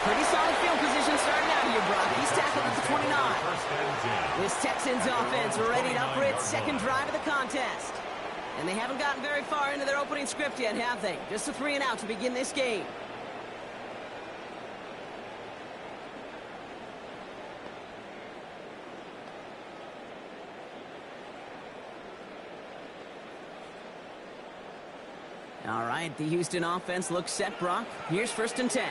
Pretty solid field position starting out here, Brock. He's tackled at the 29. This Texans offense ready up for its second drive of the contest. And they haven't gotten very far into their opening script yet, have they? Just a 3-and-out to begin this game. All right, the Houston offense looks set, Brock. Here's 1st and 10.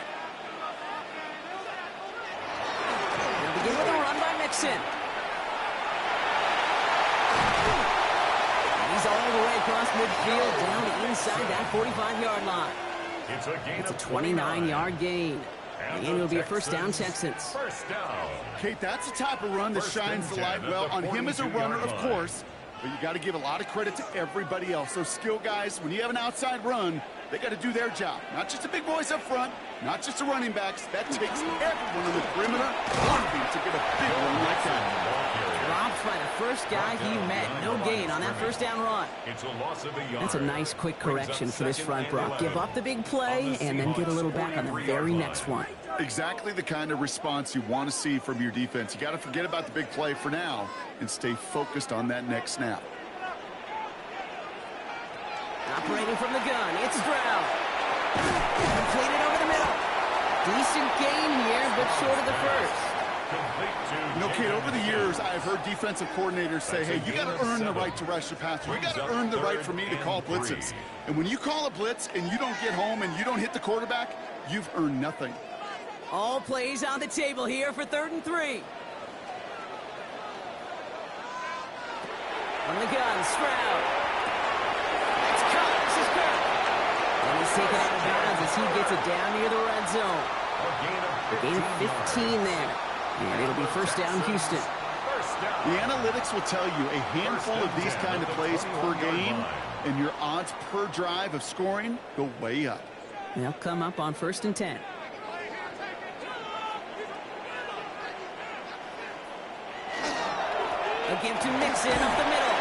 They'll begin with a run by Mixon. And he's all the way across midfield down inside that 45-yard line. It's a gain It's a of 29-yard gain. And it'll be a first down, Texans. First down. Kate, that's the type of run that shines the light well on him as a runner, of course, but you got to give a lot of credit to everybody else. Those skill guys, when you have an outside run, they got to do their job. Not just the big boys up front, not just the running backs. That takes everyone on the perimeter to get a big one like that. Dropped by the first guy he met. No gain on that first down run. It's a loss of a yard. That's a nice quick correction for this front, Brock. Give up the big play and then get a little back on the very next one. Exactly the kind of response you want to see from your defense. You got to forget about the big play for now and stay focused on that next snap. Operating from the gun, it's Stroud. Completed over the middle. Decent gain here, but short of the first. You know, Kate, over the years, I've heard defensive coordinators say, hey, you got to earn the right to rush the passer. You got to earn the right for me to call blitzes. And when you call a blitz and you don't get home and you don't hit the quarterback, you've earned nothing. All plays on the table here for 3rd and 3. From the gun, Stroud. That's caught. This is good. And he's taken out of bounds as he gets it down near the red zone. A gain of 15 there. And it'll be first down, Houston. The analytics will tell you a handful of these kind of plays per game, and your odds per drive of scoring go way up. They'll come up on 1st and 10. A give to Mixon up the middle.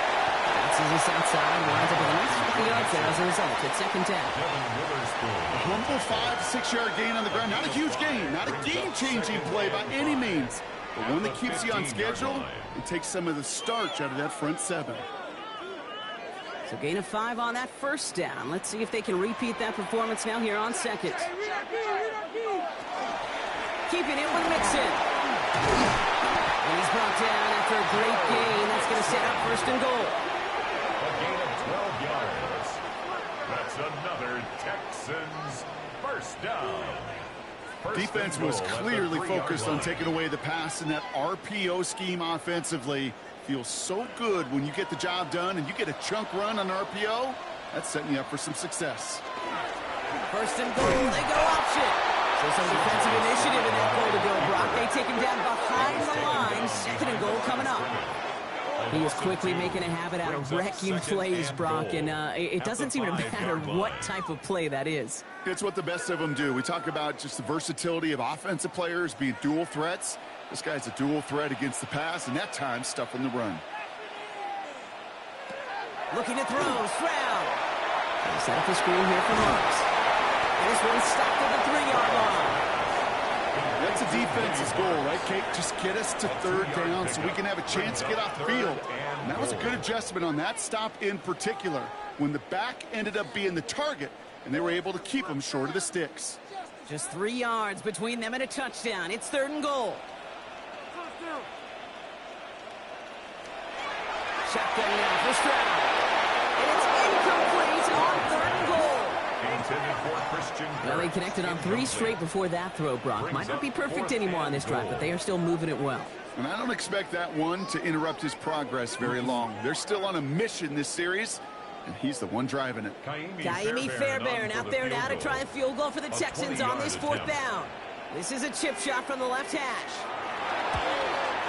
Bounces this outside, winds up with a nice 50 yards there as a result. It's 2nd and 10. A humble 5-6 yard gain on the ground. Not a huge gain, not a game-changing play by any means, but one that keeps you on schedule and takes some of the starch out of that front 7. So gain of 5 on that first down. Let's see if they can repeat that performance now here on 2nd. Keeping it with Mixon. And he's brought down after a great gain. That's going to set up 1st and goal. A gain of 12 yards. That's another Texans first down. Defense was clearly focused on taking away the pass in that RPO scheme offensively. Feels so good when you get the job done and you get a chunk run on RPO. That's setting you up for some success. 1st and goal. They go option. So some defensive initiative in that goal to go, Brock. They take him down behind the line. 2nd and goal coming up. He is quickly making a habit out of wrecking plays, Brock, and it doesn't seem to matter what type of play that is. It's what the best of them do. We talk about just the versatility of offensive players being dual threats. This guy's a dual threat against the pass, and that time stuffing the run. Looking to throw, Stroud. Set up the screen here for Marks. And this one's stopped at the 3-yard line. That's a defense's goal, right, Kate? Just get us to 3rd down so we can have a chance to get off the field. And that was a good adjustment on that stop in particular, when the back ended up being the target, and they were able to keep him short of the sticks. Just 3 yards between them and a touchdown. It's 3rd and goal. Shotgun now for Stroud. And it's incomplete on 3rd and goal. Well, they connected on 3 straight before that throw, Brock. Might not be perfect anymore on this drive, but they are still moving it well. And I don't expect that one to interrupt his progress very long. They're still on a mission this series, and he's the one driving it. Kaimi Fairbairn out there now to try a field goal for the Texans on this 4th down. This is a chip shot from the left hash.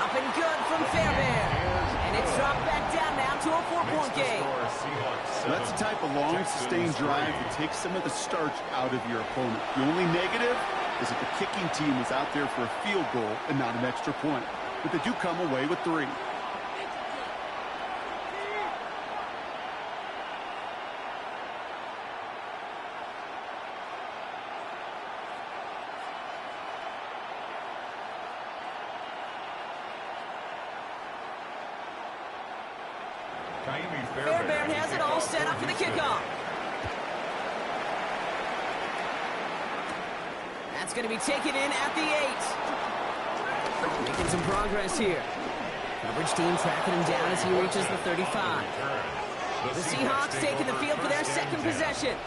Up and good from Fairbairn. And it's dropped back down now to a 4-point game. That's the type of long, sustained drive that takes some of the starch out of your opponent. The only negative is that the kicking team was out there for a field goal and not an extra point. But they do come away with 3. Fairbairn has it all set up for the kickoff. That's going to be taken in at the 8. Making some progress here. Coverage team tracking him down as he reaches the 35. The Seahawks taking the field for their 2nd possession.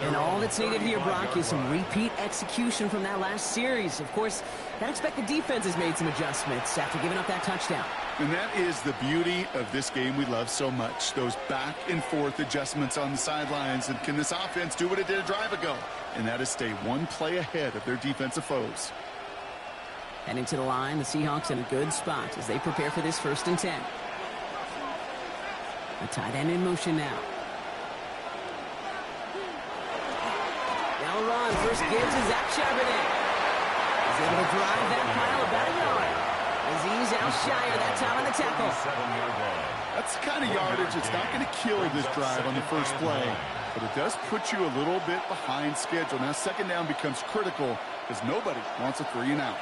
And all that's needed here, Brock, is some repeat execution from that last series. Of course, I expect the defense has made some adjustments after giving up that touchdown. And that is the beauty of this game we love so much, those back and forth adjustments on the sidelines. And can this offense do what it did a drive ago? And that is stay one play ahead of their defensive foes. Heading to the line, the Seahawks in a good spot as they prepare for this 1st and 10. The tight end in motion now. Now run, first gives to Zach Charbonnet. He's able to drive that pile about a yard. Aziz Al-Shire that time on the tackle. That's the kind of yardage that's not going to kill this drive on the first play, but it does put you a little bit behind schedule. Now 2nd down becomes critical because nobody wants a 3 and out.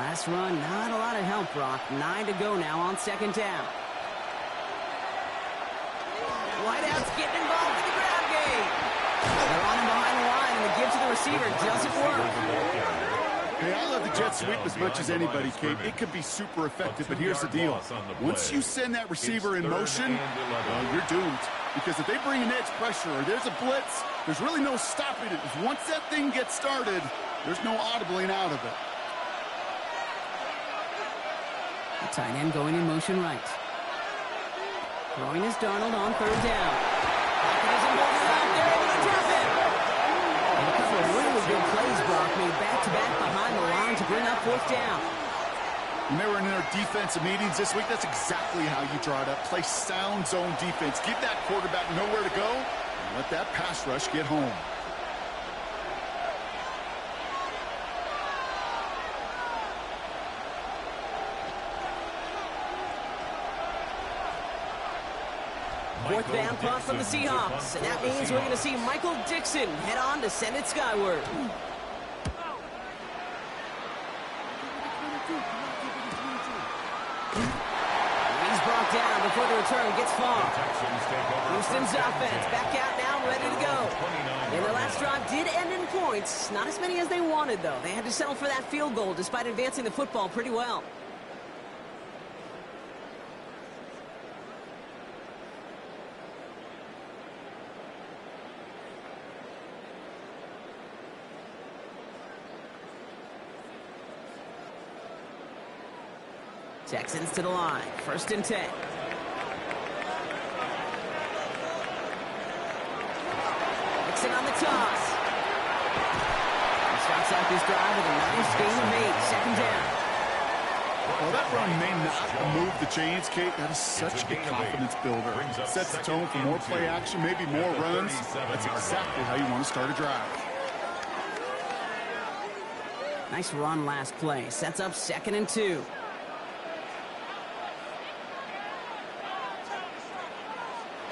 Last run, not a lot of help, Brock. 9 to go now on 2nd down. Whiteout's getting involved in the ground game. They're on him behind the line, and the give to the receiver doesn't work. Hey, I love the jet sweep as much as anybody, Kate. It can be super effective, but here's the deal. Once you send that receiver in motion, well, you're doomed. Because if they bring an edge pressure or there's a blitz, there's really no stopping it. Once that thing gets started, there's no audibling out of it. The tight end going in motion right. Throwing is Darnold on 3rd down. They're able to drop it. And a couple of really good plays, Brock, made back-to-back behind the line to bring up 4th down. When they were in their defensive meetings this week, that's exactly how you draw it up. Play sound zone defense. Give that quarterback nowhere to go, and let that pass rush get home. Fourth down punt from the Seahawks, and that means we're going to see Michael Dixon head on to send it skyward. He's brought down before the return gets far. Houston's offense back out now, ready to go. And their last drive did end in points. Not as many as they wanted, though. They had to settle for that field goal despite advancing the football pretty well. Texans to the line. 1st and 10. Nixon on the toss. He starts out this drive with a nice gain of 8. 2nd down. Well, that run may not move the chains, Kate. That is such a confidence builder. It sets the tone for more play action, maybe more runs. That's exactly how you want to start a drive. Nice run last play. Sets up 2nd and 2.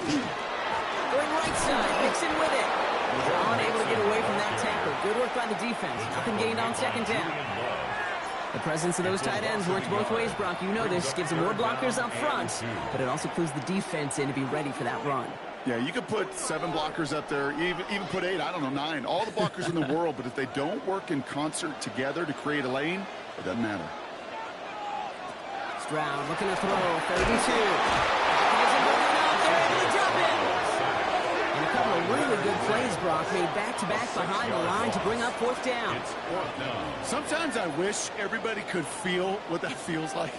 Going right side, Nixon with it. He's unable to get away from that tackle. Good work by the defense. Nothing gained on 2nd down. The presence of those tight ends works both ways, Brock. You know this. Gives them more blockers up front, but it also clues the defense in to be ready for that run. Yeah, you could put 7 blockers up there, even put 8, I don't know, 9. All the blockers in the world, but if they don't work in concert together to create a lane, it doesn't matter. Stroud looking to throw, 32. They're able to drop it. And a couple of really good plays, Brock, made back-to-back behind the line to bring up 4th down. Sometimes I wish everybody could feel what that feels like.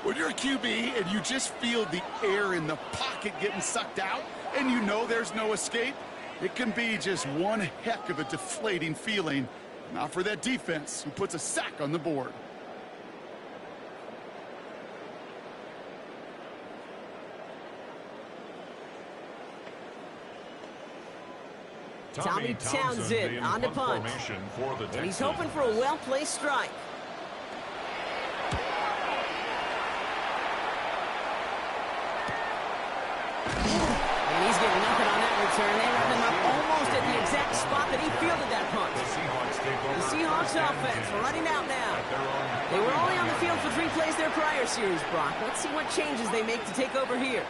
When you're a QB and you just feel the air in the pocket getting sucked out and you know there's no escape, it can be just one heck of a deflating feeling. Not for that defense who puts a sack on the board. Tommy Townsend on to punt. And he's hoping for a well-placed strike. And he's getting nothing on that return. They wrapped him up almost at the exact spot that he fielded that punt. The Seahawks offense running out now. They were only on the field for 3 plays their prior series, Brock. Let's see what changes they make to take over here.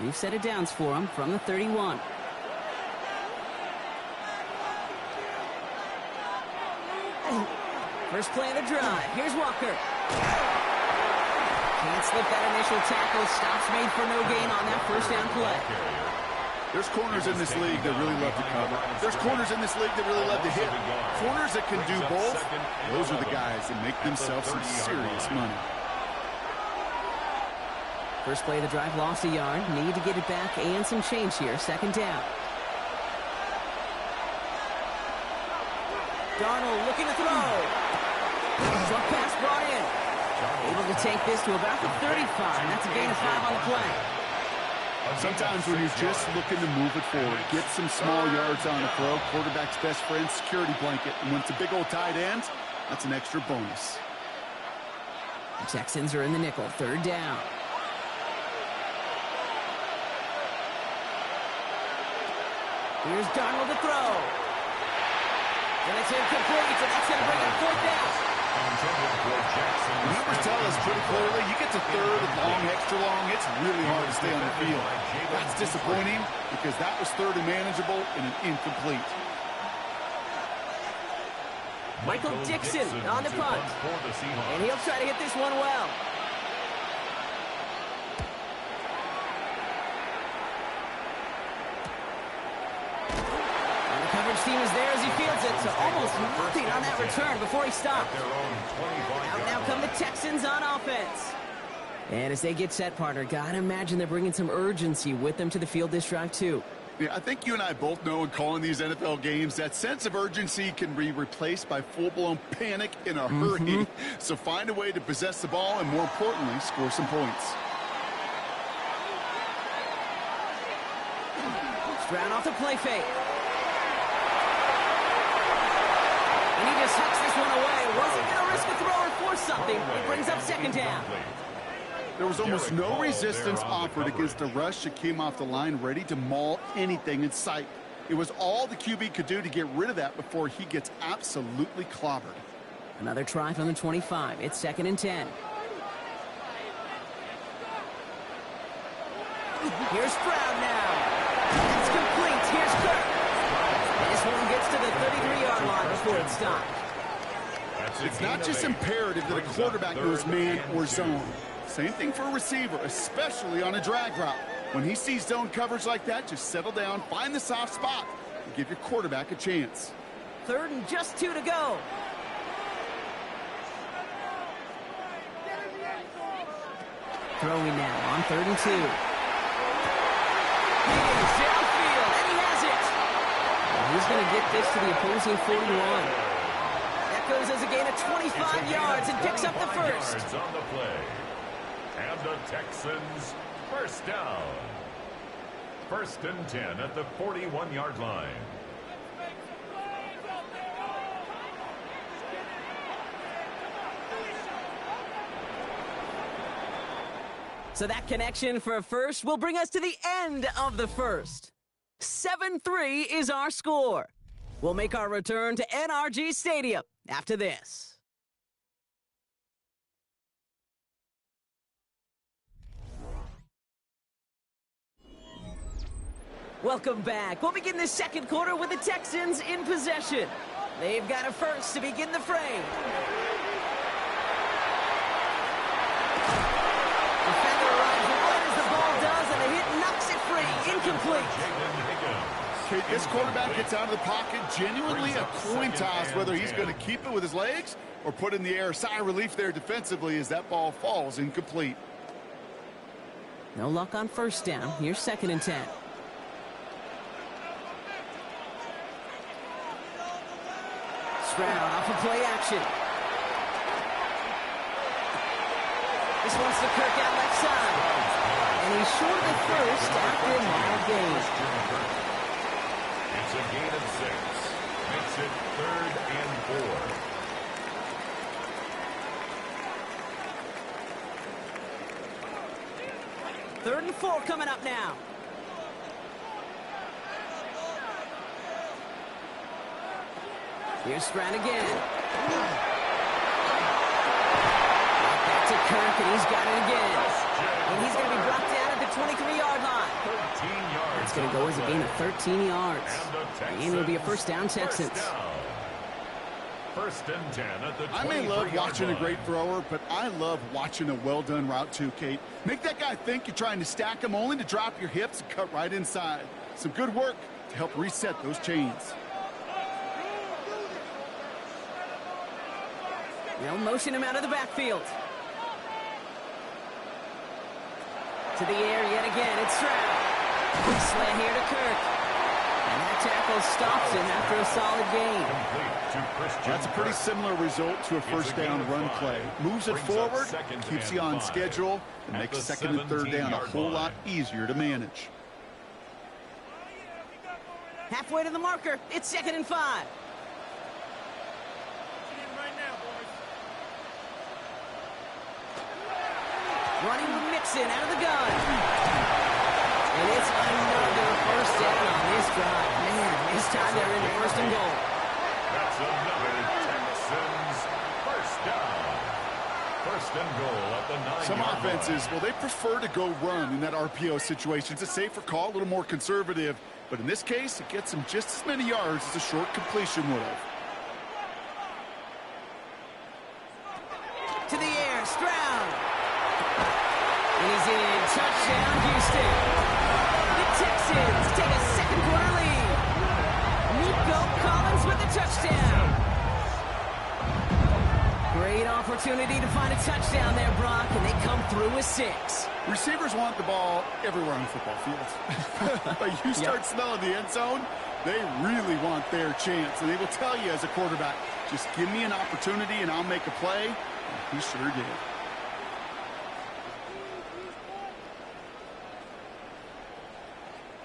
We've set it downs for him from the 31. First play of the drive. Here's Walker. Can't slip that initial tackle. Stops made for no gain on that first down play. There's corners in this league that really love to cover. There's corners in this league that really love to hit. Corners that can do both, those are the guys that make themselves some serious money. First play of the drive, lost a yard. Need to get it back and some change here. Second down. Darnold looking to throw. Short pass brought in. Able to take this to about the 35. That's a gain of 5 on the play. Sometimes when you're just looking to move it forward, get some small yards on the throw, quarterback's best friend, security blanket. And when it's a big old tight end, that's an extra bonus. The Texans are in the nickel. Third down. Here's Darnold to throw. And it's incomplete, so that's going to bring up fourth down. The numbers tell us pretty clearly, you get to third and long, extra long, it's really hard to stay on the field. That's disappointing because that was third and manageable and an incomplete. Michael Dixon on the punt. And he'll try to hit this one well. Coverage team is there as he fields it, so almost nothing on that return before he stops. Out now come the Texans on offense. And as they get set, partner, gotta imagine they're bringing some urgency with them to the field this drive, too. Yeah, I think you and I both know in calling these NFL games, that sense of urgency can be replaced by full-blown panic in a hurry. So find a way to possess the ball and, more importantly, score some points. Stroud off the play fake. And he just hucks this one away. Wasn't going to risk a throw or force something. It brings up second down. There was almost no resistance offered against a rush that came off the line ready to maul anything in sight. It was all the QB could do to get rid of that before he gets absolutely clobbered. Another try from the 25. It's second and 10. Here's Stroud now. It's complete. Here's Kirk. This one gets to the 33-yard line before it's stopped. It's not just imperative that a quarterback knows man or zone. Same thing for a receiver, especially on a drag route. When he sees zone coverage like that, just settle down, find the soft spot, and give your quarterback a chance. Third and just 2 to go. Throwing now on 3rd and 2. He's downfield, and he has it. He's going to get this to the opposing 41. That goes as a gain of 25 yards and picks up the first. On the play. And the Texans first down. 1st and 10 at the 41-yard line. So that connection for a first will bring us to the end of the first. 7-3 is our score. We'll make our return to NRG Stadium after this. Welcome back. We'll begin the second quarter with the Texans in possession. They've got a first to begin the fray. Defender arrives right as the ball does, and the hit knocks it free. Incomplete. Okay, this quarterback gets out of the pocket, genuinely a coin toss whether he's going to keep it with his legs or put it in the air. Sigh of relief there defensively as that ball falls incomplete. No luck on first down. Here's 2nd and 10. Stroud off of play action. This one's to Kirk out left side. And he's short of the first after a mild gain. It's a gain of 6. Makes it 3rd and 4. 3rd and 4 coming up now. Here's Stroud again. Back to Kirk, and he's got it again. And he's going to be brought down at the 23-yard line. 13 yards. It's going to go as a gain of 13 yards. And it'll be a first down, Texans. First and 10 at the 23-yard line. I may love watching a great thrower, but I love watching a well-done route too, Kate. Make that guy think you're trying to stack him only to drop your hips and cut right inside. Some good work to help reset those chains. They'll motion him out of the backfield. To the air yet again, it's Stroud. Slant here to Kirk. And that tackle stops him after a solid gain. That's a pretty similar result to a first down run play. Moves it forward, keeps you on schedule, and makes second and third down a whole lot easier to manage. Halfway to the marker, it's 2nd and 5. Running with Mixon out of the gun. And it's another first down on this drive. Man, this time they're in the 1st and goal. That's another Texans first down. 1st and goal at the 9-yard line. Some offenses, well, they prefer to go run in that RPO situation. It's a safer call, a little more conservative. But in this case, it gets them just as many yards as a short completion would have. To the air, Stroud. And he's in. Touchdown, Houston. The Texans take a second-quarter lead. Nico Collins with the touchdown. Great opportunity to find a touchdown there, Brock, and they come through with 6. Receivers want the ball everywhere on the football field. But you start smelling the end zone, they really want their chance. And they will tell you as a quarterback, just give me an opportunity and I'll make a play. And he sure did.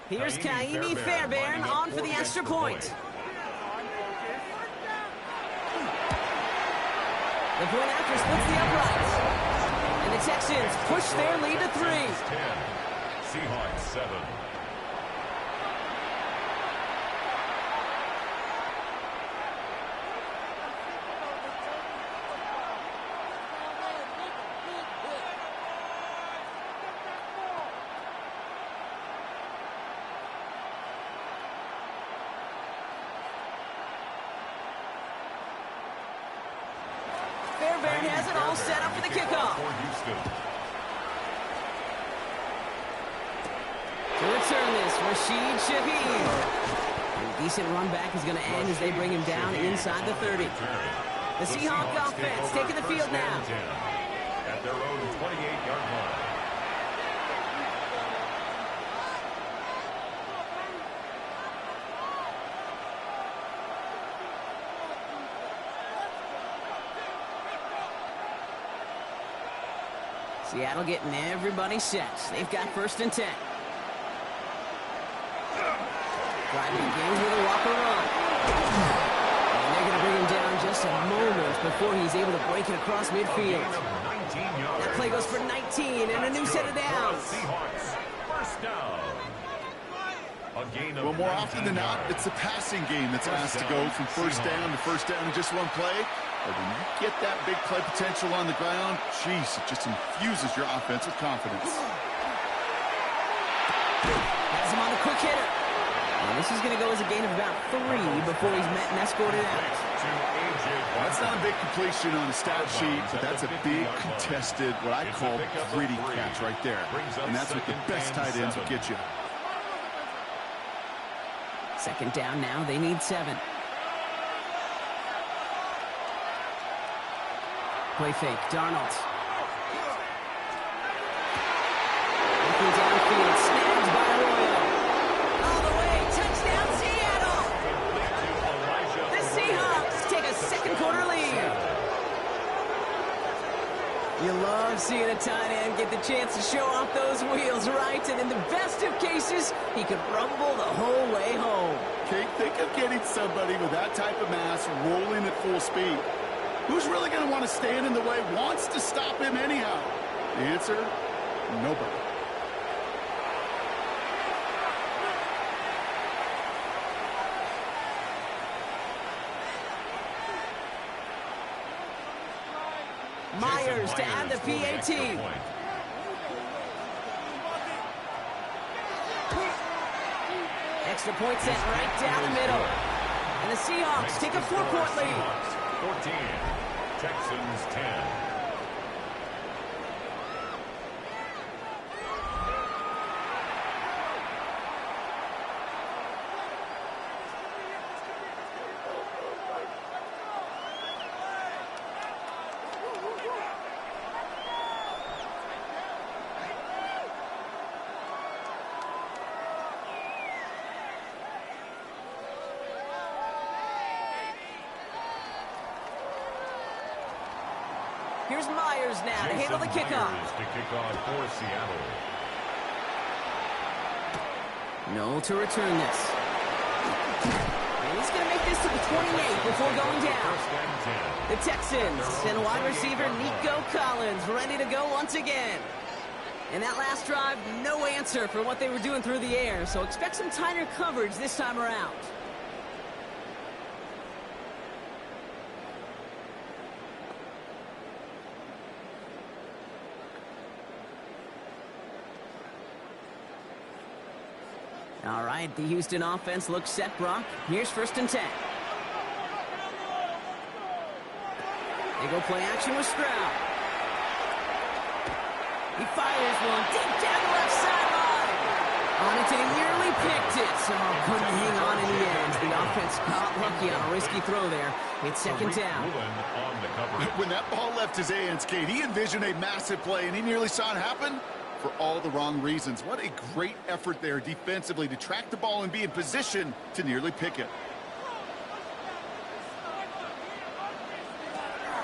Here's Kaimi Fairbairn on for the extra point. The point after splits the uprights. And the Texans push their lead to 3. 10, Seahawks 7. Fairbairn has it all set up for the kickoff. To return this, Rashid Shaheed. A decent run back is going to end as they bring him down inside the 30. The Seahawks offense taking the field now. At their own 28-yard line. Seattle getting everybody set. They've got 1st and 10. Driving the game with a walk around. And they're going to bring him down just a moment before he's able to break it across midfield. That play goes for 19 and a new set of downs. First down. Well, more often than not, it's the passing game that's asked to go from first down in just one play. But when you get that big play potential on the ground, geez, it just infuses your offense with confidence. Has him on the quick hitter. And this is going to go as a gain of about 3 before he's met and escorted out. That's not a big completion on the stat sheet, but that's a big contested, what I call gritty catch right there. And that's what the best tight ends will get you. 2nd down now. They need 7. Play fake. Darnold. Looking downfield. Snagged by Arroyo. All the way. Touchdown, Seattle. The Seahawks take a second-quarter lead. You love seeing a tight end get the chance to show off those wheels, right? And in the best of cases, he could rumble the whole way home. Kate, think of getting somebody with that type of mass rolling at full speed. Who's really going to want to stand in the way, wants to stop him anyhow? The answer, nobody. Myers to add the PAT. Extra point set right down the middle. And the Seahawks take a 4-point lead. 14. Texans 10. Here's Myers now to handle the kickoff. To kick off for Seattle. No to return this. And he's going to make this to the 28 before going down. The Texans and wide receiver Nico Collins ready to go once again. And that last drive, no answer for what they were doing through the air. So expect some tighter coverage this time around. All right, the Houston offense looks set, Brock. Here's 1st and 10. They go play action with Stroud. He fires one deep down the left sideline. On it, and he nearly picked it. So couldn't hang on in the end. The offense got lucky on a risky throw there. It's 2nd down. When that ball left his hands, Kate, he envisioned a massive play, and he nearly saw it happen for all the wrong reasons. What a great effort there defensively to track the ball and be in position to nearly pick it.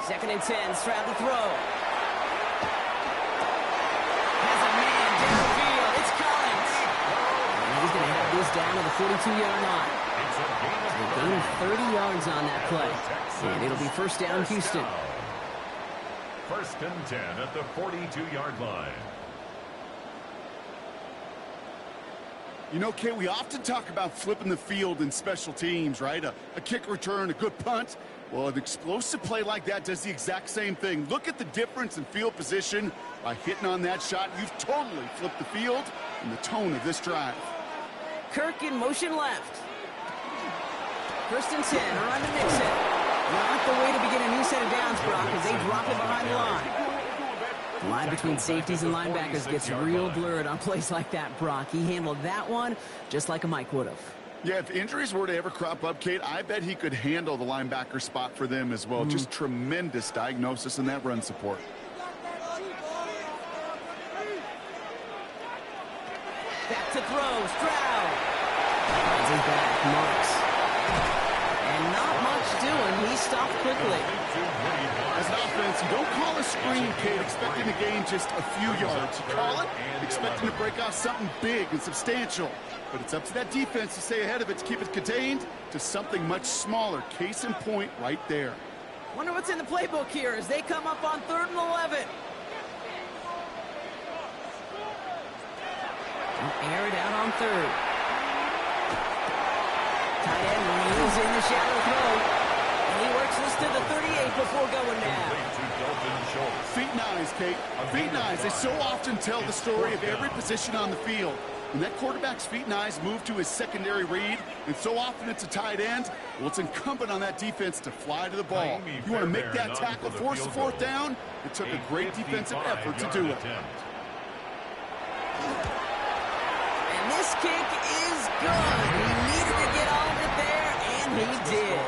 2nd and 10, Stroud to throw. Has a man downfield. It's Collins. And he's going to have this down to the 42-yard line. A gain of 30 yards on that play. And it'll be 1st down, Houston. 1st and 10 at the 42-yard line. You know, Kate, we often talk about flipping the field in special teams, right? A kick return, a good punt. Well, an explosive play like that does the exact same thing. Look at the difference in field position. By hitting on that shot, you've totally flipped the field and the tone of this drive. Kirk in motion left. 1st and 10, around to Nixon. Not the way to begin a new set of downs, Brock, as they drop it behind the line. The line between safeties and linebackers gets real blurred on plays like that, Brock. He handled that one just like a Mike would have. Yeah, if injuries were to ever crop up, Kate, I bet he could handle the linebacker spot for them as well. Just tremendous diagnosis in that run support. Back to throw, Stroud. Finds his back, Marks. And not much doing. He stopped quickly. As an offense, you don't call a screen, Kate, expecting to gain just a few yards. You call it expecting to break off something big and substantial. But it's up to that defense to stay ahead of it, to keep it contained to something much smaller. Case in point right there. Wonder what's in the playbook here as they come up on 3rd and 11. Air it out on 3rd. Tight end leans in the shallow throw. And he works this to the 38 before going down. Feet and eyes, Kate. Feet and eyes. They so often tell the story of every position on the field. When that quarterback's feet and eyes move to his secondary read, and so often it's a tight end, well, it's incumbent on that defense to fly to the ball. You want to make that tackle, force the 4th down? It took a great defensive effort to do it. And this kick is good. He needed to get all of it there, and he did.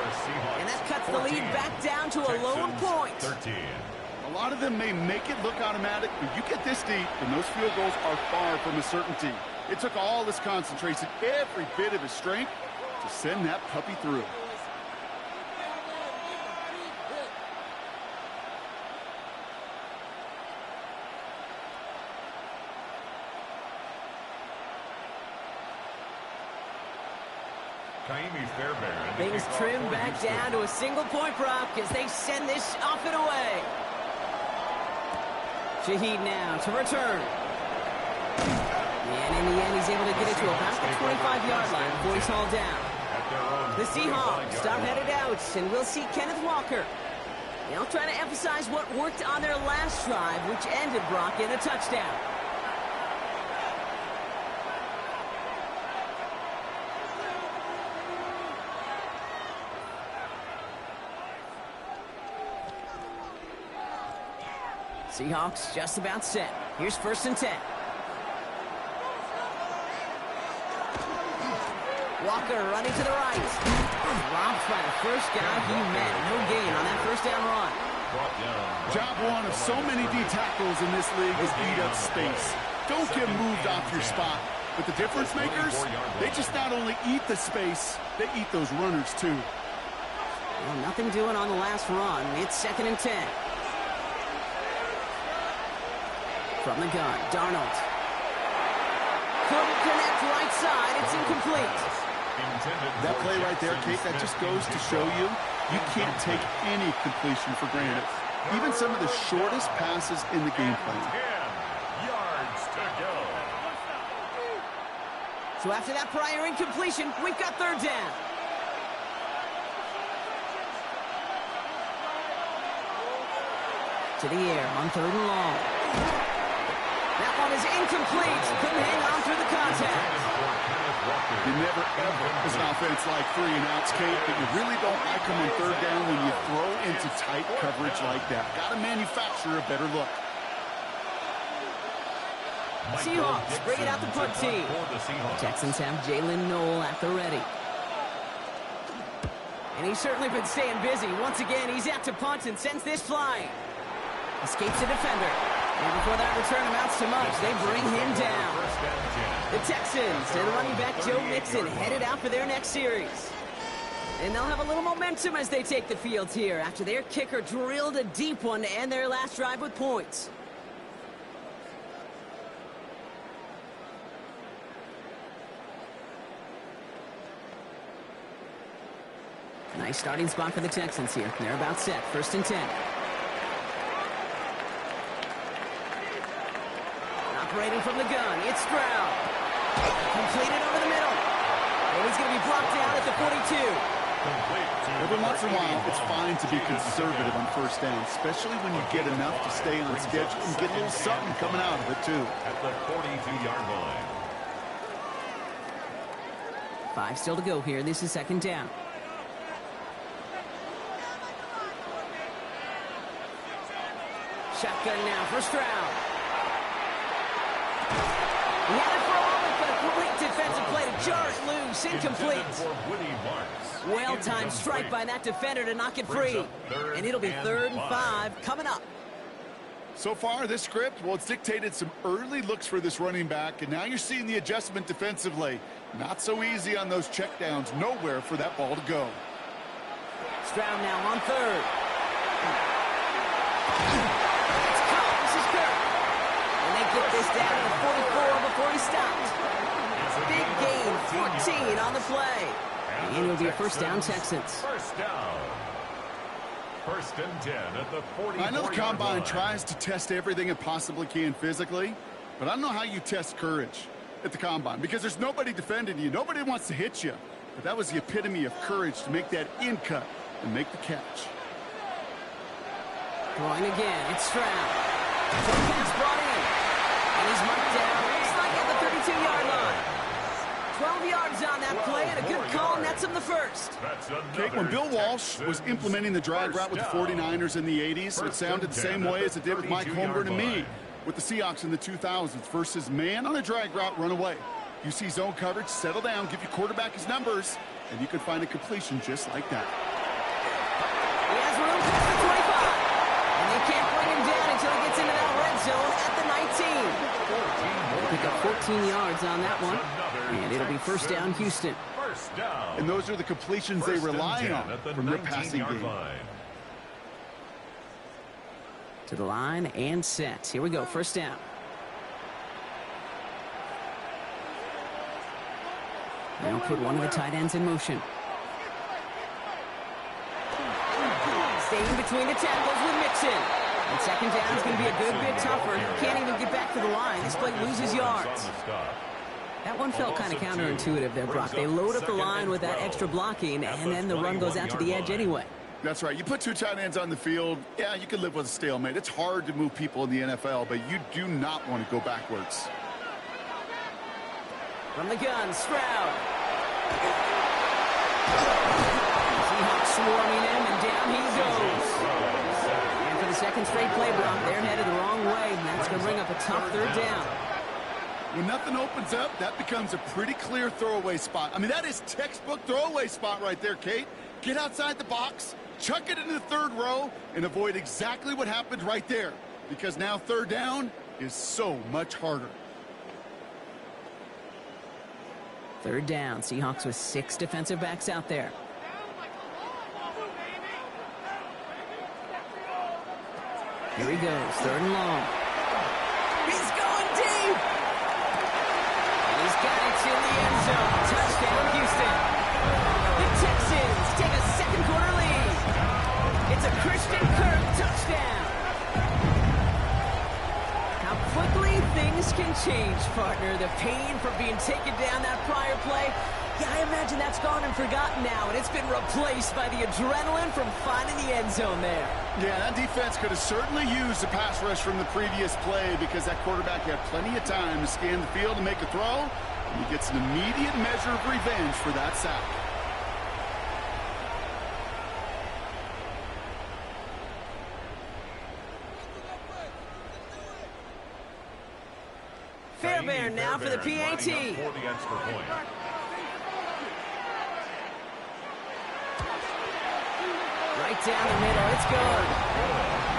And that cuts the lead back down to a lower point. 13. A lot of them may make it look automatic, but you get this deep, and those field goals are far from a certainty. It took all his concentration, every bit of his strength, to send that puppy through. Things trim back down to a single point, Brock, as they send this off and away. Shaheed now to return. And in the end, he's able to get it to about the 25-yard line before he's hauled down. The Seahawks are headed out, and we'll see Kenneth Walker. They'll try to emphasize what worked on their last drive, which ended, Brock, in a touchdown. Seahawks just about set. Here's 1st and 10. Walker running to the right. Dropped by the first guy he met. No gain on that 1st down run. Job one of so many D tackles in this league is eat up space. Don't get moved off your spot. But the difference makers, they just not only eat the space, they eat those runners too. Well, nothing doing on the last run. It's 2nd and 10. From the gun, Darnold. Couldn't connect right side. It's incomplete. That play right there, Kate, that just goes to show you, you can't take any completion for granted. Even some of the shortest passes in the game plan. 10 yards to go. So after that prior incompletion, we've got 3rd down. To the air on 3rd and long. That one is incomplete. Couldn't hang on through the contact. You never, ever, as an offense like 3 and outs, Kate, but you really don't like them on 3rd down when you throw into tight coverage like that. Got to manufacture a better look. Seahawks bring it out the punt team. Texans have Jalen Noel at the ready. And he's certainly been staying busy. Once again, he's out to punt and sends this flying. Escapes a defender. And before that return amounts to much, they bring him down. The Texans and running back Joe Mixon headed out for their next series. And they'll have a little momentum as they take the field here after their kicker drilled a deep one to end their last drive with points. Nice starting spot for the Texans here. They're about set. 1st and 10. Operating from the gun, it's Stroud. Completed over the middle. And he's going to be blocked down at the 42. Every once in a while, it's fine to be conservative on 1st down, especially when you get enough to stay on schedule and get a little something coming out of it, too. At the 42-yard line. 5 still to go here. This is 2nd down. Shotgun now for Stroud. He had it for a moment, but a great defensive play to jar it loose. Incomplete. Well-timed strike by that defender to knock it free. And it'll be 3rd and 5 coming up. So far, this script, well, it's dictated some early looks for this running back, and now you're seeing the adjustment defensively. Not so easy on those checkdowns. Nowhere for that ball to go. Stroud now on 3rd. Get this down to the 44 before he stopped. Big gain, 14 on the play. And it'll be a 1st down, Texans. 1st down. 1st and 10 at the 44. I know the combine tries to test everything it possibly can physically, but I don't know how you test courage at the combine because there's nobody defending you. Nobody wants to hit you. But that was the epitome of courage to make that in cut and make the catch. Throwing again, it's Stroud. One pass brought in. And he's marked down. Looks like at the 32-yard line. 12 yards on that play, and a good call nets him the 1st. Kate, when Bill Walsh was implementing the drag route with the 49ers in the 80s, it sounded the same way as it did with Mike Holmgren and me with the Seahawks in the 2000s versus man on a drag route, run away. You see zone coverage, settle down, give your quarterback his numbers, and you can find a completion just like that. He has room past the 25. And they can't bring him down until he gets into that red zone at the 19. Pick up 14 yards on that one. And it'll be 1st down, Houston. And those are the completions they rely on from their passing game. To the line and set. Here we go, 1st down. They'll put one of the tight ends in motion. Staying between the tackles with Mixon. And 2nd down is going to be a good bit tougher. He can't even get back to the line. This play loses yards. That one felt kind of counterintuitive there, Brock. They load up the line with that extra blocking, and then the run goes out to the edge anyway. That's right. You put 2 tight ends on the field, yeah, you can live with a stalemate. It's hard to move people in the NFL, but you do not want to go backwards. From the gun, Stroud. Seahawks swarming him, and down he goes. And for the second straight play block. They're headed the wrong way, and that's going to bring up a tough third down. When nothing opens up, that becomes a pretty clear throwaway spot. I mean, that is textbook throwaway spot right there, Kate. Get outside the box, chuck it into the third row, and avoid exactly what happened right there. Because now third down is so much harder. Third down. Seahawks with 6 defensive backs out there. Here he goes, third and long. He's going deep! And he's got it in the end zone. Touchdown, Houston. The Texans take a second quarter lead. It's a Christian Kirk touchdown. How quickly things can change, partner. The pain from being taken down that prior play, yeah, I imagine that's gone and forgotten now, and it's been replaced by the adrenaline from finding the end zone there. Yeah, that defense could have certainly used a pass rush from the previous play because that quarterback had plenty of time to scan the field and make a throw, and he gets an immediate measure of revenge for that sack. Fairbairn now for the PAT. For the extra point. Right down the middle, it's good.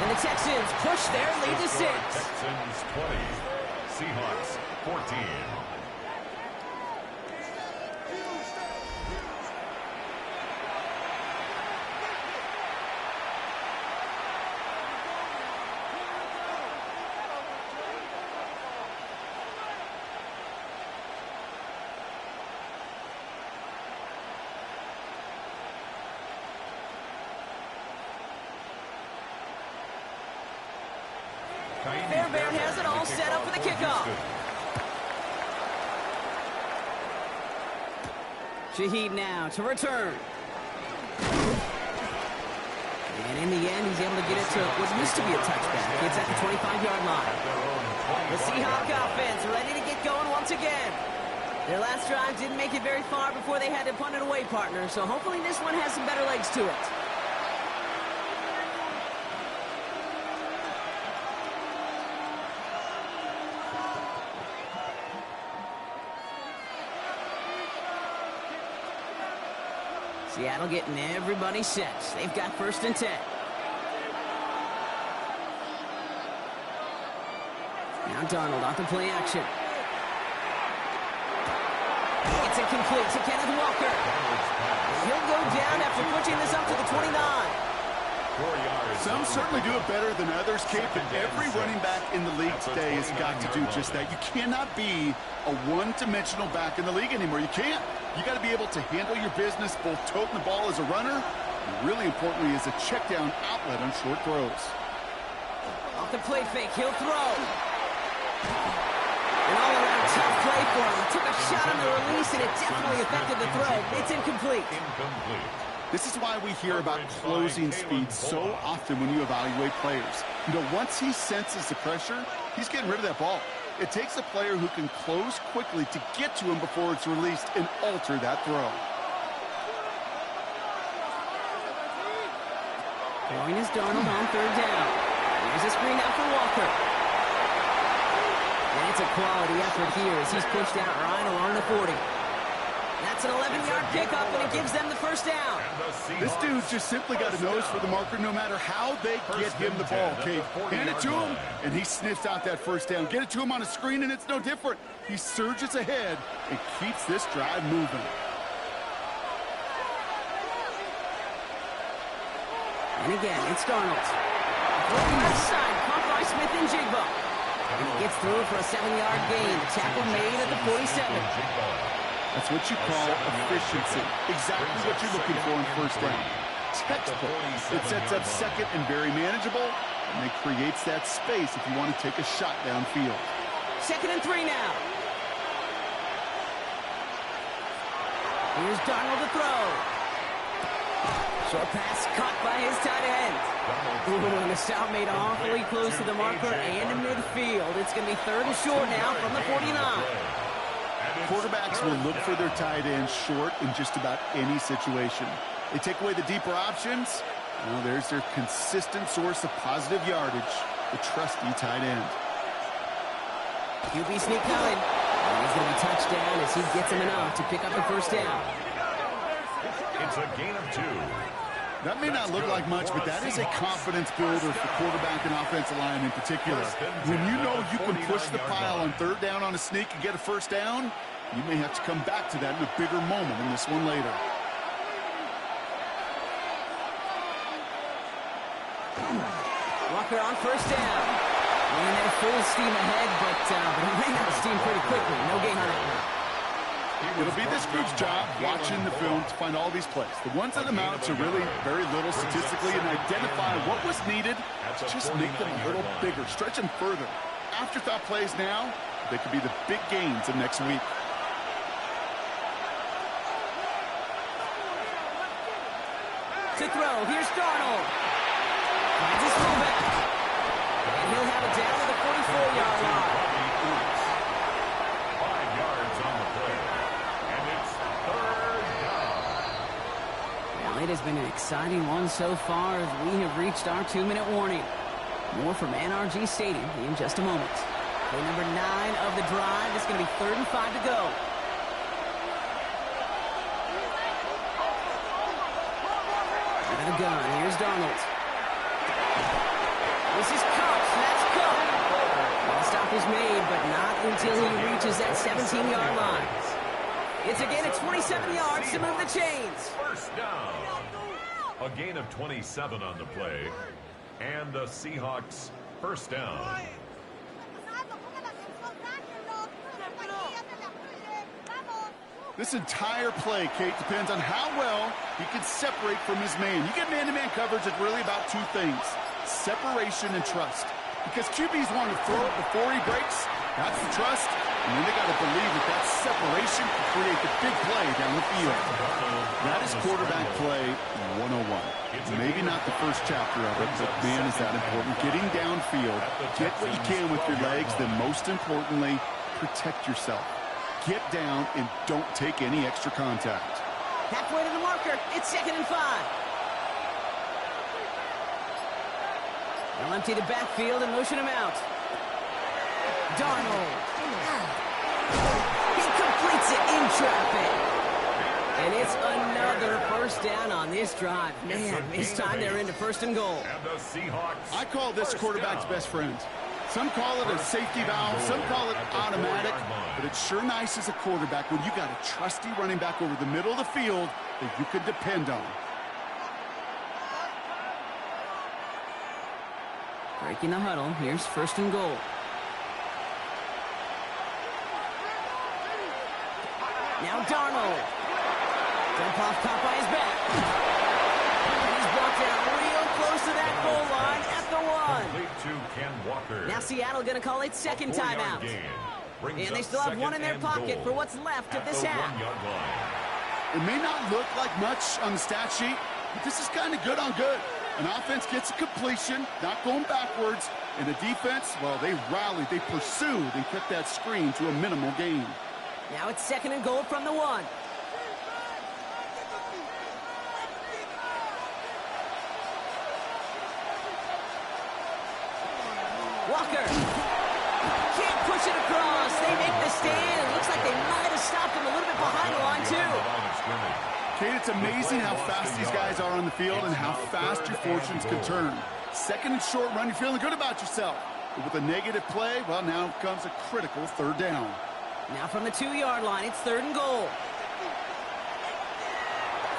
And the Texans push their lead to 6. Texans 20, Seahawks 14. Fairbairn has it all set up for the kickoff. Shaheed now to return. And in the end, he's able to get it to what used to be a touchback. It's at the 25-yard line. The Seahawk offense ready to get going once again. Their last drive didn't make it very far before they had to punt it away, partner. So hopefully this one has some better legs to it. Seattle getting everybody set. They've got 1st and 10. Now Darnold off the play action. It's incomplete to Kenneth Walker. He'll go down after pushing this up to the 29. Some certainly do it better than others, Kate, but every running back in the league today has got to do just that. You cannot be a one-dimensional back in the league anymore. You can't. You got to be able to handle your business, both toting the ball as a runner, and really importantly as a check-down outlet on short throws. Off the play fake, he'll throw. An all-around tough play for him. He took a shot on the release, and it definitely affected the throw. It's incomplete. This is why we hear about closing speed so often when you evaluate players. You know, once he senses the pressure, he's getting rid of that ball. It takes a player who can close quickly to get to him before it's released and alter that throw. Throwing is Darnold on 3rd down. Here's a screen out for Walker. And it's a quality effort here as he's pushed out right along the 40. That's an 11-yard pickup, and it gives them the 1st down. This dude's just simply got a nose for the marker no matter how they get him the ball, Kate. Hand it to him, and he sniffs out that 1st down. Get it to him on a screen, and it's no different. He surges ahead and keeps this drive moving. And again, it's Darnold. Throwing left side, caught by Smith and Jigba. And he gets through for a 7-yard gain. The tackle made at the 47. That's what you call efficiency. Exactly what you're looking for in 1st down. Textbook. It sets up 2nd and very manageable, and it creates that space if you want to take a shot downfield. 2nd and 3 now. Here's Darnold to throw. Short pass caught by his tight end. Ooh, and the stop made awfully close to the marker and in midfield. It's going to be 3rd and short now from the 49. Quarterbacks will look for their tight end short in just about any situation. They take away the deeper options, Well, there's their consistent source of positive yardage, the trusty tight end. QB sneak coming. And he's going to be touchdown as he gets him enough to pick up the first down. It's a gain of 2. That may not look like much, but that is a confidence builder for quarterback and offensive line in particular. When you know you can push the pile on third down on a sneak and get a first down, you may have to come back to that in a bigger moment in this one later. Walker on first down. Running at full steam ahead, but he ran out of steam pretty quickly. No gain on that one. It'll be this group's job watching the film to find all these plays. The ones that amount to really very little statistically and identify what was needed to just make them a little bigger, stretch them further. Afterthought plays now, they could be the big gains of next week. To throw, here's Darnold. Finds his fullback. And he'll have it down to the 44-yard line. 5 yards on the play. And it's third down. Well, it has been an exciting one so far as we have reached our 2-minute warning. More from NRG Stadium in just a moment. Play number 9 of the drive. It's going to be 3rd and 5 to go. Out of the gun, here's Darnold. This is Cox, that's Cook. The stop is made, but not until he reaches that 17-yard line. It's a gain of 27 yards to move the chains. First down. A gain of 27 on the play. And the Seahawks first down. This entire play, Kate, depends on how well he can separate from his man. You get man-to-man coverage, it's really about 2 things, separation and trust. Because QBs want to throw it before he breaks, that's the trust, and then they got to believe that that separation can create the big play down the field. That is quarterback play 101. Maybe not the first chapter of it, but man, is that important. Getting downfield, get what you can with your legs, then most importantly, protect yourself. Get down and don't take any extra contact. Halfway to the marker. It's 2nd and 5. They'll empty the backfield and motion him out. Darnold. He completes it in traffic. And it's another first down on this drive. Man, this time they're into 1st and goal. And the Seahawks. I call this quarterback's best friend. Some call it a safety valve, some call it automatic, but it's sure nice as a quarterback when you got a trusty running back over the middle of the field that you can depend on. Breaking the huddle, here's 1st and goal. Now Darnold. Dump off, caught by his back. He's brought down real close to that goal line at the 1. Now Seattle going to call it 2nd timeout. And they still have 1 in their pocket for what's left of this half. It may not look like much on the stat sheet, but this is kind of good on good. An offense gets a completion, not going backwards, and the defense, well, they rallied, they pursued, and kept that screen to a minimal gain. Now it's 2nd and goal from the 1. Walker. Can't push it across. They make the stand. It looks like they might have stopped him a little bit behind the line, too. Kate, it's amazing how fast these guys are on the field and how fast your fortunes can turn. 2nd and short run, you're feeling good about yourself. But with a negative play, well, now comes a critical 3rd down. Now from the 2-yard line, it's 3rd and goal.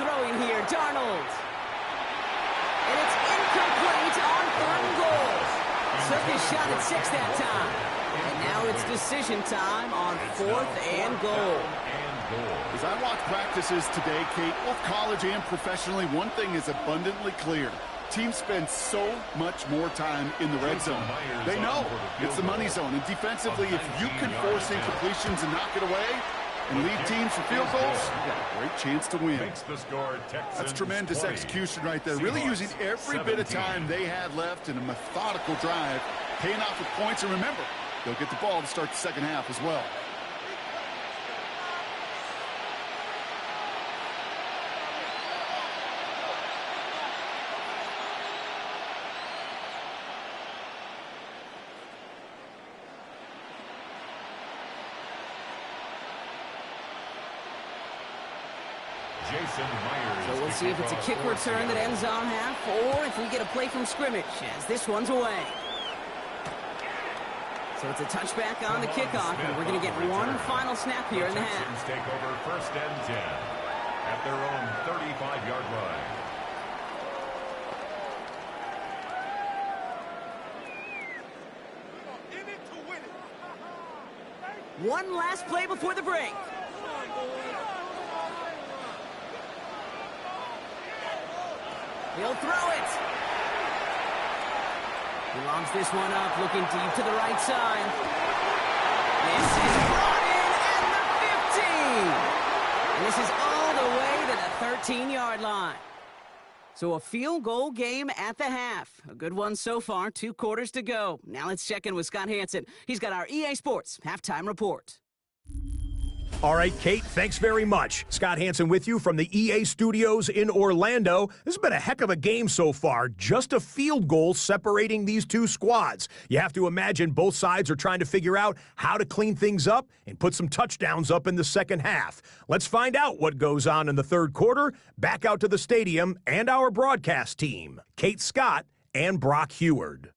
Throwing here, Darnold. And it's incomplete on 3rd and goal. Took his shot at 6 that time. And now it's decision time on 4th and goal. As I watch practices today, Kate, both college and professionally, one thing is abundantly clear. Teams spend so much more time in the red zone. They know it's the money zone. And defensively, if you can force incompletions and knock it away and lead teams for field goals, you got a great chance to win. That's tremendous execution right there. Really using every bit of time they had left in a methodical drive, paying off with points. And remember, they'll get the ball to start the 2nd half as well. Jason Myers. So we'll see if it's a kick return that ends our half, or if we get a play from scrimmage, as this one's away. So it's a touchback on the kickoff, and we're going to get one final snap here in the half. Take over 1st and 10 at their own 35-yard line. One last play before the break. He'll throw it. He lobs this one up, looking deep to the right side. This is brought in at the 15. And this is all the way to the 13-yard line. So a field goal game at the half. A good one so far, 2 quarters to go. Now let's check in with Scott Hansen. He's got our EA Sports halftime report. All right, Kate, thanks very much. Scott Hansen with you from the EA Studios in Orlando. This has been a heck of a game so far. Just a field goal separating these two squads. You have to imagine both sides are trying to figure out how to clean things up and put some touchdowns up in the second half. Let's find out what goes on in the third quarter. Back out to the stadium and our broadcast team, Kate Scott and Brock Heward.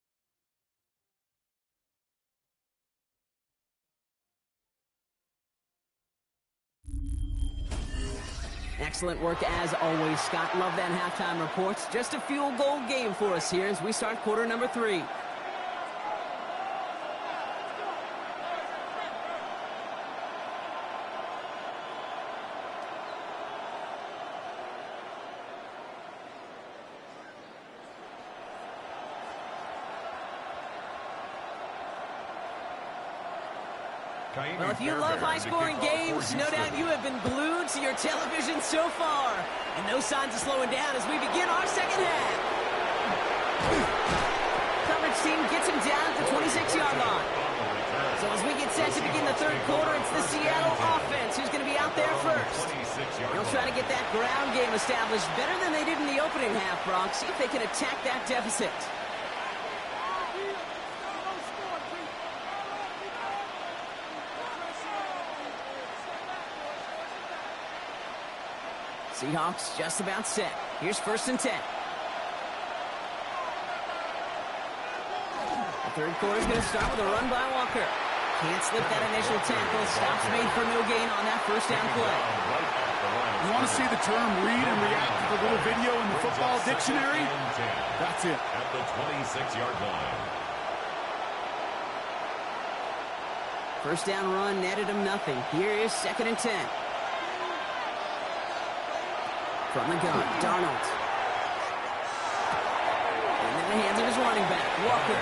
Excellent work as always, Scott. Love that halftime report. Just a field goal game for us here as we start quarter number 3. Well, if you love high-scoring games, no doubt you have been glued to your television so far. And no signs of slowing down as we begin our second half. Coverage team gets him down at the 26-yard line. So as we get set to begin the third quarter, it's the Seattle offense who's going to be out there first. They'll try to get that ground game established better than they did in the opening half, Brock. See if they can attack that deficit. Seahawks just about set. Here's 1st and 10. The third quarter is going to start with a run by Walker. Can't slip that initial tackle. Stops made for no gain on that first down play. You want to see the term read and react to the little video in the football dictionary? That's it. At the 26-yard line. First down run netted him nothing. Here is 2nd and 10. From the gun, Darnold. Into the hands of his running back, Walker.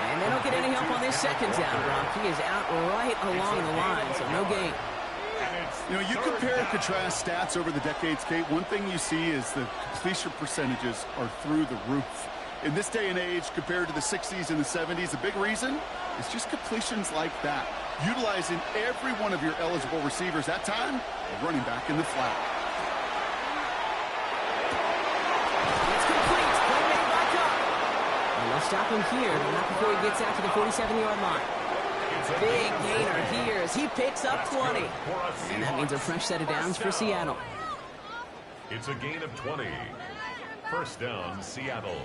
And they don't get any help on this second down, Brock. He is out right along the line, so no gain. You know, you compare and contrast stats over the decades, Kate. One thing you see is the completion percentages are through the roof. In this day and age, compared to the 60s and the 70s, a big reason is just completions like that. Utilizing every one of your eligible receivers. That time, a running back in the flat. Stop him here, but not before he gets out to the 47-yard line. Big gainer here as he picks up 20. And that means a fresh set of downs for Seattle. It's a gain of 20. First down, Seattle.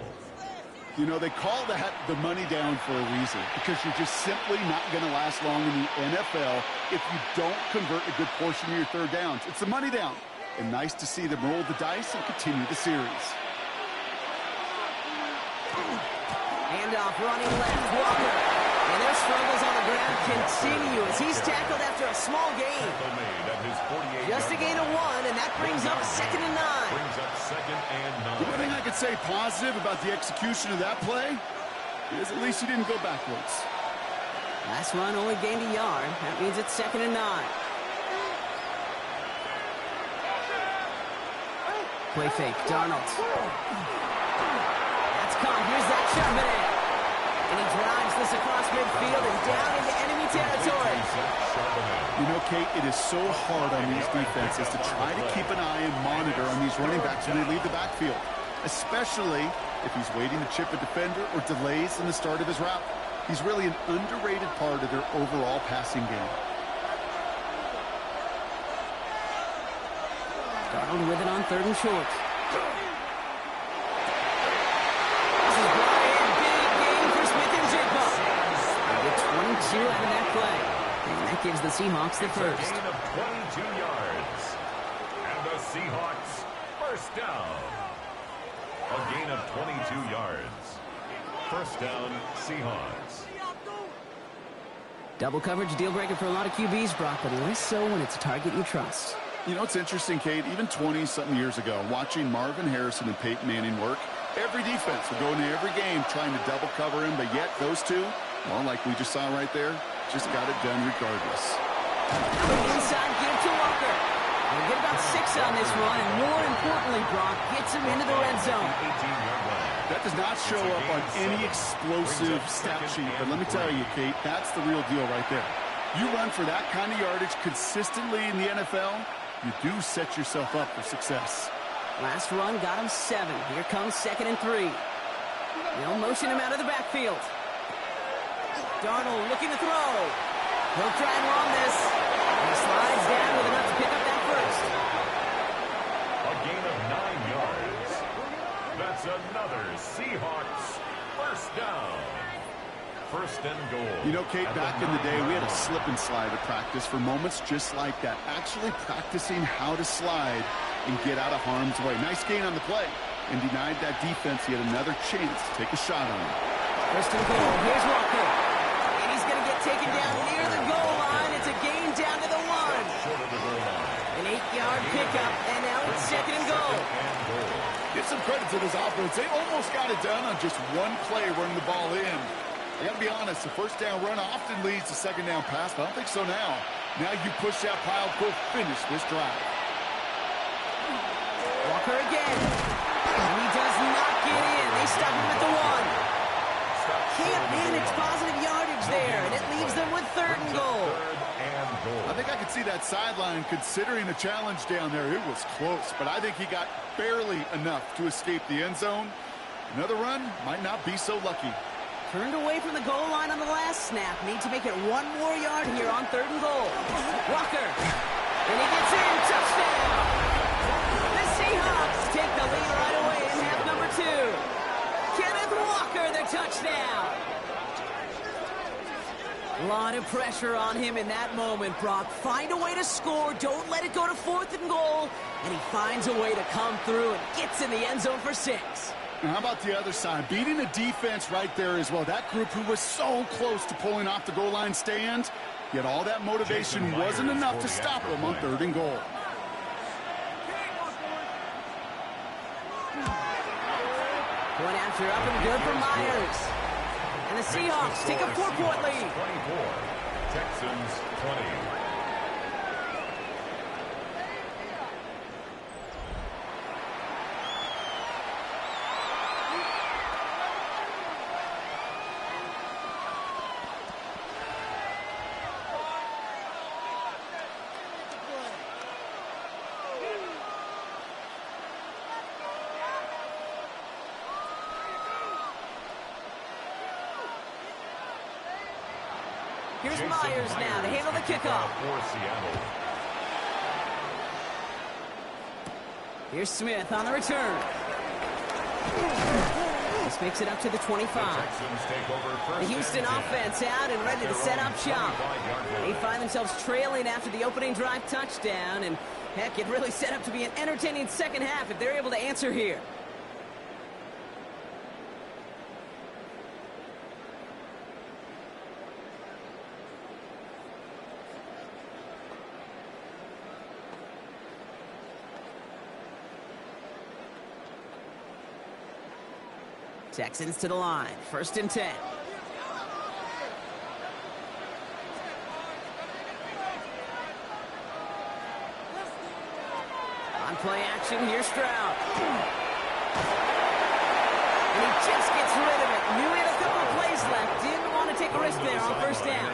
You know, they call that the money down for a reason, because you're just simply not going to last long in the NFL if you don't convert a good portion of your third downs. It's the money down. And nice to see them roll the dice and continue the series. Handoff running left, Walker. And their struggles on the ground continue as he's tackled after a small gain. Just a gain of 1, and that brings up 2nd and 9. The only thing I could say positive about the execution of that play is at least he didn't go backwards. Last run only gained a yard. That means it's 2nd and 9. Play fake, Darnold. Here's that Charbonnet. And he drives this across midfield and down into enemy territory. You know, Kate, it is so hard on these defenses to try to keep an eye and monitor on these running backs when they leave the backfield, especially if he's waiting to chip a defender or delays in the start of his route. He's really an underrated part of their overall passing game. Arnold with it on 3rd and short. This is Bryant. Big game for Smith and Jigba. They get 22 out of that play. And that gives the Seahawks the first. A gain of 22 yards. And the Seahawks first down. A gain of 22 yards. First down, Seahawks. Double coverage deal breaker for a lot of QBs, Brock, but less so when it's a target you trust. You know, it's interesting, Kate, even 20-something years ago, watching Marvin Harrison and Peyton Manning work, every defense would go into every game trying to double cover him, but yet those two, well, like we just saw right there, just got it done regardless. Inside, give to Walker. We'll get about 6 on this one, and more importantly, Brock gets him into the red zone. That does not show up on any explosive stat sheet, but let me tell you, Kate, that's the real deal right there. You run for that kind of yardage consistently in the NFL, you do set yourself up for success. Last run got him 7. Here comes 2nd and 3. They'll motion him out of the backfield. Darnold looking to throw. He'll try and run this. He slides down with enough to pick up that first. A gain of 9 yards. That's another Seahawks first down. First and goal. You know, Kate, back in the day, we had a slip and slide at practice for moments just like that. Actually practicing how to slide and get out of harm's way. Nice gain on the play. And denied that defense yet another chance to take a shot on him. First and goal. Here's Walker. And he's going to get taken down near the goal line. It's a gain down to the 1. An 8-yard pickup, and now it's 2nd and goal. Give some credit to this offense. They almost got it done on just one play running the ball in. I got to be honest, the first down run often leads to second down pass, but I don't think so now. Now you push that pile, go finish this drive. Walker again. And he does not get in. They stop him at the 1. Can't manage positive yardage there, and it leaves them with 3rd and goal. I think I could see that sideline considering a challenge down there. It was close, but I think he got barely enough to escape the end zone. Another run might not be so lucky. Turned away from the goal line on the last snap. Need to make it 1 more yard here on 3rd and goal. Walker. And he gets in. Touchdown. The Seahawks take the lead right away in half number 2. Kenneth Walker, the touchdown. A lot of pressure on him in that moment, Brock. Find a way to score. Don't let it go to 4th and goal. And he finds a way to come through and gets in the end zone for 6. Now, how about the other side? Beating a defense right there as well. That group who was so close to pulling off the goal line stand, yet all that motivation wasn't enough to stop them on 3rd and goal. Going after up and good for Myers. And the Seahawks take a 4-point lead. 24. Texans 20. Here's Myers now to handle the kickoff. Here's Smith on the return. This makes it up to the 25. The Houston offense out and ready to set up shop. They find themselves trailing after the opening drive touchdown, and heck, it really set up to be an entertaining second half if they're able to answer here. Texans to the line. 1st and 10. On play action, here's Stroud. And he just gets rid of it. Knew he had a couple of plays left. Didn't want to take a risk there on 1st down.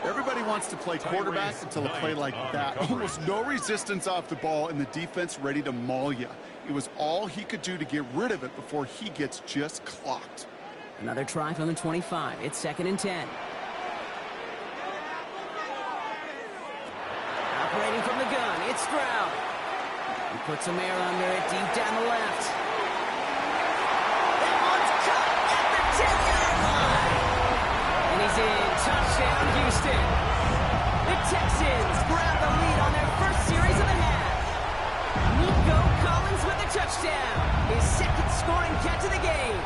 Everybody wants to play quarterback until a play like that. Almost no resistance off the ball and the defense ready to maul you. It was all he could do to get rid of it before he gets just clocked. Another try from the 25. It's 2nd and 10. Operating from the gun, it's Stroud. He puts some air under it, deep down the left. That one's cut at the 10-yard line. And he's in. Touchdown, Houston. The Texans grab the lead on their first series of the half. Nico Collins with a touchdown. His second scoring catch of the game.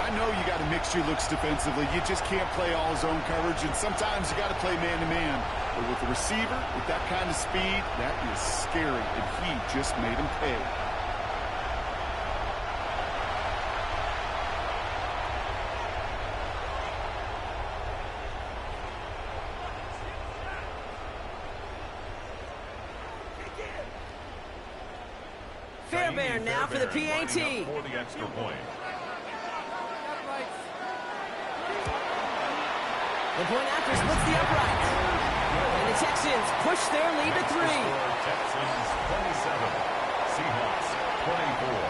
I know you got to mix your looks defensively. You just can't play all zone coverage, and sometimes you got to play man-to-man. But with the receiver, with that kind of speed, that is scary, and he just made him pay. Fairbairn now for the PAT. For the extra point. The point after splits the uprights. And the Texans push their lead to 3. Texans 27, Seahawks 24.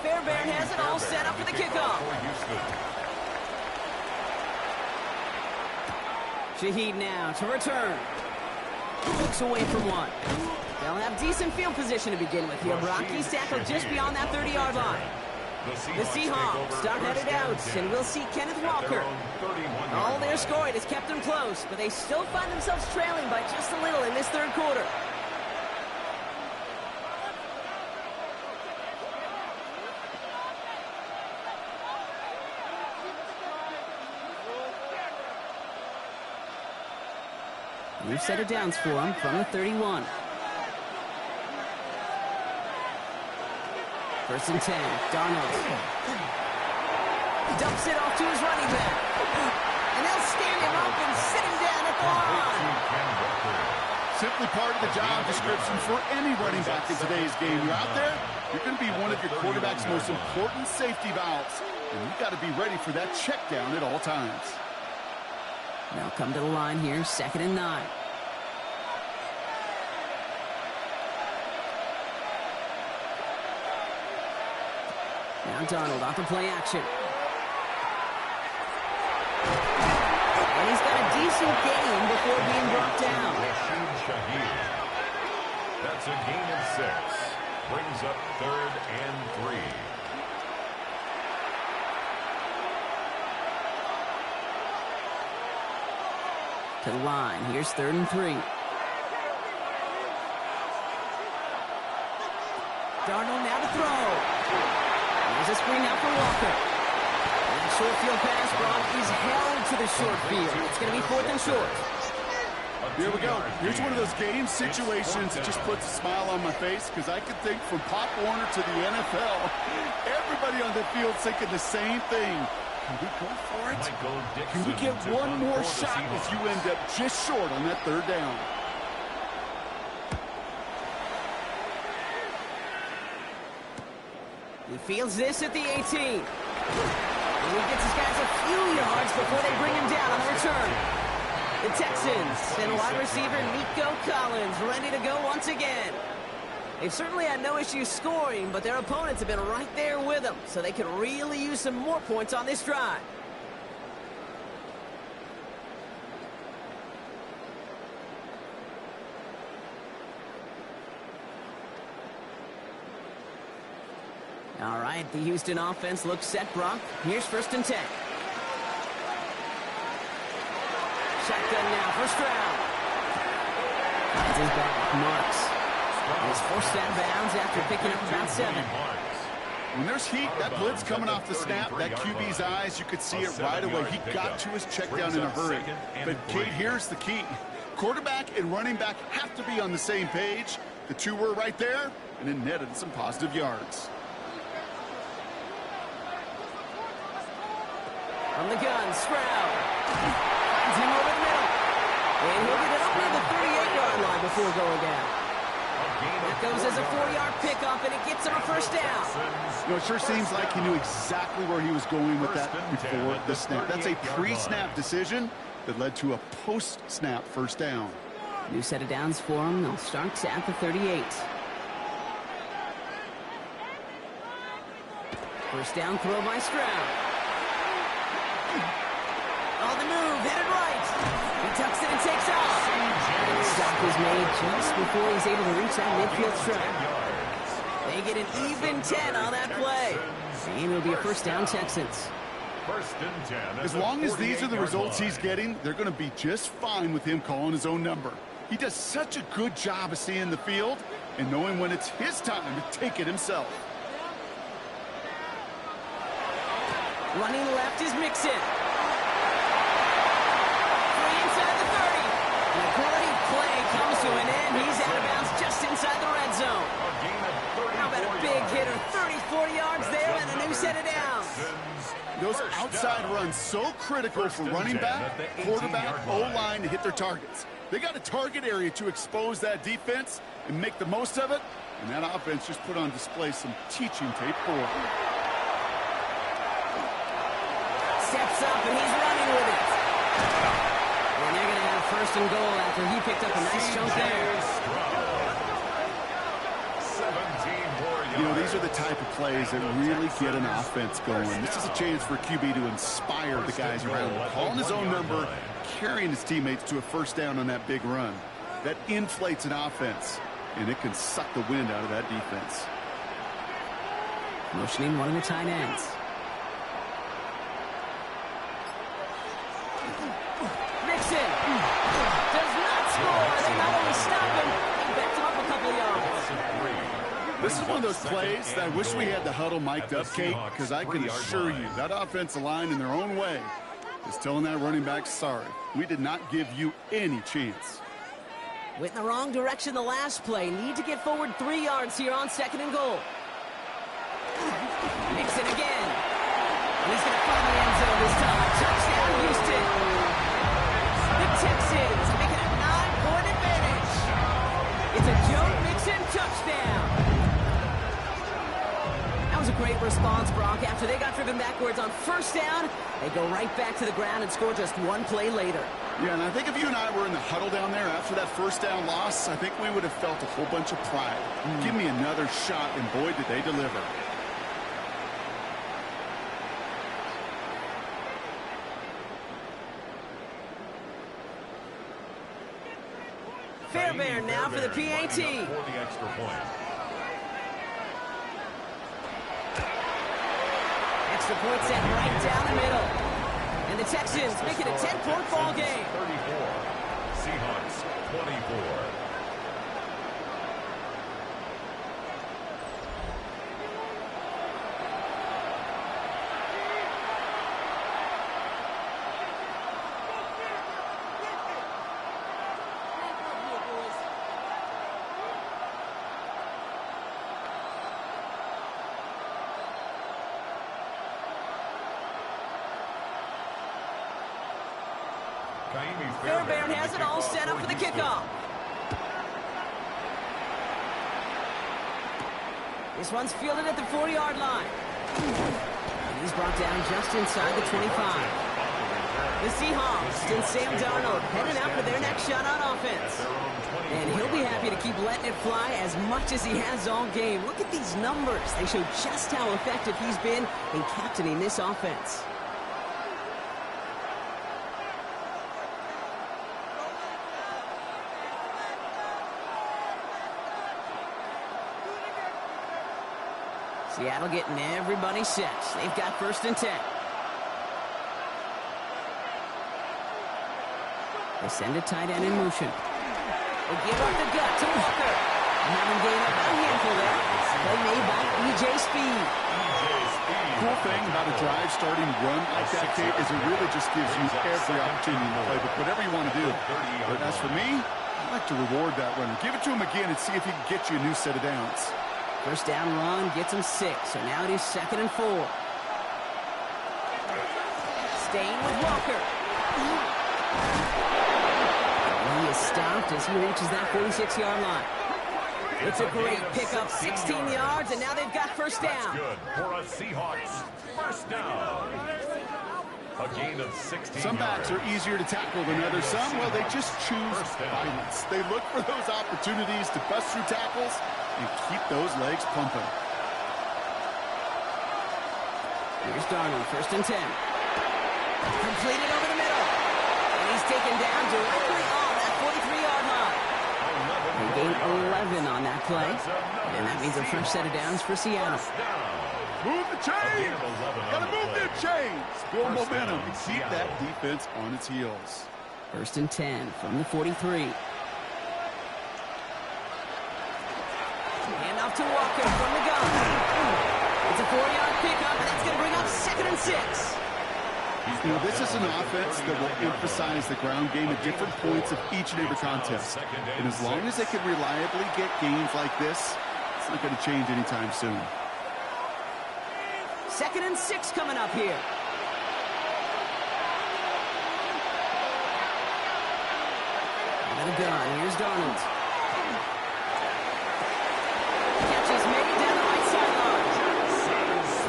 Fairbairn has it all set up for the kickoff. Shaheed now to return. Looks away from one. They'll have decent field position to begin with here. He's tackled just beyond that 30-yard line. The Seahawks start headed out, and we'll see Kenneth Walker. All their scoring has kept them close, but they still find themselves trailing by just a little in this third quarter. New set of downs for him from the 31. First and 10, Darnold. Dumps it off to his running back. And they'll stand him up and sit him down at the line. Simply part of the job description for any running back in today's game. You're out there, you're going to be one of your quarterback's most important safety valves. And you've got to be ready for that check down at all times. Now come to the line here, 2nd and 9. Now Darnold off the play action. And he's got a decent gain before being brought down. That's a gain of 6. Brings up 3rd and 3. To the line. Here's 3rd and 3. Darnold now to throw. There's a screen out for Walker. And the short field pass, Brock is held to the short field. It's going to be 4th and short. Here we go. Here's one of those game situations that just puts a smile on my face, because I can think from Pop Warner to the NFL, everybody on the field thinking the same thing. Can we go for it? Can we get one more shot if you end up just short on that 3rd down? He fields this at the 18. And he gets his guys a few yards before they bring him down on the return. The Texans and wide receiver Nico Collins ready to go once again. They've certainly had no issues scoring, but their opponents have been right there with them, so they could really use some more points on this drive. All right, the Houston offense looks set, Brock. Here's 1st and 10. Shotgun now for Stroud. Finds his back, Marks. He's forced out of bounds after picking up about 7. When there's heat, that blitz coming off the snap, that QB's eyes, you could see it right away. He got to his check down in a hurry. But, Kate, here's the key. Quarterback and running back have to be on the same page. The two were right there, and it netted some positive yards. On the gun, Stroud. Finds him over the middle. And he'll get it up near the 38-yard line before going down. That goes as a 4-yard pickup, and it gets him a 1st down. You know, it sure seems like he knew exactly where he was going with that before the snap. That's a pre-snap decision that led to a post-snap first down. New set of downs for him. They'll start at the 38. First down throw by Stroud. On the move, headed right. He tucks it and takes off. And the stop was made just before he's able to reach that midfield strike. They get an even 10 on that play. And it'll be a first down, Texans. First and 10. As long as these are the results he's getting, they're going to be just fine with him calling his own number. He does such a good job of seeing the field and knowing when it's his time to take it himself. Running left is Mixon. Free inside the 30. And a great play comes to an end. He's out of bounds just inside the red zone. How about a big hitter? 34 yards there and a new set of downs. Those outside runs so critical for running back, quarterback, O-line to hit their targets. They got a target area to expose that defense and make the most of it. And that offense just put on display some teaching tape for them. Steps up and he's running with it. And they're going to have first and goal after he picked up a nice chunk there. You know, these are the type of plays that really get an offense going. This is a chance for QB to inspire the guys around him. Calling his own number, carrying his teammates to a first down on that big run. That inflates an offense, and it can suck the wind out of that defense. Motioning one of the tight ends. Mixon does not score. They not only stop him, they backed him up a couple yards. This is one of those plays that I wish we had the huddle mic'd up, Kate, because I can assure you that offensive line in their own way is telling that running back, sorry, we did not give you any chance. Went in the wrong direction the last play. Need to get forward 3 yards here on second and goal. Mixon again. And he's going to find the end zone this time. Touchdown, Houston. The Texans make it a 9-point advantage. It's a Joe Mixon touchdown. That was a great response, Brock. After they got driven backwards on first down, they go right back to the ground and score just one play later. Yeah, and I think if you and I were in the huddle down there after that first down loss, I think we would have felt a whole bunch of pride. Give me another shot, and boy, did they deliver. Fairbairn now for the PAT. For the extra point. Extra point set right down the middle. And the Texans make it a 10-point ball game. 34. Seahawks 24. Fairbairn has it all set up for the kickoff. This one's fielded at the 40-yard line. And he's brought down just inside the 25. The Seahawks and Sam Darnold heading out for their next shot on offense. And he'll be happy to keep letting it fly as much as he has all game. Look at these numbers. They show just how effective he's been in captaining this offense. Seattle getting everybody set. They've got first and 10. They send a tight end in motion. They give up the gut to Walker. Having gained up a handful there. Play made by E.J. Speed. Cool thing about a drive starting run like that, Kate, is it really just gives you every opportunity to play with whatever you want to do. But as for me, I like to reward that runner. Give it to him again and see if he can get you a new set of downs. First down run gets him 6, so now it is 2nd and 4. Staying with Walker. He is stopped as he reaches that 46-yard line. It's a great pickup, 16 yards, and now they've got first down. That's good for a Seahawks first down. A gain of 16 Some backs are easier to tackle than others. Some, well, they just choose violence. They look for those opportunities to bust through tackles and keep those legs pumping. Here's Darnold, first and 10. Completed over the middle. And he's taken down directly on that 43-yard line. They gain 11 on that play. And that means a fresh set of downs for Seattle. Move the chains! Gotta move the chains! Build momentum and keep that defense on its heels. First and 10 from the 43. Hand off to Walker from the gun. It's a 4-yard pickup, and that's going to bring up 2nd and 6. You know, this is an offense that will emphasize the ground game at different points of each and every contest. And as long as they can reliably get gains like this, it's not going to change anytime soon. 2nd and 6 coming up here. Out of the gun, here's Darnold. Catch is made down the right sideline.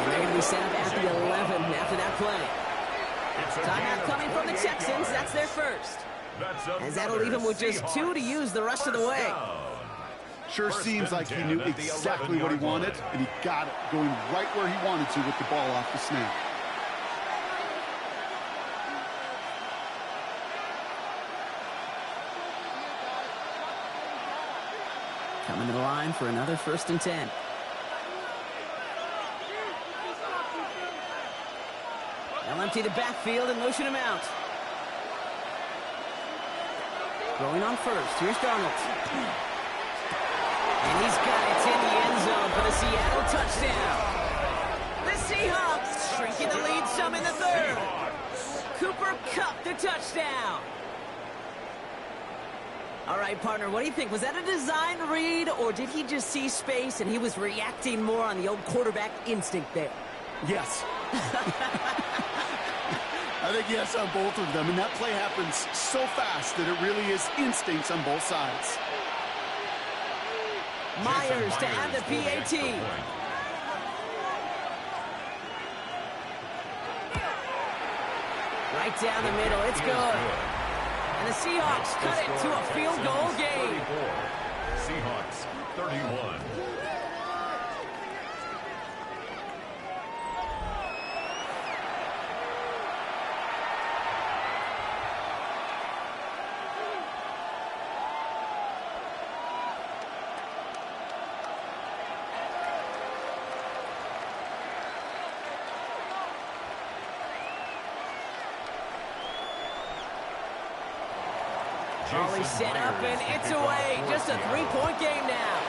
And they're going to be set up at the 11 after that play. Timeout coming from the Texans. That's their first. As that'll leave him with just 2 to use the rest of the way. Sure seems like he knew exactly what he wanted, and he got it, going right where he wanted to with the ball off the snap. Coming to the line for another 1st and 10. They'll empty the backfield and motion him out. Throwing on first. Here's Darnold. And he's got it in the end zone for the Seattle touchdown. The Seahawks shrinking the lead some in the 3rd. Cooper Kupp the touchdown. All right, partner, what do you think? Was that a design read, or did he just see space and he was reacting more on the old quarterback instinct there? Yes. I think yes on both of them, and that play happens so fast that it really is instincts on both sides. Myers to add the PAT. Right down the middle, it's good. And the Seahawks cut it to a field goal game. Seahawks 31. Ollie set up, and it's away. Just a 3-point game now.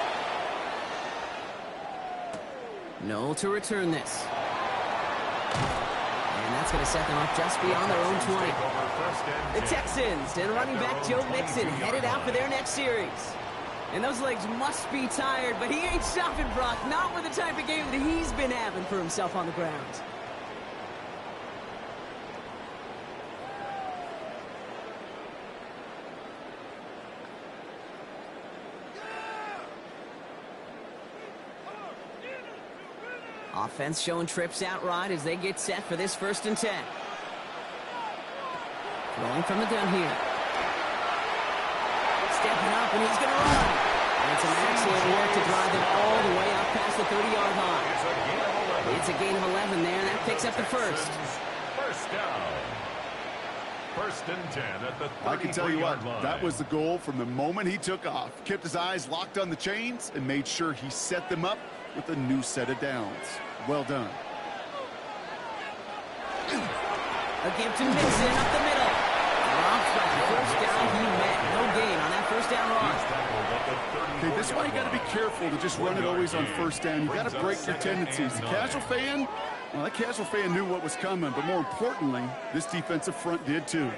No to return this. And that's going to set them up just beyond their own 20. The Texans and running back Joe Mixon headed out for their next series. And those legs must be tired, but he ain't stopping, Brock. Not with the type of game that he's been having for himself on the ground. Offense showing trips out right as they get set for this 1st and 10. Throwing from the gun here. Stepping up, and he's going to run. And it's an excellent work to drive them all the way up past the 30-yard line. It's a gain of 11 there, and that picks up the first. First down. 1st and 10 at the 33-yard line. I can tell you what, that was the goal from the moment he took off. Kept his eyes locked on the chains and made sure he set them up with a new set of downs. Well done. A give to Mixon up the middle. Drops back. First down he met. No gain on that first down run. Okay, this is why you got to be careful to just run it always on first down. You got to break your tendencies. The casual fan, well, that casual fan knew what was coming, but more importantly, this defensive front did too.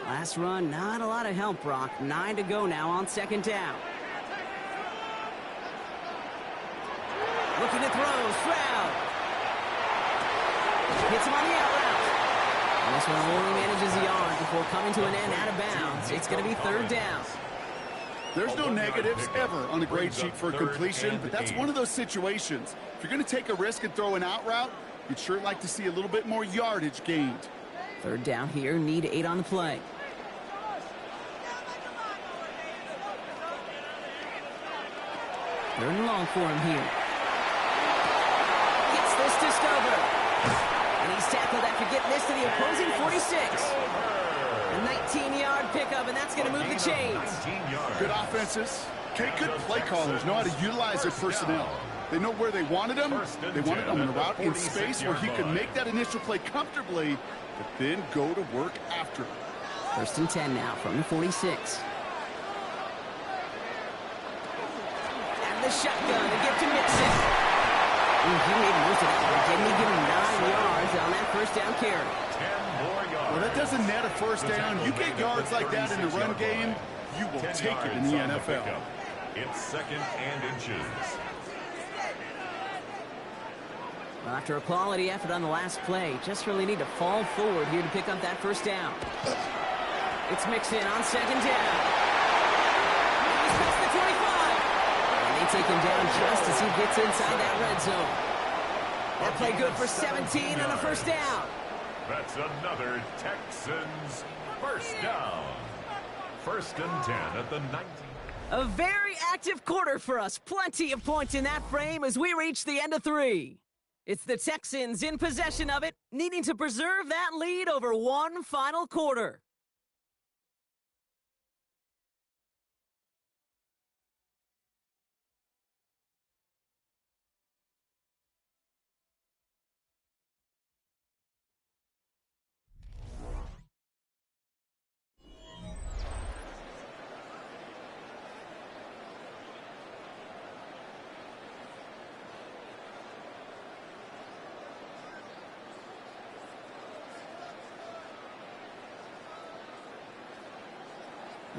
Last run, not a lot of help, Brock. 9 to go now on 2nd down. Looking to throw, Stroud. Hits him on the out route. And this one only manages the yard before coming to an end out of bounds. It's going to be 3rd down. There's no negatives ever on a grade sheet for a completion, but that's one of those situations. If you're going to take a risk and throw an out route, you'd sure like to see a little bit more yardage gained. Third down here, need 8 on the play. Third and long for him here. Gets this disc over. And he's tackled after getting this to the opposing 46. A 19-yard pickup, and that's going to move the chains. Good offenses. Okay, good play callers know how to utilize their personnel. They know where they wanted them. They wanted them in a route in space where he could make that initial play comfortably, but then go to work after it. First and 10 now from the 46. And the shotgun to get to Mixon. He made most of that one, didn't he? Give him 9 yards on that first down carry. 10 more yards. Well, that doesn't net a first down. You get yards like that in the run game, you will take it in the NFL. It's second and inches. Well, after a quality effort on the last play, just really need to fall forward here to pick up that first down. It's Mixon on second down. He's past the 25. And they take him down just as he gets inside that red zone. That play good for 17 and a first down. That's another Texans first down. First and 10 at the 19. A very active quarter for us. Plenty of points in that frame as we reach the end of 3. It's the Texans in possession of it, needing to preserve that lead over one final quarter.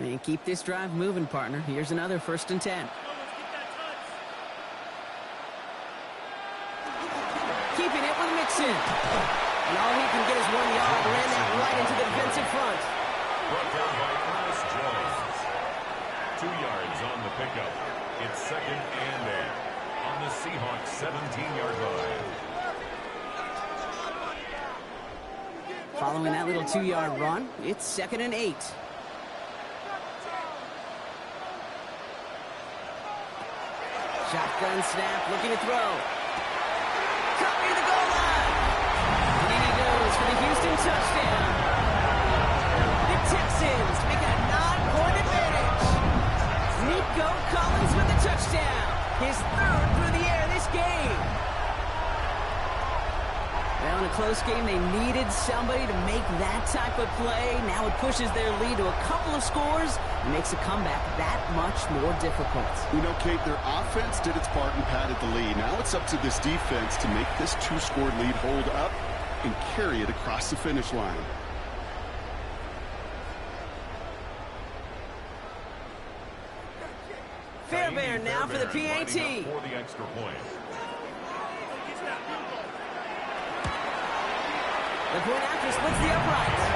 And keep this drive moving, partner. Here's another first and 10. Keeping it with Mixon. And all he can get is 1 yard. Ran that right into the defensive front. Brought down by Ernest Jones. 2 yards on the pickup. It's second and 8 on the Seahawks 17-yard line. Following that little 2-yard run, it's second and 8. Shotgun snap, looking to throw. Caught near the goal line. And in he goes for the Houston touchdown. The Texans make a 9-point advantage. Nico Collins with the touchdown. His third through the air this game. Well, in a close game, they needed somebody to make that type of play. Now it pushes their lead to a couple of scores and makes a comeback that much more difficult. You know, Kate, their offense did its part and padded the lead. Now it's up to this defense to make this 2-score lead hold up and carry it across the finish line. Fairbairn now for the PAT. For the extra point. The point after splits the uprights.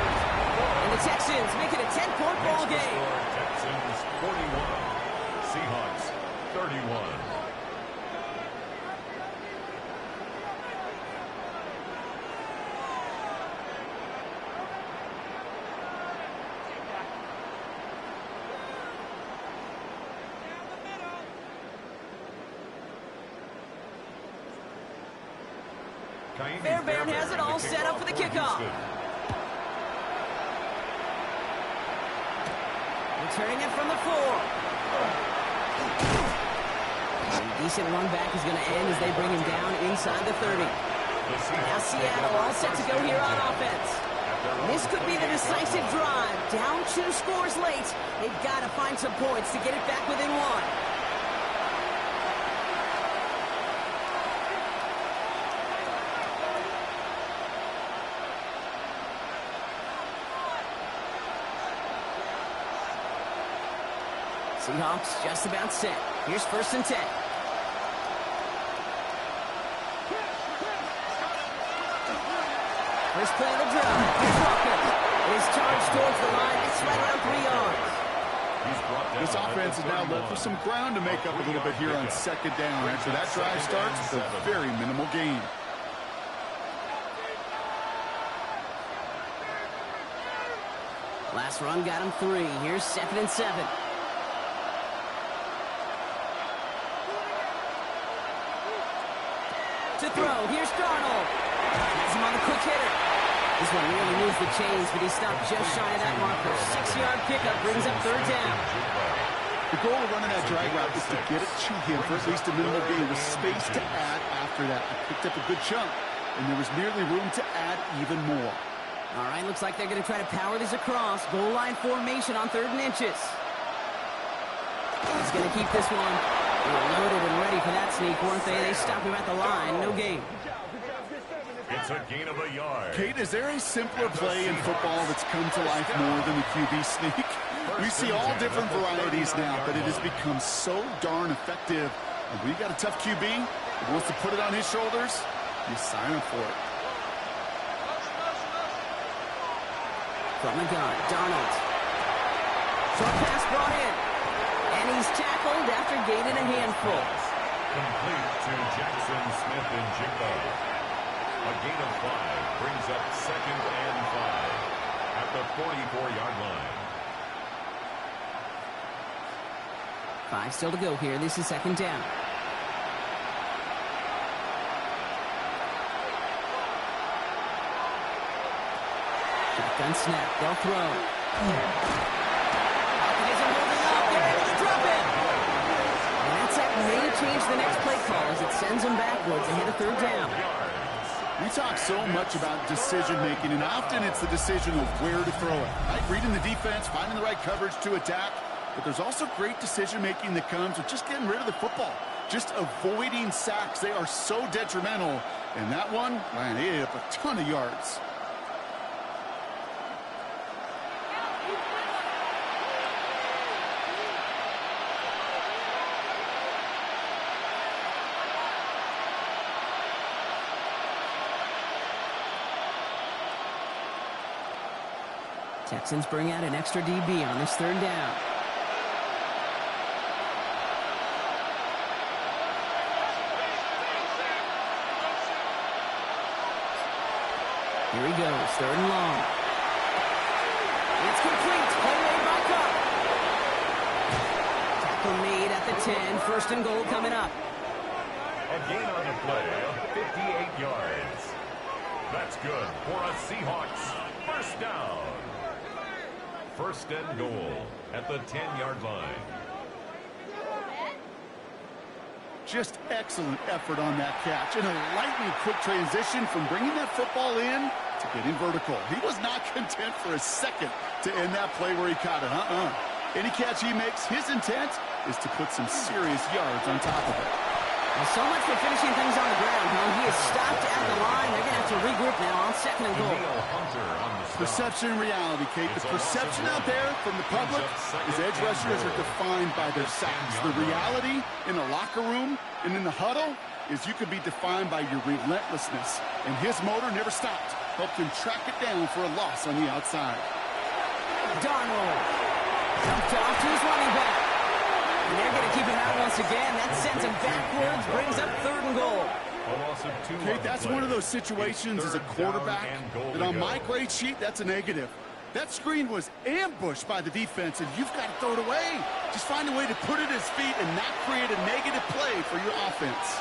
And the Texans make it a 10-point ball game. Texans 41. Seahawks 31. Fairbairn has it all set up for the kickoff. Returning it from the 4. A decent run back is going to end as they bring him down inside the 30. Now Seattle all set to go here on offense. This could be the decisive drive. Down 2 scores late. They've got to find some points to get it back within 1. Seahawks just about set. Here's first and 10. First play of the drive. Here's Walker. It is charged towards the line. It's right around 3 yards. This offense is now left with some ground to make up a little bit here on second down. After that drive starts, it's a very minimal gain. Last run got him 3. Here's 2nd and 7. To throw. Here's Darnold. Has him on the quick hitter. This one really moves the chains, but he stopped just shy of that marker. 6-yard pickup brings up 3rd down. The goal of running that drag route is to get it to him for at least a minimal gain with space to add after that. He picked up a good chunk, and there was nearly room to add even more. All right, looks like they're going to try to power this across. Goal line formation on 3rd and inches. He's going to keep this one. They were loaded and ready for that sneak, weren't they? They stop him at the line. No gain. It's a gain of a yard. Kate, is there a simpler play in football that's come to life more than the QB sneak? We see all different varieties now, but it has become so darn effective. And when you got a tough QB who wants to put it on his shoulders, you sign up for it. From the gun, Darnold. Short pass brought in. And he's tackled after gaining a handful. Complete to Jackson Smith and Jigba. A gain of 5 brings up 2nd and 5 at the 44-yard line. 5 still to go here. This is 2nd down. Shotgun snap. They'll throw. Falcons are moving up. They're able to drop it. And that's that may change the next play call as it sends them backwards ahead of 3rd down. We talk so much about decision-making, and often it's the decision of where to throw it. Right? Reading the defense, finding the right coverage to attack. But there's also great decision-making that comes with just getting rid of the football. Just avoiding sacks. They are so detrimental. And that one, man, he ate up a ton of yards. Texans bring out an extra DB on this 3rd down. Here he goes, 3rd and long. It's complete. Play made by Cup. Tackle made at the 10. 1st and goal coming up. A gain on the play of 58 yards. That's good for a Seahawks 1st down. 1st and goal at the 10-yard line. Just excellent effort on that catch. And a lightning quick transition from bringing that football in to getting vertical. He was not content for a second to end that play where he caught it. Any catch he makes, his intent is to put some serious yards on top of it. Well, so much for finishing things on the ground, huh? He is stopped at the line. They're going to have to regroup now on 2nd and goal. Perception and reality, Kate. The perception out there from the public is edge rushers are defined by their sacks. The reality in the locker room and in the huddle is you could be defined by your relentlessness. And his motor never stopped. Helped him track it down for a loss on the outside. Darnold jumped off to his running back. And they're going to keep him out once again. That sends him backwards, brings up 3rd and goal. Kate, that's one of those situations as a quarterback that on my grade sheet, that's a negative. That screen was ambushed by the defense, and you've got to throw it away. Just find a way to put it at his feet and not create a negative play for your offense.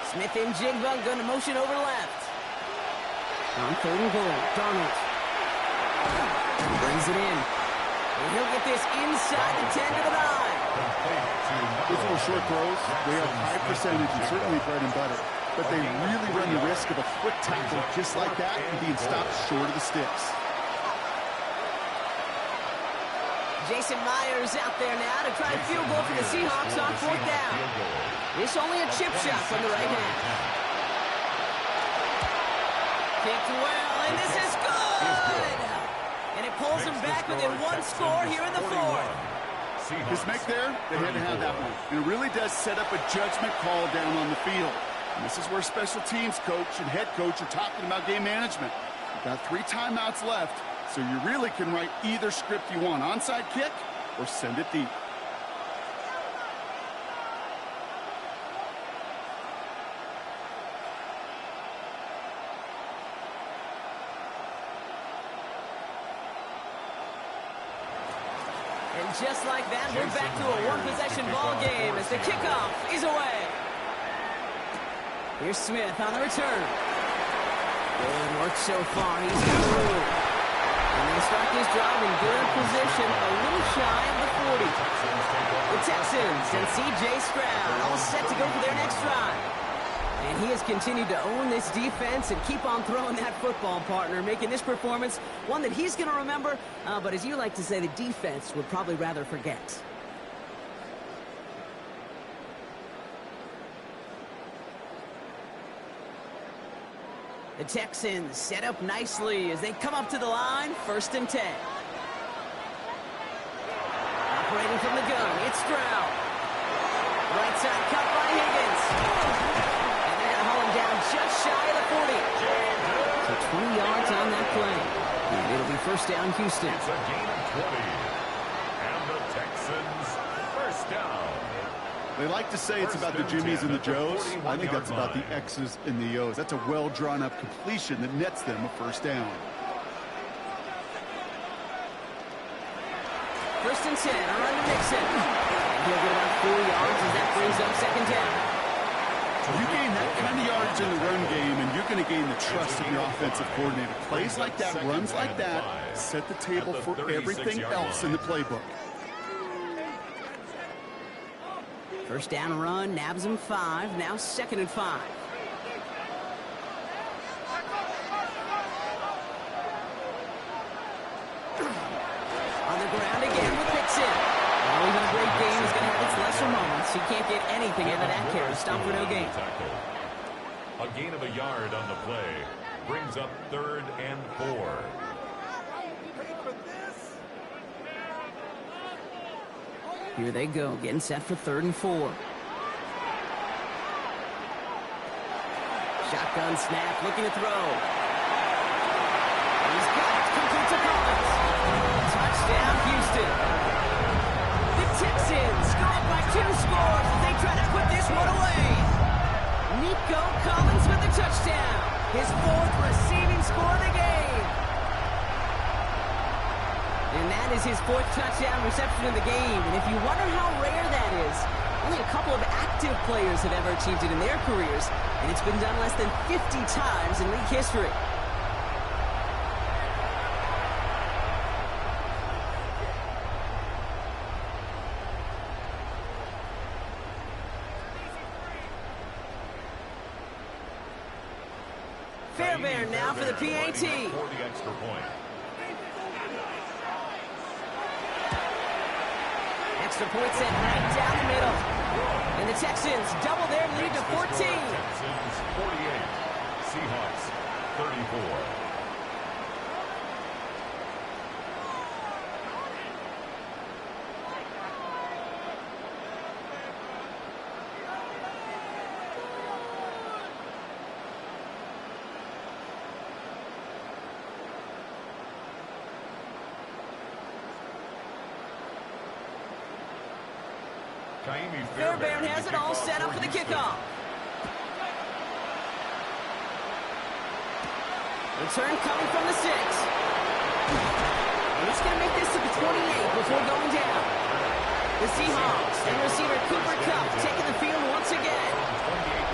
Smith and Jigba going to motion over left. On 3rd and goal, Darnold brings it in. And he'll get this inside the 10 to the 9. Those little short throws, they have high percentage and certainly bread and butter. But they really run the risk of a quick tackle just like that and being stopped short of the sticks. Jason Myers out there now to try a field goal for the Seahawks on 4th down. This only a chip shot from the right hand. Kicked well, and this is good! And it pulls them back within 1 score here in the 4th. This make there, they had to have that one. And it really does set up a judgment call down on the field. And this is where special teams coach and head coach are talking about game management. We've got 3 timeouts left. So you really can write either script you want, onside kick or send it deep. And just like that, we're back to a one-possession ball game as the kickoff is away. Here's Smith on the return. Good work so far. He's got the move. And they start this drive in good position, a little shy of the 40. The Texans and C.J. Stroud all set to go for their next drive. And he has continued to own this defense and keep on throwing that football, partner, making this performance one that he's going to remember, but as you like to say, the defense would probably rather forget. The Texans set up nicely as they come up to the line, 1st and 10. Operating from the gun, it's Stroud. Right side cut by Higgins. Down just shy of the 40. So 20 yards on that play. And it'll be 1st down, Houston. It's a gain of 20. And the Texans, 1st down. They like to say it's about the Jimmies and the Joes. I think that's about the X's and the O's. That's a well-drawn-up completion that nets them a 1st down. 1st and 10, a run to Mixon. And he'll get about 4 yards as that brings up 2nd down. You gain that kind of yards in the run game, and you're going to gain the trust of your offensive coordinator. Plays like that, runs like that, set the table for everything else in the playbook. 1st down run, nabs him 5, now 2nd and 5. On the ground again with Mixon. Well, even a great game is going to have its lesser moments. He can't get anything out of that carry. Stop for no gain. A gain of a yard on the play brings up 3rd and 4. Here they go, getting set for 3rd and 4. Shotgun snap, looking to throw. He's got it, complete to Collins. Touchdown, Houston. Texans go up by 2 scores as they try to put this one away. Nico Collins with the touchdown. His 4th receiving score of the game. And that is his 4th touchdown reception of the game. And if you wonder how rare that is, only a couple of active players have ever achieved it in their careers. And it's been done less than 50 times in league history. Fairbairn now for the PAT. For the extra point. Extra point set right down the middle. And the Texans double their lead to 14. Texans 48. Seahawks 34. Fairbairn has it all set up for the kickoff. Return coming from the 6. And he's going to make this to the 28 before going down. The Seahawks and receiver Cooper Kupp taking the field once again.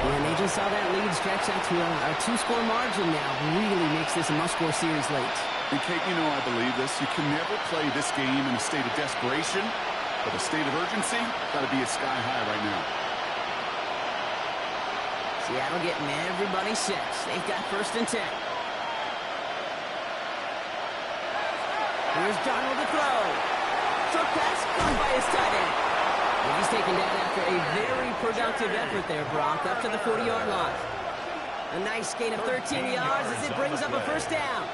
And they just saw that lead stretch out to a 2-score margin now. Really makes this a must-score series late. And Kate, you know I believe this. You can never play this game in a state of desperation. But the state of urgency got to be at sky high right now. Seattle getting everybody set. They've got 1st and 10. Here's Darnold to throw. Short pass caught by his tight end. And he's taken down after a very productive effort there, Brock, up to the 40-yard line. A nice gain of 13 yards as it brings up a 1st down.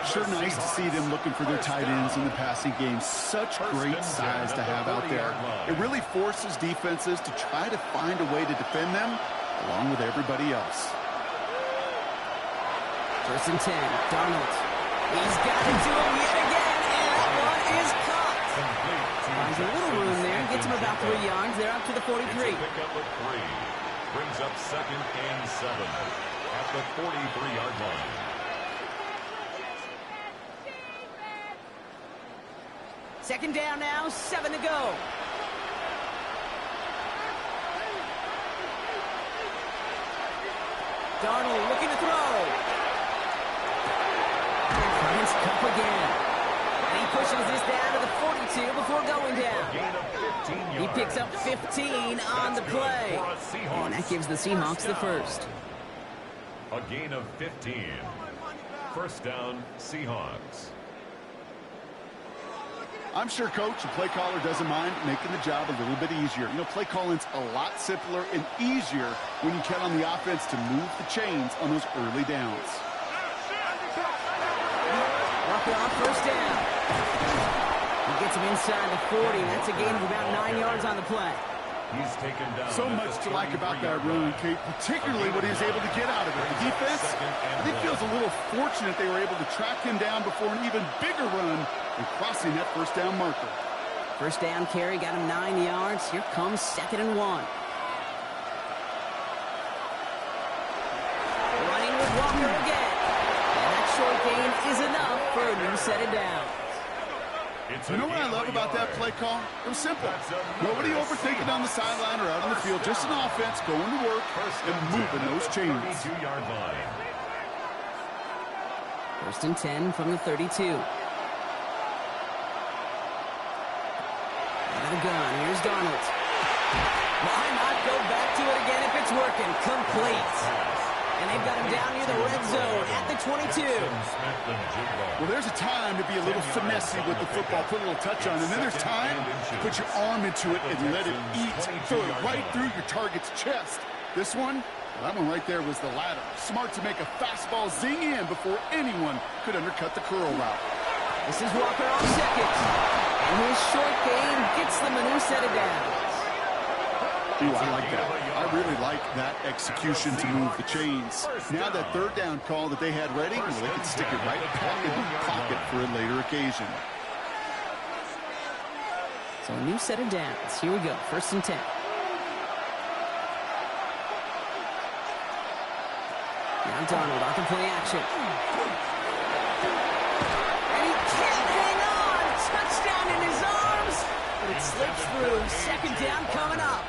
Sure nice to see them looking for their tight ends in the passing game. Such great size to have out there. It really forces defenses to try to find a way to defend them along with everybody else. 1st and 10. Darnold He's got it to him yet again, and that one is caught. Finds a little room there, gets him about 3 yards. They're up to the 43. Pick up of 3. Brings up 2nd and 7 at the 43-yard line. Second down now, 7 to go. Darnold looking to throw. Finds Cup again. And he pushes this down to the 42 before going down. He picks up 15 on the play. And that gives the Seahawks the first. A gain of 15. First down, Seahawks. I'm sure Coach and play caller doesn't mind making the job a little bit easier. You know, play calling's a lot simpler and easier when you count on the offense to move the chains on those early downs. Walker on first down. He gets him inside the 40. That's a gain of about 9 yards on the play. He's taken down. So much to like about that run, Kate, particularly what he was able to get out of it. The defense, I think, feels a little fortunate they were able to track him down before an even bigger run and crossing that first down marker. First down carry got him 9 yards. Here comes 2nd and 1. Running with Walker again. And that short gain is enough for a new set of downs. You know what I love about that play call? It was simple. Nobody overthinking on the sideline or out on the field. Just an offense going to work and moving those chains. 32-yard line. First and 10 from the 32. Out of the gun. Here's Darnold. Why not go back to it again if it's working? Complete. And they've got him down near the red zone at the 22. Well, there's a time to be a little finessey with the football, put a little touch on, and then there's time to put your arm into it and let it eat, throw it right through your target's chest. This one, well, that one right there was the latter. Smart to make a fastball zing in before anyone could undercut the curl route. This is Walker on second. And his short game gets them a new set of downs. Ooh, I like that. I really like that execution to move the chains. Now that third down call that they had ready, well, they can stick it right back in the pocket for a later occasion. So a new set of downs. Here we go. First and 10. Now Darnold off the play action. And he can't hang on. Touchdown in his arms. But it slips through. Second down coming up.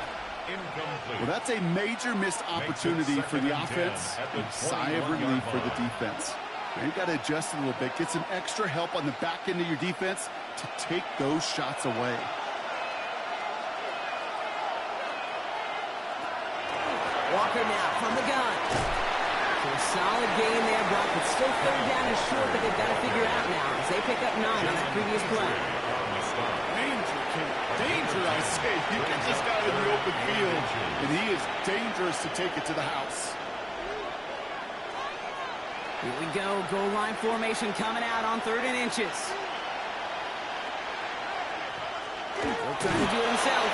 Well, that's a major missed opportunity for the offense. A sigh of relief for the defense. Now you've got to adjust a little bit. Get some extra help on the back end of your defense to take those shots away. Walker now from the gun. So a solid gain there, Brock, but still third down is short that they've got to figure out now as they pick up 9 on that previous play. Danger, I say. You get this guy in the open field, and he is dangerous to take it to the house. Here we go. Goal line formation coming out on 3rd and inches. Still trying to do it himself.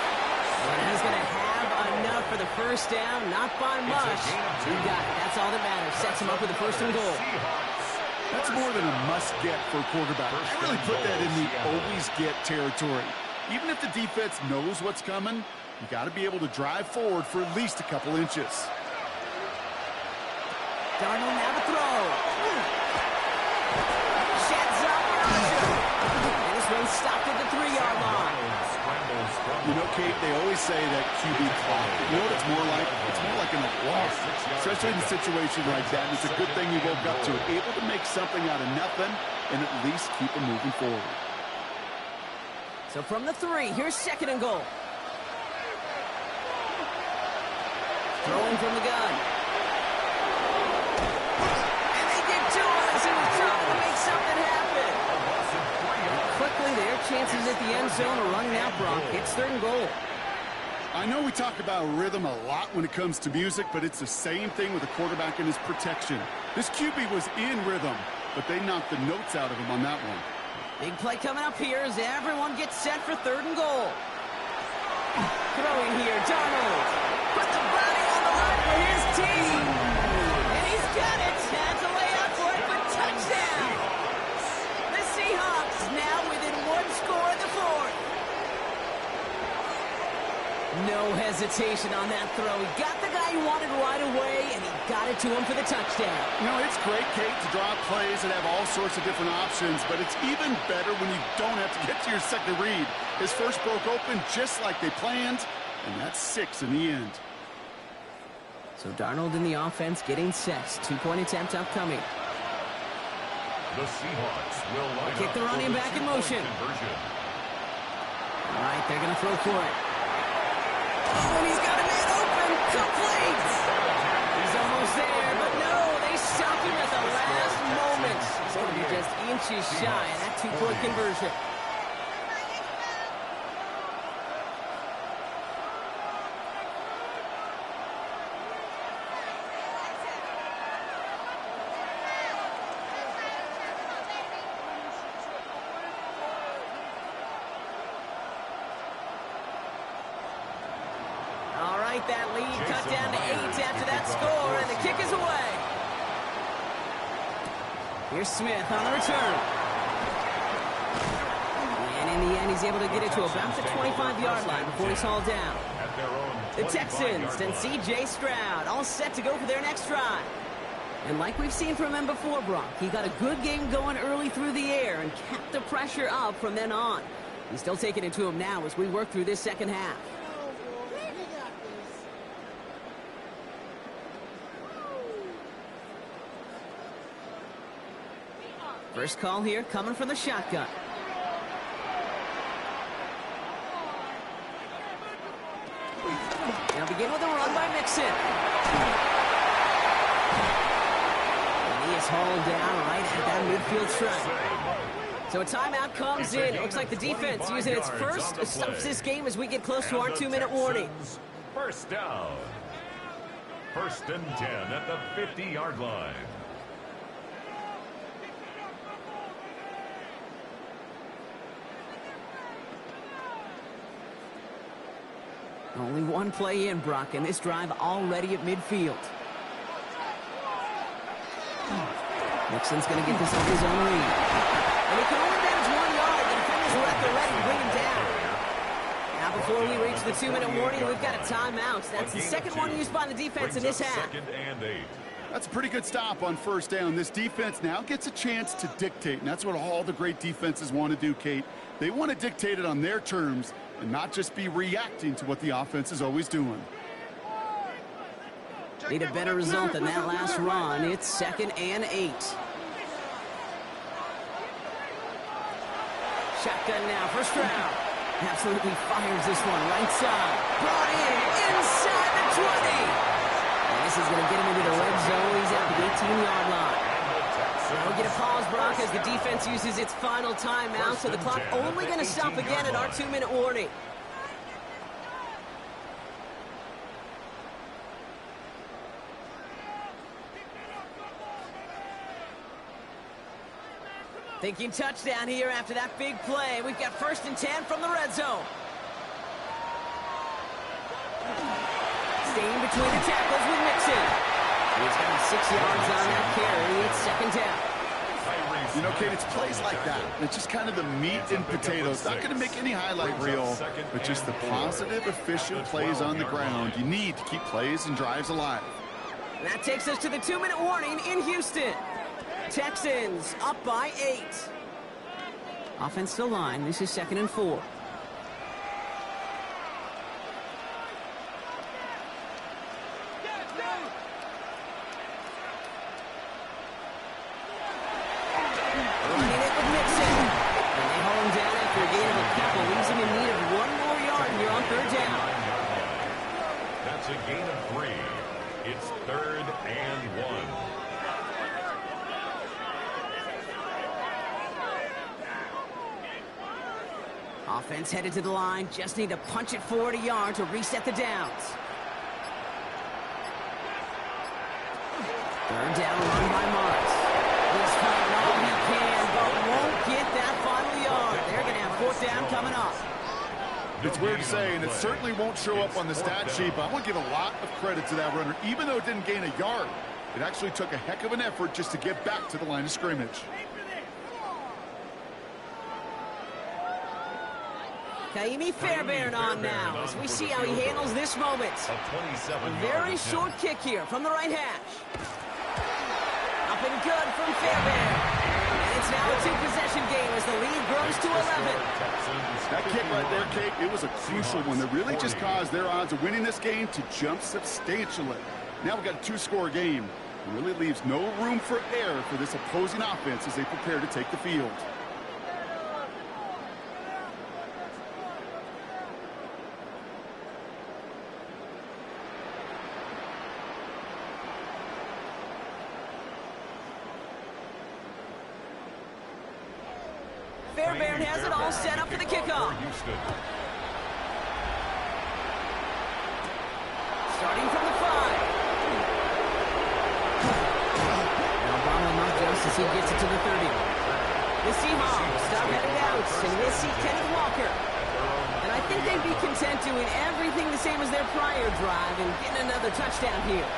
But he's going to have enough for the first down. Not by much. He got it. That's all that matters. Sets him up with the 1st and goal. That's more than a must-get for a quarterback. I really put that in the always-get territory. Even if the defense knows what's coming, you got to be able to drive forward for at least a couple inches. Darnold now to throw. Sheds up Roger. And this one stopped at the 3-yard line. You know, Kate, they always say that QB clock. You know what it's more like? It's more like an applause. Especially in a situation like that. And it's a good thing you woke up to it. Able to make something out of nothing and at least keep them moving forward. So from the 3, here's 2nd and goal. Throwing from the gun. And they get to him as he was trying to make something happen. And quickly, their chances at the end zone are running out, Brock. It's 3rd and goal. I know we talk about rhythm a lot when it comes to music, but it's the same thing with a quarterback and his protection. This QB was in rhythm, but they knocked the notes out of him on that one. Big play coming up here as everyone gets set for 3rd and goal. Throwing here, Darnold. Put the body on the line for his team. And he's got it. Has a layup for it, but touchdown. hesitation on that throw. He got the guy he wanted right away, and he got it to him for the touchdown. You know, it's great, Kate, to draw plays and have all sorts of different options, but it's even better when you don't have to get to your second read. His first broke open just like they planned, and that's 6 in the end. So Darnold in the offense getting set. 2-point attempt upcoming. The Seahawks will line kick up the running for the back in 2-point motion. conversion. All right, they're going to throw for it. Oh, and he's got a man open. Complete. He's almost there, but no, they stop him at the last moment. He's going to be just inches shy of that 2-point conversion. That lead cut down to 8 after that score, and the kick is away. Here's Smith on the return. And in the end, he's able to get it to about the 25-yard line before he's hauled down. The Texans and C.J. Stroud all set to go for their next drive. And like we've seen from him before, Brock, he got a good game going early through the air and kept the pressure up from then on. He's still taking it to him now as we work through this second half. First call here coming from the shotgun. Now begin with a run by Mixon. And he is hauled down right at that midfield stripe. So a timeout comes in. It looks like the defense using its first stops this game as we get close to our 2-minute warning. First down. 1st and 10 at the 50-yard line. Only one play in, Brock, and this drive already at midfield. Nixon's going to get this off his own lead. And he can only manage 1 yard. The defenders are at the ready to bring him down. Now, before we reach the 2-minute warning, we've got a timeout. That's the second one used by the defense in this half. 2nd and 8. That's a pretty good stop on first down. This defense now gets a chance to dictate, and that's what all the great defenses want to do, Kate. They want to dictate it on their terms and not just be reacting to what the offense is always doing. Need a better result than that last run. It's 2nd and 8. Shotgun now for Stroud. Absolutely fires this one right side. Brought in inside the 20. And this is going to get him into the red zone. He's at the 18-yard line. Now we get a pause, Brock, as the defense uses its final timeout, so the clock only going to stop again at our 2-minute warning. Thinking touchdown here after that big play. We've got 1st and 10 from the red zone. Staying between the tackles with Mixon. He's got 6 yards on that carry. It's 2nd down. You know, Kate, it's plays like that. It's just kind of the meat and potatoes. Not going to make any highlight reel, but just the positive, efficient plays on the ground. You need to keep plays and drives alive. And that takes us to the 2-minute warning in Houston. Texans up by 8. Offense to line. This is 2nd and 4. That's a gain of 3. It's 3rd and 1. Offense headed to the line. Just need to punch it forward a yard to reset the downs. 3rd down, run by Marks. He's firing all he can, but won't get that final yard. They're going to have 4th down coming up. It's weird to say, and it certainly won't show up on the stat sheet, but I want to give a lot of credit to that runner. Even though it didn't gain a yard, it actually took a heck of an effort just to get back to the line of scrimmage. Kaimi Fairbairn on now as we see how he handles this moment. A very short kick here from the right hash. Up and good from Fairbairn. And it's now a two-possession game as the lead grows to 11. That kick right there, Kate, it was a crucial one that really just caused their odds of winning this game to jump substantially. Now we've got a two-score game. It really leaves no room for error for this opposing offense as they prepare to take the field. Fairbairn has it all set up for the kickoff. Starting from the 5. Now Obama not just as he gets it to the 30. The Seahawks start headed out, and we'll see Kenneth Walker. And I think they'd be content doing everything the same as their prior drive and getting another touchdown here.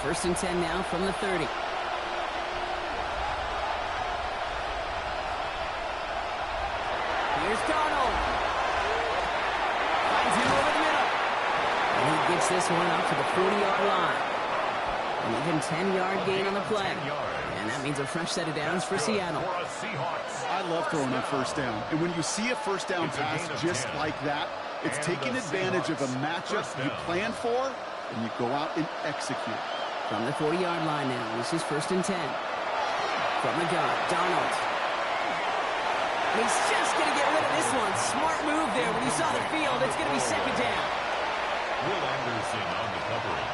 First and 10 now from the 30. Here's Darnold. Finds him over the middle. And he gets this one up to the 40-yard line. An even 10-yard gain on the play. And that means a fresh set of downs for Seattle. I love throwing on first down. And when you see a first down pass just like that, it's taking advantage of a matchup you planned for, and you go out and execute. From the 40-yard line now, this is first and 10. From the gun, Darnold. He's just going to get rid of this one. Smart move there. When you saw the field, it's going to be second down. Will Anderson on the coverage.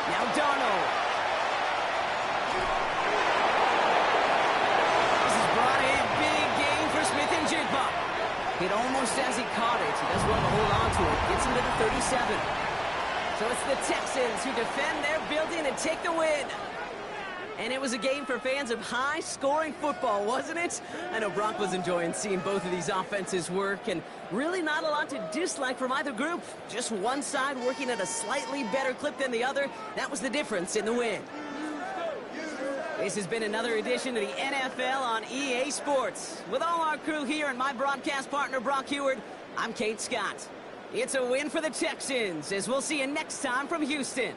Now Darnold. This is brought in. Big gain for Smith and Jigba. Hit almost as he caught it. He does well to hold on to it. Gets him to the 37. So it's the Texans who defend their building and take the win. And it was a game for fans of high-scoring football, wasn't it? I know Brock was enjoying seeing both of these offenses work, and really not a lot to dislike from either group. Just one side working at a slightly better clip than the other. That was the difference in the win. This has been another edition of the NFL on EA Sports. With all our crew here and my broadcast partner, Brock Heward, I'm Kate Scott. It's a win for the Texans, as we'll see you next time from Houston.